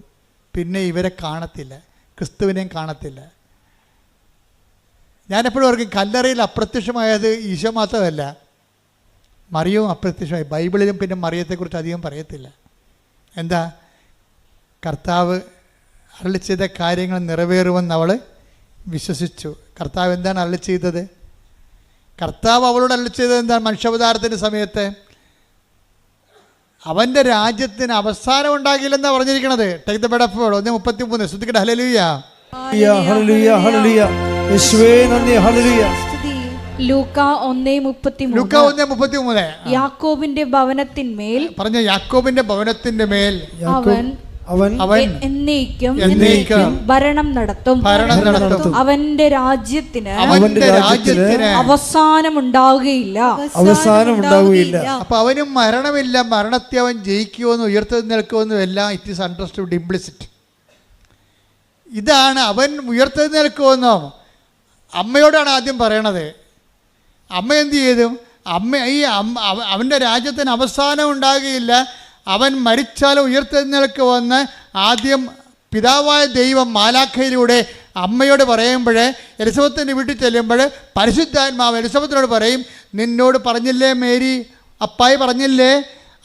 Speaker 1: പിന്നെ ഇവരെ കാണത്തില്ല, ക്രിസ്തുവിനെയും കാണത്തില്ല. ഞാനെപ്പോഴും ഓർക്കും കല്ലറയിൽ അപ്രത്യക്ഷമായത് ഈശോ മാത്രമല്ല, മറിയവും അപ്രത്യക്ഷമായി. ബൈബിളിലും പിന്നെ മറിയത്തെക്കുറിച്ച് അധികം പറയത്തില്ല. എന്താ? കർത്താവ് അരുളി ചെയ്ത കാര്യങ്ങൾ നിറവേറുമെന്ന് അവൾ വിശ്വസിച്ചു. കർത്താവ് എന്താണ് അരുളി ചെയ്തത്? കർത്താവ് അവളോട് അരുളി ചെയ്തത് എന്താണ്? മനുഷ്യാവതാരത്തിൻ്റെ സമയത്ത് അവൻ്റെ രാജ്യത്തിന് അവസാനം ഉണ്ടാകില്ലെന്നാണ് പറഞ്ഞിരിക്കുന്നത്. Take the word of God 1:33. ശ്രദ്ധിക്കട്ടെ. ഹല്ലേലൂയ,
Speaker 3: ഹല്ലേലൂയ, ഹല്ലേലൂയ. യേശുവേ നന്ദി. ഹല്ലേലൂയ.
Speaker 2: ലൂക്ക 1:33. യാക്കോബിന്റെ ഭവനത്തിന്മേൽ
Speaker 1: പറഞ്ഞ യാക്കോബിന്റെ ഭവനത്തിന്റെ മേൽ
Speaker 3: അവൻ
Speaker 2: എന്നേക്കും ഭരണം നടത്തും. അവന്റെ രാജ്യത്തിന് അവസാനമുണ്ടാവുകയില്ല.
Speaker 1: അപ്പൊ അവന് മരണമില്ല, മരണത്തെ അവൻ ജയിക്കുമെന്ന് ഉയർത്തെഴുന്നേൽക്കുമെന്നും എല്ലാം ഇറ്റ് ഈസ് അണ്ടർസ്റ്റുഡ് ഇംപ്ലിസിറ്റ്. ഇതാണ് അവൻ ഉയർത്തെഴുന്നേൽക്കുമെന്നോ അമ്മയോടാണ് ആദ്യം പറയണത്. അമ്മ എന്ത് ചെയ്തു? അവൻ്റെ രാജ്യത്തിന് അവസാനം ഉണ്ടാകുകയില്ല, അവൻ മരിച്ചാലും ഉയർത്തെഴുന്നേൽക്കുമെന്ന് ആദ്യം പിതാവായ ദൈവം മാലാഖയിലൂടെ അമ്മയോട് പറയുമ്പോൾ, എലിസബത്തിൻ്റെ വീട്ടിൽ ചെല്ലുമ്പോൾ പരിശുദ്ധാത്മാവ് എലിസബത്തിനോട് പറയും, നിന്നോട് പറഞ്ഞില്ലേ മേരി, അപ്പായി പറഞ്ഞില്ലേ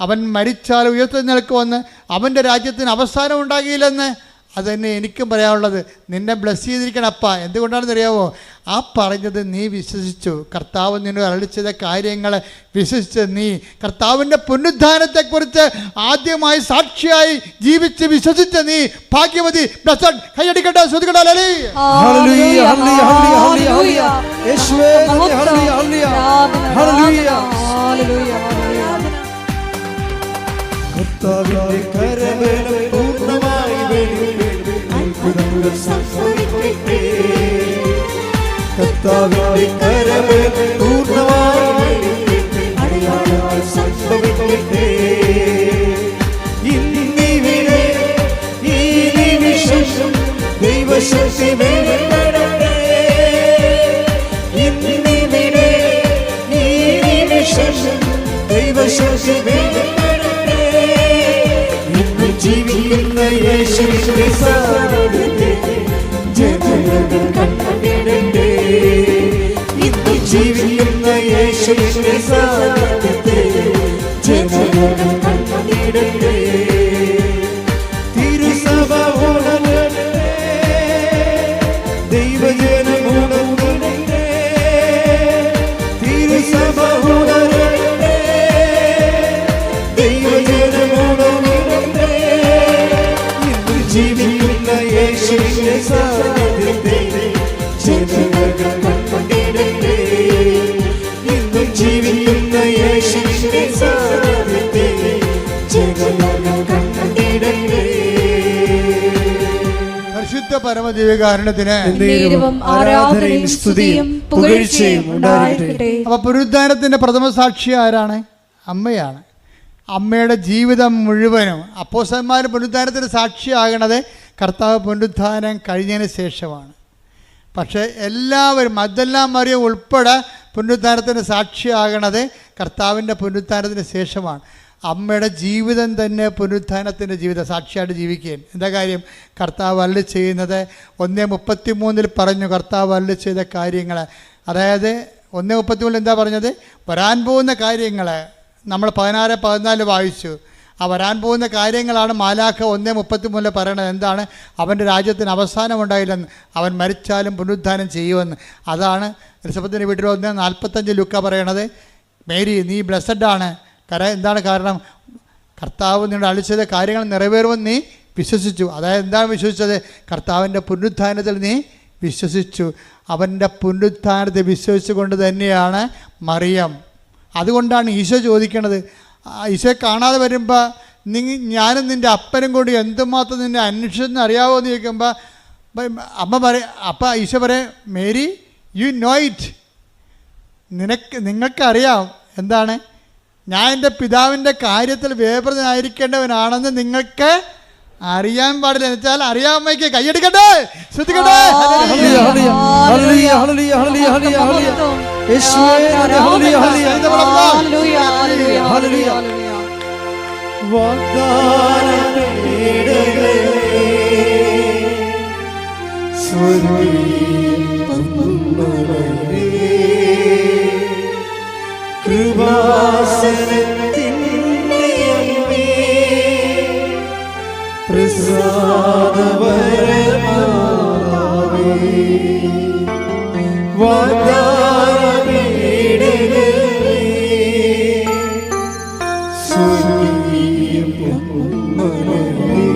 Speaker 1: അവൻ മരിച്ചാലും ഉയർത്തെഴുന്നേൽക്കുമെന്ന്, അവൻ്റെ രാജ്യത്തിന് അവസാനം ഉണ്ടാകില്ലെന്ന്. അതുതന്നെ എനിക്കും പറയാനുള്ളത്. നിന്നെ ബ്ലസ് ചെയ്തിരിക്കണം അപ്പ. എന്തുകൊണ്ടാണെന്ന് അറിയാമോ? ആ പറഞ്ഞത് നീ വിശ്വസിച്ചു. കർത്താവ് നിന്നോട് അരുളി ചെയ്ത കാര്യങ്ങൾ വിശ്വസിച്ച് നീ കർത്താവിൻ്റെ പുനരുദ്ധാനത്തെക്കുറിച്ച് ആദ്യമായി സാക്ഷിയായി ജീവിച്ച് വിശ്വസിച്ച നീ ഭാഗ്യവതി. കൈയടിക്കട്ടെ, ശ്രദ്ധിക്കട്ടെ.
Speaker 3: കർത്താവിന്റെ കരവേൽ പൂർണ്ണമായി അടയാളങ്ങൾ സംഭവിക്കട്ടെ. ഇന്നിവിടെ ഈ നിമിഷം ദൈവശക്തി വെളിപ്പെടട്ടെ. ഇന്നിവിടെ ഈ നിമിഷം ദൈവശക്തി വെളിപ്പെടട്ടെ. ഇന്ന് ജീവിക്കുന്ന യേശുവിന്റെ സാന്നിധ്യത്തെ ജനങ്ങൾ കണ്ടിടട്ടെ. ഇന്ന് ജീവിക്കുന്ന യേശുവിന്റെ സാന്നിധ്യത്തെ ജനങ്ങൾ കണ്ടിടട്ടെ. തിരുസഭ ഉണരട്ടെ, ദൈവജനം ഉണരട്ടെ. തിരുസഭ ഉണരട്ടെ, ദൈവജനം ഉണരട്ടെ. ഇന്ന് ജീവിക്കുന്ന യേശുവിന്റെ സാന്നിധ്യത്തെ ജനങ്ങൾ കണ്ടിടട്ടെ. ഇന്ന് ജീവിക്കുന്ന യേശുവിന്റെ സാന്നിധ്യത്തെ ജനങ്ങൾ കണ്ടിടട്ടെ.
Speaker 1: പരിശുദ്ധ പരമദിവ്യകാരുണ്യത്തിന്
Speaker 2: ആരാധനയും സ്തുതിയും പുകഴ്ചയും ഉണ്ടായിരിക്കട്ടെ.
Speaker 1: അപ്പൊ പുനരുദ്ധാനത്തിന്റെ പ്രഥമ സാക്ഷി ആരാണ്? അമ്മയാണ്. അമ്മയുടെ ജീവിതം മുഴുവനും അപ്പോസ്തലന്മാർ പുനരുദ്ധാനത്തിന് സാക്ഷിയാകണത് കർത്താവ് പുനരുദ്ധാനം കഴിഞ്ഞതിന് ശേഷമാണ്. പക്ഷേ എല്ലാവരും മഗ്ദലന മറിയം ഉൾപ്പെടെ പുനരുദ്ധാനത്തിന് സാക്ഷിയാകണത് കർത്താവിൻ്റെ പുനരുദ്ധാനത്തിന് ശേഷമാണ്. അമ്മയുടെ ജീവിതം തന്നെ പുനരുദ്ധാനത്തിൻ്റെ ജീവിതം സാക്ഷിയായിട്ട് ജീവിക്കുകയും. എന്താ കാര്യം? കർത്താവ് അരുളി ചെയ്യുന്നത് 1:33 പറഞ്ഞു. കർത്താവ് അരുളി ചെയ്ത കാര്യങ്ങൾ, അതായത് 1:33 എന്താ പറഞ്ഞത്? വരാൻ പോകുന്ന കാര്യങ്ങൾ നമ്മൾ 16-14 വായിച്ചു. ആ വരാൻ പോകുന്ന കാര്യങ്ങളാണ് മാലാഖ 1:33 പറയണത്. എന്താണ്? അവൻ്റെ രാജ്യത്തിന് അവസാനം ഉണ്ടായില്ലെന്ന്, അവൻ മരിച്ചാലും പുനരുദ്ധാനം ചെയ്യുമെന്ന്. അതാണ് എലിസബത്തിൻ്റെ വീട്ടിൽ 1:45 ലൂക്ക പറയണത്. മേരി, നീ ബ്ലെസ്സഡാണ്. എന്താണ് കാരണം? കർത്താവ് നിന്നോട് അരുളി ചെയ്ത കാര്യങ്ങൾ നിറവേറുമെന്ന് നീ വിശ്വസിച്ചു. അതായത് എന്താണ് വിശ്വസിച്ചത്? കർത്താവിൻ്റെ പുനരുദ്ധാനത്തിൽ നീ വിശ്വസിച്ചു. അവൻ്റെ പുനരുദ്ധാനത്തെ വിശ്വസിച്ചുകൊണ്ട് തന്നെയാണ് മറിയം. അതുകൊണ്ടാണ് ഈശോ ചോദിക്കണത്. ഈശോയെ കാണാതെ വരുമ്പോൾ ഞാനും നിൻ്റെ അപ്പനും കൂടി എന്തുമാത്രം നിന്നെ അന്വേഷിച്ചെന്ന് അറിയാവോ എന്ന് ചോദിക്കുമ്പോൾ അമ്മ പറയും, അപ്പം ഈശോ പറയും, മേരി യു നോ ഇറ്റ്, നിങ്ങൾക്കറിയാം. എന്താണ്? ഞാൻ എൻ്റെ പിതാവിൻ്റെ കാര്യത്തിൽ വേപൃതനായിരിക്കേണ്ടവനാണെന്ന് നിങ്ങൾക്ക് അറിയാൻ പാടില്ല. എന്ന് വെച്ചാൽ അറിയാമയ്ക്ക് കൈയടിക്കട്ടെ, ശ്രദ്ധിക്കട്ടെ.
Speaker 3: സ്വരൂപം പ്രസാദപരമാതാവേ, വാഗ്ദാനമേടകമേ, സ്വർഗീയ പൊന്മലരേ,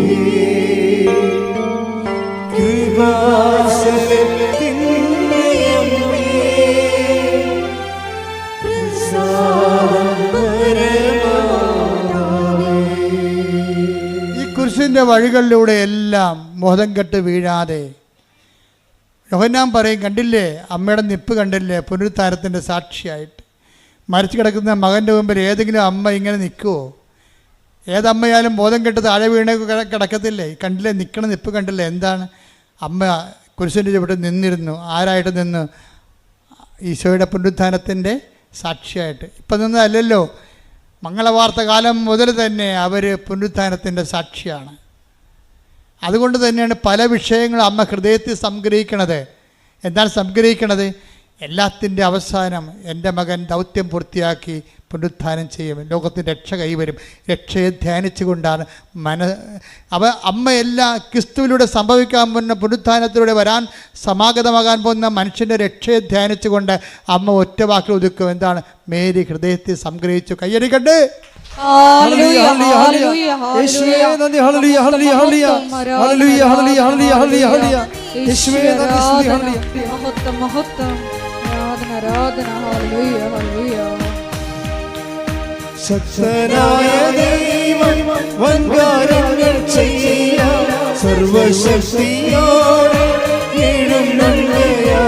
Speaker 3: കൃപാസനത്തിൻ്റെ അമ്മേ, പ്രസാദപരമാതാവേ.
Speaker 1: ഈ കുരിശിൻ്റെ വഴികളിലൂടെ എല്ലാം ബോധം കെട്ട് വീഴാതെ യോഹന്നാൻ പറയും, കണ്ടില്ലേ അമ്മയുടെ നിപ്പ് കണ്ടില്ലേ, പുനരുത്ഥാനത്തിൻ്റെ സാക്ഷിയായിട്ട്. മരിച്ചു കിടക്കുന്ന മകൻ്റെ മുമ്പിൽ ഏതെങ്കിലും അമ്മ ഇങ്ങനെ നിൽക്കുമോ? ഏതമ്മയാലും ബോധം കെട്ട് താഴെ വീണ കിടക്കത്തില്ലേ? കണ്ടില്ലേ നിൽക്കണ നിപ്പ് കണ്ടില്ലേ? എന്താണ്? അമ്മ കുരിശിൻ്റെ ചുവട്ടിൽ നിന്നിരുന്നു. ആരായിട്ട് നിന്ന്? ഈശോയുടെ പുനരുത്ഥാനത്തിൻ്റെ സാക്ഷിയായിട്ട്. ഇപ്പം നിന്നതല്ലല്ലോ, മംഗളവാർത്ത കാലം മുതൽ തന്നെ അവർ പുനരുത്ഥാനത്തിൻ്റെ സാക്ഷിയാണ്. അതുകൊണ്ട് തന്നെയാണ് പല വിഷയങ്ങളും അമ്മ ഹൃദയത്തിൽ സംഗ്രഹിക്കണത്. എന്താണ് സംഗ്രഹിക്കണത്? എല്ലാത്തിൻ്റെ അവസാനം എൻ്റെ മകൻ ദൗത്യം പൂർത്തിയാക്കി പുനരുത്ഥാനം ചെയ്യും, ലോകത്തിൻ്റെ രക്ഷ കൈവരും. രക്ഷയെ ധ്യാനിച്ചുകൊണ്ടാണ് അമ്മ എല്ലാ ക്രിസ്തുവിലൂടെ സംഭവിക്കാൻ പോകുന്ന പുനരുത്ഥാനത്തിലൂടെ വരാൻ സമാഗതമാകാൻ പോകുന്ന മനുഷ്യൻ്റെ രക്ഷയെ ധ്യാനിച്ചുകൊണ്ട് അമ്മ ഒറ്റ വാക്കിൽ ഒതുക്കും. എന്താണ്? മേരി ഹൃദയത്തിൽ സംഗ്രഹിച്ചു. കയ്യടിക്കട്ടെ.
Speaker 2: ഹല്ലേലൂയ, ഹല്ലേലൂയ,
Speaker 3: യേശുവേ
Speaker 2: ഹല്ലേലൂയ.
Speaker 3: നന്ദി. ഹല്ലേലൂയ, ഹല്ലേലൂയ, ഹല്ലേലൂയ, ഹല്ലേലൂയ, ഹല്ലേലൂയ, ഹല്ലേലൂയ, ഹല്ലേലൂയ. യേശുവേ നന്ദി, സ്തുതി, ഹല്ലേലൂയ.
Speaker 2: മഹത്വം, മഹത്വം, ആരാധന, ആരാധന. Hallelujah, hallelujah.
Speaker 3: ശക്തനായ ദൈവം വൻകാര്യങ്ങൾ ചെയ്യാൻ സർവശക്തിയോടെ എഴുന്നള്ളുകയാ.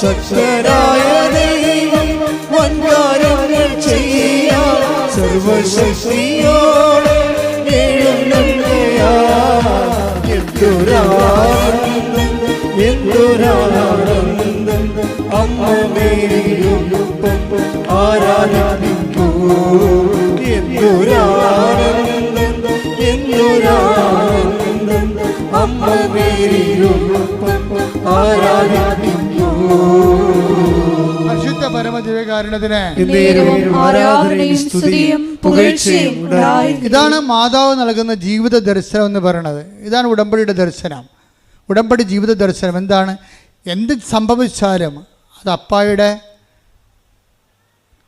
Speaker 3: ശക്തനായ ദൈവം വൻകാര്യങ്ങൾ ചെയ്യാൻ സർവശക്തിയോടെ എഴുന്നള്ളുകയാ. എന്തൊരാനന്ദം, എന്തൊരാനന്ദം, അമ്മ മേരിയൊപ്പം ആരാധിക്കൂ. എന്തൊരാനന്ദം, എന്തൊരാനന്ദം, അമ്മ മേരിയൊപ്പം ആരാധിക്കൂ.
Speaker 1: പരിശുദ്ധ പരമദിവ്യകാരുണ്യത്തിന്
Speaker 2: നേരവും ആരാധനയും സ്തുതിയും പുകഴ്ചയും ഉണ്ടായിരിക്കട്ടെ.
Speaker 1: ഇതാണ് മാതാവ് നൽകുന്ന ജീവിത ദർശനം എന്ന് പറയുന്നത്. ഇതാണ് ഉടമ്പടിയുടെ ദർശനം. ഉടമ്പടി ജീവിത ദർശനം എന്താണ്? എന്ത് സംഭവിച്ചാലും അത് അപ്പായുടെ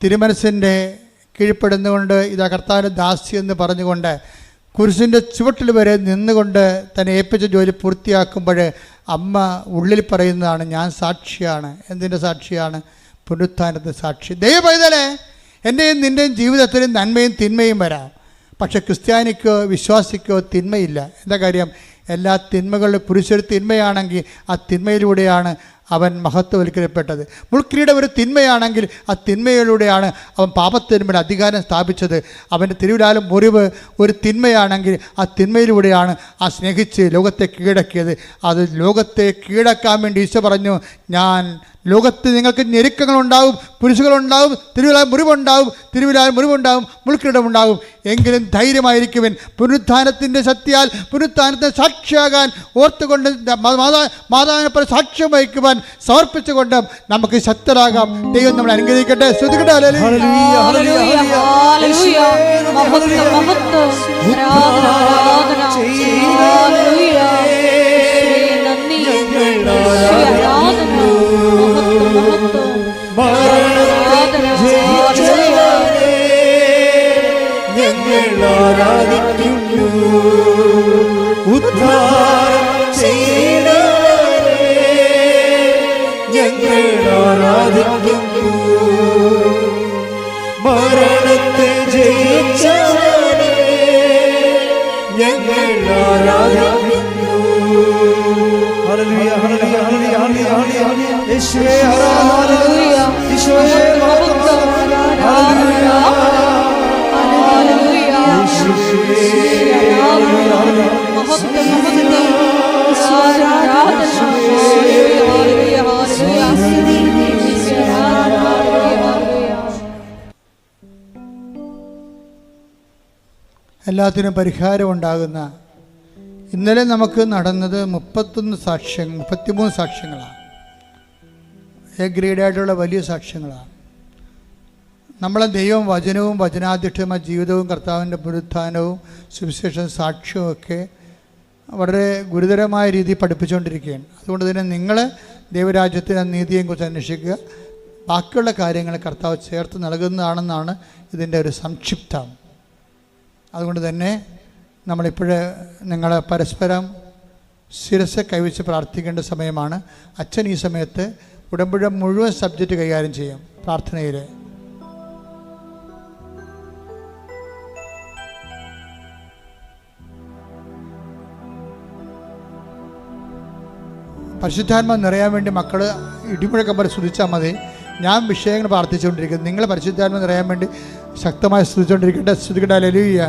Speaker 1: തിരുമനസ്സിൻ്റെ കീഴ്പ്പെടുന്നുകൊണ്ട് ഇതാ കർത്താവിൻ്റെ ദാസി എന്ന് പറഞ്ഞുകൊണ്ട് കുരിശിൻ്റെ ചുവട്ടിൽ വരെ നിന്നുകൊണ്ട് തന്നെ ഏൽപ്പിച്ച ജോലി പൂർത്തിയാക്കുമ്പോൾ അമ്മ ഉള്ളിൽ പറയുന്നതാണ്, ഞാൻ സാക്ഷിയാണ്. എന്തിൻ്റെ സാക്ഷിയാണ്? പുനരുത്ഥാനത്തിൻ്റെ സാക്ഷി. ദൈവപൈതലേ, എൻ്റെയും നിൻ്റെയും ജീവിതത്തിൽ നന്മയും തിന്മയും വരാം. പക്ഷേ ക്രിസ്ത്യാനിക്കോ വിശ്വാസിക്കോ തിന്മയില്ല. എന്താ കാര്യം? എല്ലാ തിന്മകളിലും കുരിശൊരു തിന്മയാണെങ്കിൽ ആ തിന്മയിലൂടെയാണ് അവൻ മഹത്വവൽക്കരിക്കപ്പെട്ടത്. മുൾക്കിരീടം ഒരു തിന്മയാണെങ്കിൽ ആ തിന്മയിലൂടെയാണ് അവൻ പാപത്തിന്മേൽ അധികാരം സ്ഥാപിച്ചത്. അവൻ്റെ തിരുവിലാലും മുറിവ് ഒരു തിന്മയാണെങ്കിൽ ആ തിന്മയിലൂടെയാണ് ആ സ്നേഹിച്ച് ലോകത്തെ കീഴടക്കിയത്. അത് ലോകത്തെ കീഴടക്കാൻ വേണ്ടി ഈശോ പറഞ്ഞു, ഞാൻ ലോകത്ത് നിങ്ങൾക്ക് ഞെരുക്കങ്ങളുണ്ടാവും, കുരിശുകളുണ്ടാവും, മുറിവുണ്ടാവും, മുൾക്കിരീടമുണ്ടാവും. എങ്കിലും ധൈര്യമായിരിക്കുവൻ. പുനരുത്ഥാനത്തിൻ്റെ ശക്തിയാൽ പുനരുത്ഥാനത്തിന് സാക്ഷിയാകാൻ ഓർത്തുകൊണ്ട് മാതാവിനെ പോലെ സാക്ഷ്യം വഹിക്കുവാൻ സമർപ്പിച്ചുകൊണ്ട് നമുക്ക് ശക്തരാകാം. ദൈവം നമ്മളെ അനുഗ്രഹിക്കട്ടെ. ശ്രുതികട്ടെ.
Speaker 2: ഹല്ലേലൂയ, ഹല്ലേലൂയ. മഹത്വം, മഹത്വം, ആരാധന, ആരാധന. ഹല്ലേലൂയ. നന്ദി, ആരാധന, മഹത്വം, മഹത്വം, ആരാധന.
Speaker 3: ഞങ്ങൾ ആരാധിക്കുന്നു. ഉദ്ധാരം ചെയ്തവരെ ഞങ്ങൾ ആരാധിക്കുന്നു. മരണത്തെ ജയിച്ചവരെ ഞങ്ങൾ ആരാധിക്കുന്നു. ഹല്ലേലൂയ, ഹല്ലേലൂയ, ഹല്ലേലൂയ, ഹല്ലേലൂയ. യേശുവേ ആരാധന, യേശുവേ മഹത്വം, ഹല്ലേലൂയ.
Speaker 1: എല്ലാത്തിനും പരിഹാരമുണ്ടാകുന്ന ഇന്നലെ നമുക്ക് നടന്നത് 33 സാക്ഷ്യങ്ങളാണ്. എ ഗ്രേഡായിട്ടുള്ള വലിയ സാക്ഷ്യങ്ങളാണ്. നമ്മളെ ദൈവം വചനവും വചനാധിഷ്ഠിതമായ ജീവിതവും കർത്താവിൻ്റെ പുനരുത്ഥാനവും സുവിശേഷ സാക്ഷ്യവും ഒക്കെ വളരെ ഗുരുതരമായ രീതിയിൽ പഠിപ്പിച്ചുകൊണ്ടിരിക്കുകയാണ്. അതുകൊണ്ട് തന്നെ നിങ്ങൾ ദൈവരാജ്യത്തിൻ്റെ നീതിയെയും കുറിച്ച് അന്വേഷിക്കുക. ബാക്കിയുള്ള കാര്യങ്ങൾ കർത്താവ് ചേർത്ത് നൽകുന്നതാണെന്നാണ് ഇതിൻ്റെ ഒരു സംക്ഷിപ്തം. അതുകൊണ്ട് തന്നെ നമ്മളിപ്പോൾ നിങ്ങൾ പരസ്പരം ശിരസ് കൈവച്ച് പ്രാർത്ഥിക്കേണ്ട സമയമാണ്. അച്ഛൻ ഈ സമയത്ത് ഉടമ്പുഴ മുഴുവൻ സബ്ജക്റ്റ് കൈകാര്യം ചെയ്യും പ്രാർത്ഥനയിൽ. പരിശുദ്ധാത്മാവ് നിറയാൻ വേണ്ടി മക്കൾ ഇടിമുഴക്കം പോലെ സ്തുതിച്ചാൽ മതി. ഞാൻ വിഷയങ്ങൾ പ്രാർത്ഥിച്ചുകൊണ്ടിരിക്കുന്നു, നിങ്ങൾ പരിശുദ്ധാത്മാവ് നിറയാൻ വേണ്ടി ശക്തമായി സ്തുതിച്ചുകൊണ്ടിരിക്കട്ടെ. സ്തുതിക്കട്ടെ. ഹല്ലേലൂയ.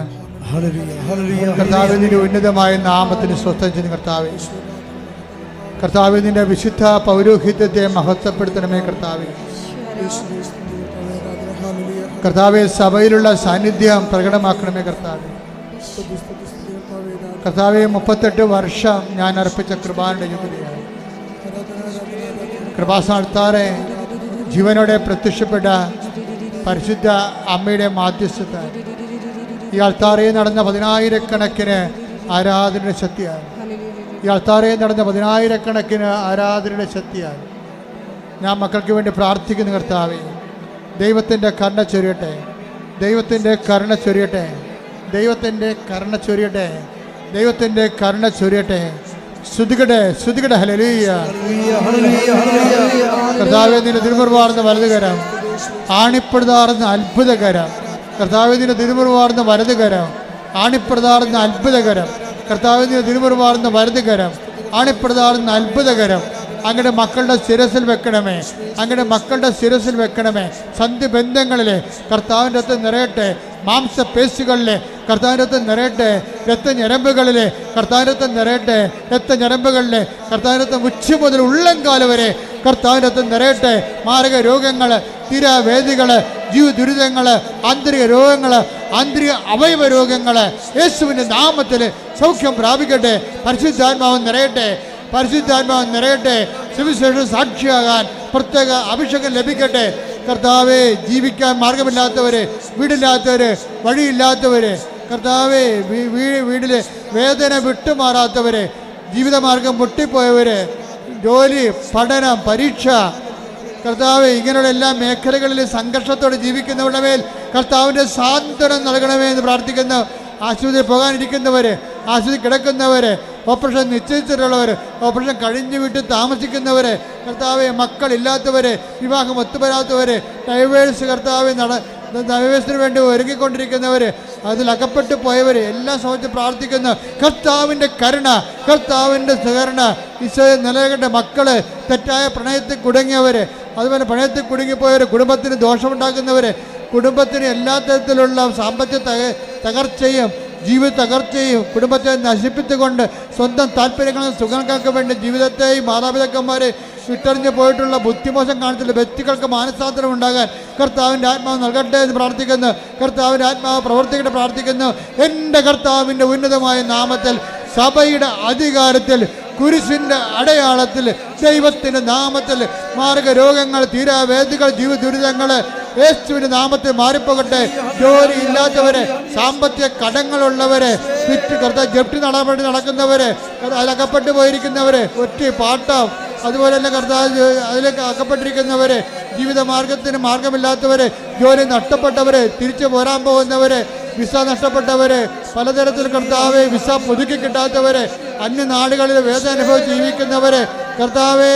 Speaker 1: കർത്താവിൻ്റെ ഉന്നതമായ നാമത്തിന് സ്വസ്ഥം ചെയ്യുന്ന കർത്താവേ, കർത്താവിൻ്റെ വിശുദ്ധ പൗരോഹിത്യത്തെ മഹത്വപ്പെടുത്തണമേ കർത്താവേ. കർത്താവെ സഭയിലുള്ള സാന്നിധ്യം പ്രകടമാക്കണമേ കർത്താവേ. കർത്താവെ 38 വർഷം ഞാൻ അർപ്പിച്ച കൃപാന്റെ ജൂബിലിയാണ്. കൃപാസ്ഥാനത്താറെ ജീവനോടെ പ്രത്യക്ഷപ്പെട്ട പരിശുദ്ധ അമ്മയുടെ മാധ്യസ്ഥത ഈ അൾത്താറയിൽ നടന്ന 10,000 ആരാധനയുടെ ശക്തിയാണ്. ഈ അൾത്താറയിൽ നടന്ന 10,000 ആരാധനയുടെ ശക്തിയാണ്. ഞാൻ മക്കൾക്ക് വേണ്ടി പ്രാർത്ഥിക്കുന്ന കർത്താവേ, ദൈവത്തിൻ്റെ കരുണ ചൊരിയട്ടെ, ദൈവത്തിൻ്റെ കരുണ ചൊരിയട്ടെ, ദൈവത്തിൻ്റെ കരുണ ചൊരിയട്ടെ, ദൈവത്തിൻ്റെ കരുണ ചൊരിയട്ടെ. സ്തുതിക്കട്ടെ, സ്തുതിക്കട്ടെ. ഹല്ലേലൂയ. കർത്താവേ, നിന്റെ തിരുമുറിവാർന്ന വലതുകരം, ആണിപ്പെടുതാർന്ന അത്ഭുതകരം. കർത്താവേ, നിന്റെ തിരുമുറിവാർന്ന വലതുകരം, ആണിപ്പെടുതാർന്ന അത്ഭുതകരം. കർത്താവേ, നിന്റെ തിരുമുറിവാർന്ന വലതുകരം, ആണിപ്പെടുതാർന്ന അത്ഭുതകരം അങ്ങയുടെ മക്കളുടെ ശിരസിൽ വെക്കണമേ, അങ്ങയുടെ മക്കളുടെ ശിരസിൽ വെക്കണമേ. സന്ധിബന്ധങ്ങളിലെ കർത്താവിൻ്റെ അകത്ത് നിറയട്ടെ, മാംസപേശികളിലെ കർത്താവിൻ്റെ അകത്ത് നിറയട്ടെ, രക്തഞരമ്പുകളിലെ കർത്താവിൻ്റെ അകത്ത് നിറയട്ടെ, രക്തഞരമ്പുകളിലെ കർത്താവിൻ്റെ അകത്ത് ഉച്ച മുതൽ ഉള്ളംകാല വരെ കർത്താവിൻ്റെ അകത്ത് നിറയട്ടെ. മാരക രോഗങ്ങൾ, തീരാവേദികൾ, ജീവദുരിതങ്ങൾ, ആന്തരിക രോഗങ്ങൾ, ആന്തരിക അവയവ രോഗങ്ങൾ യേശുവിൻ്റെ നാമത്തിൽ സൗഖ്യം പ്രാപിക്കട്ടെ. പരിശുദ്ധാത്മാവ് നിറയട്ടെ, പരിശുദ്ധാത്മാവ് നിറയട്ടെ. സുവിശേഷ സാക്ഷിയാകാൻ പ്രത്യേക അഭിഷേകം ലഭിക്കട്ടെ. കർത്താവെ, ജീവിക്കാൻ മാർഗമില്ലാത്തവര്, വീടില്ലാത്തവര്, വഴിയില്ലാത്തവര്, കർത്താവെ വീടിലെ വേദന വിട്ടുമാറാത്തവര്, ജീവിതമാർഗം പൊട്ടിപ്പോയവര്, ജോലി, പഠനം, പരീക്ഷ, കർത്താവെ ഇങ്ങനെയുള്ള എല്ലാ മേഖലകളിലും സംഘർഷത്തോടെ ജീവിക്കുന്നവരുടെ മേൽ കർത്താവിൻ്റെ സാന്ത്വനം നൽകണമേ എന്ന് പ്രാർത്ഥിക്കുന്നു. ആശുപത്രിയിൽ പോകാനിരിക്കുന്നവര്, ആശുപത്രി കിടക്കുന്നവര്, ഓപ്പറേഷൻ നിശ്ചയിച്ചിട്ടുള്ളവർ, ഓപ്പറേഷൻ കഴിഞ്ഞു വിട്ട് താമസിക്കുന്നവര്, കർത്താവെ മക്കളില്ലാത്തവര്, വിവാഹം ഒത്തുവരാത്തവര്, ഡൈവേഴ്സ് കർത്താവെ ഡൈവേഴ്സിന് വേണ്ടി ഒരുങ്ങിക്കൊണ്ടിരിക്കുന്നവർ, അതിൽ അകപ്പെട്ടു പോയവർ എല്ലാം സമയത്ത് പ്രാർത്ഥിക്കുന്നു. കർത്താവിൻ്റെ കരുണ, കർത്താവിൻ്റെ സഹകരണ ഈശോയെ നിലനിൽക്കേണ്ട മക്കള്, തെറ്റായ പ്രണയത്തിൽ കുടുങ്ങിയവർ, അതുപോലെ പ്രണയത്തിൽ കുടുങ്ങിപ്പോയവർ, കുടുംബത്തിന് ദോഷമുണ്ടാക്കുന്നവർ, കുടുംബത്തിന് എല്ലാ തരത്തിലുള്ള സാമ്പത്തിക തകർച്ചയും ജീവിത തകർച്ചയും കുടുംബത്തെ നശിപ്പിച്ചുകൊണ്ട് സ്വന്തം താല്പര്യങ്ങളും സുഖങ്ങൾക്ക് വേണ്ടി ജീവിതത്തെയും മാതാപിതാക്കന്മാരെ വിട്ടെറിഞ്ഞു പോയിട്ടുള്ള ബുദ്ധിമോശം കാണിച്ചുള്ള വ്യക്തികൾക്ക് മാനസാന്തരം ഉണ്ടാകാൻ കർത്താവിൻ്റെ ആത്മാവ് നൽകട്ടെ എന്ന് പ്രാർത്ഥിക്കുന്നു. കർത്താവിൻ്റെ ആത്മാവ് പ്രവർത്തിക്കട്ടെ പ്രാർത്ഥിക്കുന്നു. എൻ്റെ കർത്താവിൻ്റെ ഉന്നതമായ നാമത്തിൽ, സഭയുടെ അധികാരത്തിൽ, കുരിശിൻ്റെ അടയാളത്തിൽ, ദൈവത്തിൻ്റെ നാമത്തിൽ മാർഗരോഗങ്ങൾ, തീരാവേദികൾ, ജീവദുരിതങ്ങൾ യേശുവിൻ്റെ നാമത്തിൽ മാറിപ്പോകട്ടെ. ജോലി ഇല്ലാത്തവരെ, സാമ്പത്തിക കടങ്ങളുള്ളവരെ, ജപ്തി നടപടി നടക്കുന്നവരെ, അതിലകപ്പെട്ടു പോയിരിക്കുന്നവരെ, ഒറ്റ പാട്ടം, അതുപോലെ തന്നെ കർത്താവ് അതിലേക്ക് അകപ്പെട്ടിരിക്കുന്നവരെ, ജീവിതമാർഗത്തിന് മാർഗമില്ലാത്തവരെ, ജോലി നഷ്ടപ്പെട്ടവരെ, തിരിച്ചു പോരാൻ പോകുന്നവരെ, വിസ നഷ്ടപ്പെട്ടവരെ, പലതരത്തിൽ കർത്താവെ വിസ പുതുക്കി കിട്ടാത്തവരെ, അന്യനാടുകളിൽ വേദന അനുഭവിച്ച് ജീവിക്കുന്നവരെ, കർത്താവേ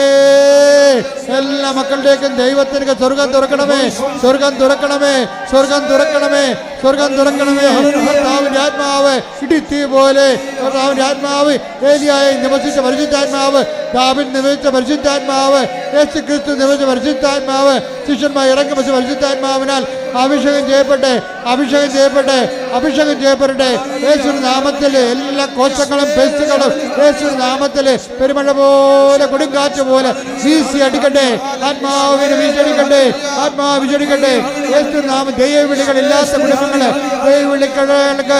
Speaker 1: എല്ലാ മക്കളുടേക്കും ദൈവത്തിന് സ്വർഗം തുറക്കണമേ, സ്വർഗം തുറക്കണമേ, സ്വർഗം തുറക്കണമേ, സ്വർഗം തുറക്കണമേ. കർത്താവിൻ്റെ ആത്മാവ് ഇടിത്തീ പോലെ, കർത്താവിൻ്റെ ആത്മാവ് ഏലിയായി നിവസിച്ച പരിശുദ്ധാത്മാവ്, ദാവീദ് നിവസിച്ച പരിശുദ്ധാത്മാവ്, യേശു ക്രിസ്തു നിവസിച്ച പരിശുദ്ധാത്മാവ്, ശിഷ്യന്മാർ ഇറങ്ങി വെച്ച പരിശുദ്ധാത്മാവിനാൽ അഭിഷേകം ചെയ്യപ്പെട്ടെ, അഭിഷേകം ചെയ്യപ്പെട്ടെ, അഭിഷേകം ചെയ്യപ്പെടട്ടെ. യേശുവിന്റെ നാമത്തിൽ എല്ലാ കോശങ്ങളും പേശികളും യേശുവിന്റെ നാമത്തിൽ പെരുമഴ പോലെ, കൊടുങ്കാറ്റ് പോലെ വീശി അടിക്കട്ടെ. ആത്മാവിനെ വീശടിക്കട്ടെ, ആത്മാവ് വീശടിക്കട്ടെ. യേശുവിന്റെ നാമം ദൈവവിളികളില്ലാത്ത കുടുംബങ്ങള്, ദൈവവിളികൾക്ക്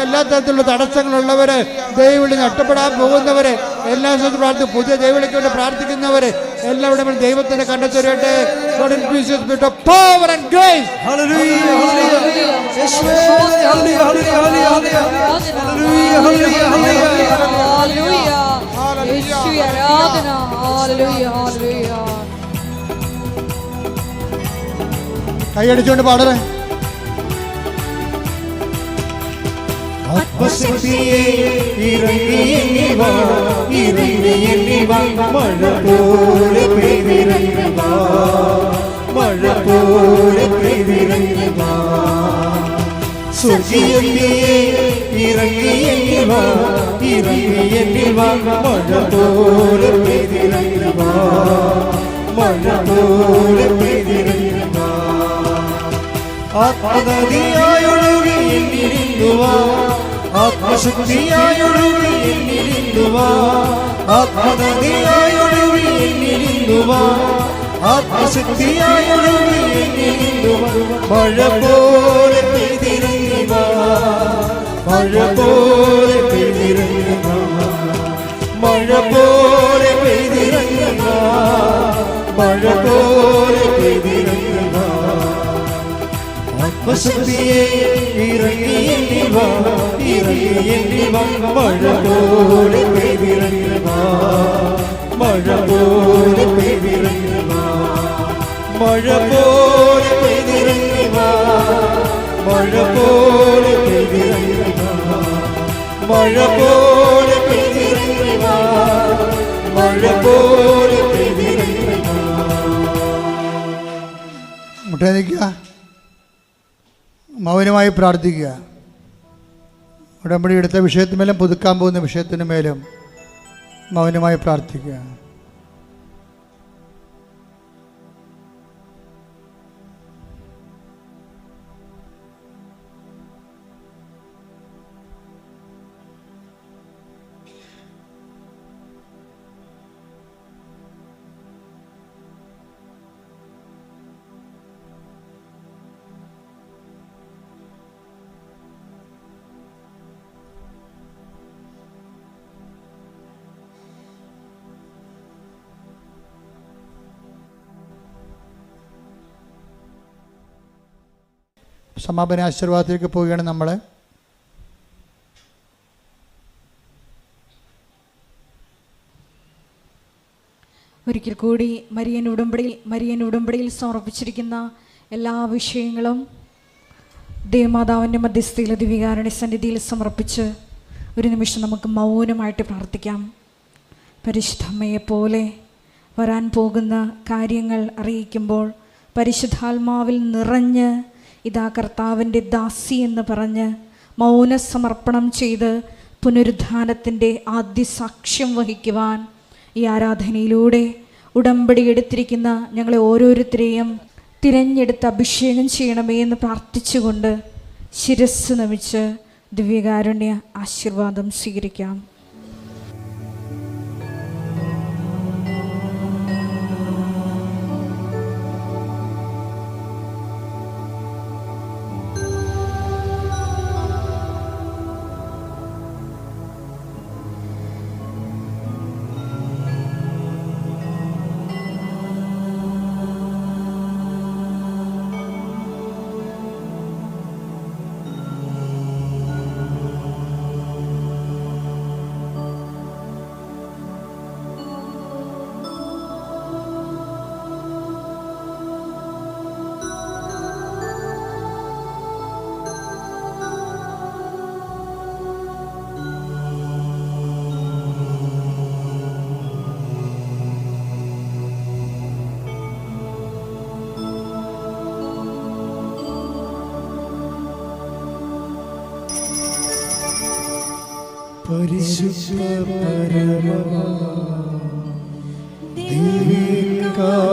Speaker 1: എല്ലാ തരത്തിലുള്ള തടസ്സങ്ങളുള്ളവര്, ദൈവവിളി നഷ്ടപ്പെടാൻ പോകുന്നവര്, എല്ലാ സ്ഥലത്തും പ്രാർത്ഥിക്കും, പുതിയ ദൈവവിളിക്ക് വേണ്ടി പ്രാർത്ഥിക്കുന്നവര്, എല്ലാവരുടെയും ദൈവത്തിന്റെ കണ്ടെത്തരട്ടെ. God increase your spirit of power and grace.
Speaker 3: Hallelujah, hallelujah. യേശുവേ, hallelujah, hallelujah, hallelujah. Hallelujah, hallelujah, hallelujah.
Speaker 2: Hallelujah. യേശുവേ ആരാധന. Hallelujah, hallelujah.
Speaker 1: കൈയടിച്ചുകൊണ്ട് പാടണേ.
Speaker 3: ആത്മശക്തിയെ ഇറങ്ങി വാ, ഇറങ്ങി വാ, മഴ പോലെ പെയ്തിറങ്ങി വാ, മഴ പോലെ പെയ്തിറങ്ങി വാ. സ്വർഗീയത്തിയെ ഇറങ്ങി വാ, ഇറങ്ങി വാ, മഴ പോലെ പെയ്തിറങ്ങി വാ, മഴ പോലെ പെയ്തിറങ്ങി വാ. ആത്മനദിയായൊഴുകി എന്നിരുന്നുവാ, ആത്മശക്തിയായൊഴുകി എന്നിരുന്നുവാ, ആത്മനദിയായൊഴുകി എന്നിരുന്നുവാ, ആത്മശക്തിയായൊഴുകി എന്നിരുന്നുവാ. മഴ പോലെ പെയ്തിറങ്ങി വാ, മഴ പോലെ പെയ്തിറങ്ങി വാ, മഴ പോലെ പെയ്തിറങ്ങി വാ, മഴ പോലെ പെയ്തിറങ്ങി വാ. ആത്മശക്തിയെ ഇറങ്ങി വാ, ഇറങ്ങി വാ, മഴ പോലെ പെയ്തിറങ്ങി വാ, മഴ പോലെ പെയ്തിറങ്ങി വാ, മഴ പോലെ പെയ്തിറങ്ങി വാ, മഴ പോലെ പെയ്തിറങ്ങി വാ, മഴ പോലെ പെയ്തിറങ്ങി വാ, മഴ പോലെ പെയ്തിറങ്ങി വാ.
Speaker 1: മുട്ടേ നിൽക്കുക, മൗനമായി പ്രാർത്ഥിക്കുക. ഉടമ്പടി എടുത്ത വിഷയത്തിന്മേലും പുതുക്കാൻ പോകുന്ന വിഷയത്തിന് മേലും മൗനമായി പ്രാർത്ഥിക്കുക. സമാപന ആശീർവാദത്തിലേക്ക് പോവുകയാണ് നമ്മൾ.
Speaker 2: ഒരിക്കൽ കൂടി മരിയൻ ഉടമ്പടിയിൽ സമർപ്പിച്ചിരിക്കുന്ന എല്ലാ വിഷയങ്ങളും ദേവമാതാവിൻ്റെ മധ്യസ്ഥയിലെ ദിവ്യകാരുണ്യ സന്നിധിയിൽ സമർപ്പിച്ച് ഒരു നിമിഷം നമുക്ക് മൗനമായിട്ട് പ്രാർത്ഥിക്കാം. പരിശുദ്ധ അമ്മയെപ്പോലെ വരാൻ പോകുന്ന കാര്യങ്ങൾ അറിയിക്കുമ്പോൾ പരിശുദ്ധാത്മാവിൽ നിറഞ്ഞ് ഇതാ കർത്താവിൻ്റെ ദാസി എന്ന് പറഞ്ഞ് മൗനസമർപ്പണം ചെയ്ത് പുനരുദ്ധാനത്തിൻ്റെ ആദ്യ സാക്ഷ്യം വഹിക്കുവാൻ ഈ ആരാധനയിലൂടെ ഉടമ്പടി എടുത്തിരിക്കുന്ന ഞങ്ങളെ ഓരോരുത്തരെയും തിരഞ്ഞെടുത്ത് അഭിഷേകം ചെയ്യണമേ എന്ന് പ്രാർത്ഥിച്ചുകൊണ്ട് ശിരസ്സ് നമിച്ച് ദിവ്യകാരുണ്യ ആശീർവാദം സ്വീകരിക്കാം.
Speaker 3: പരിശുദ്ധ പരമമാ ദിവ്യകാരുണ്യമേ,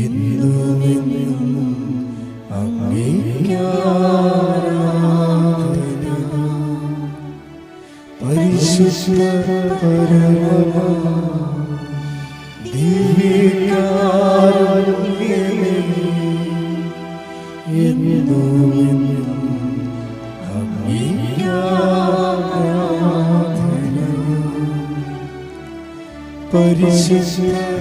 Speaker 3: എന്നുമെന്നും അങ്ങേക്ക് ആരാധന. പരിശുദ്ധ പരമമാ ദിവ്യകാരുണ്യമേ, എന്നുമെന്നും പരിശുദ്ധ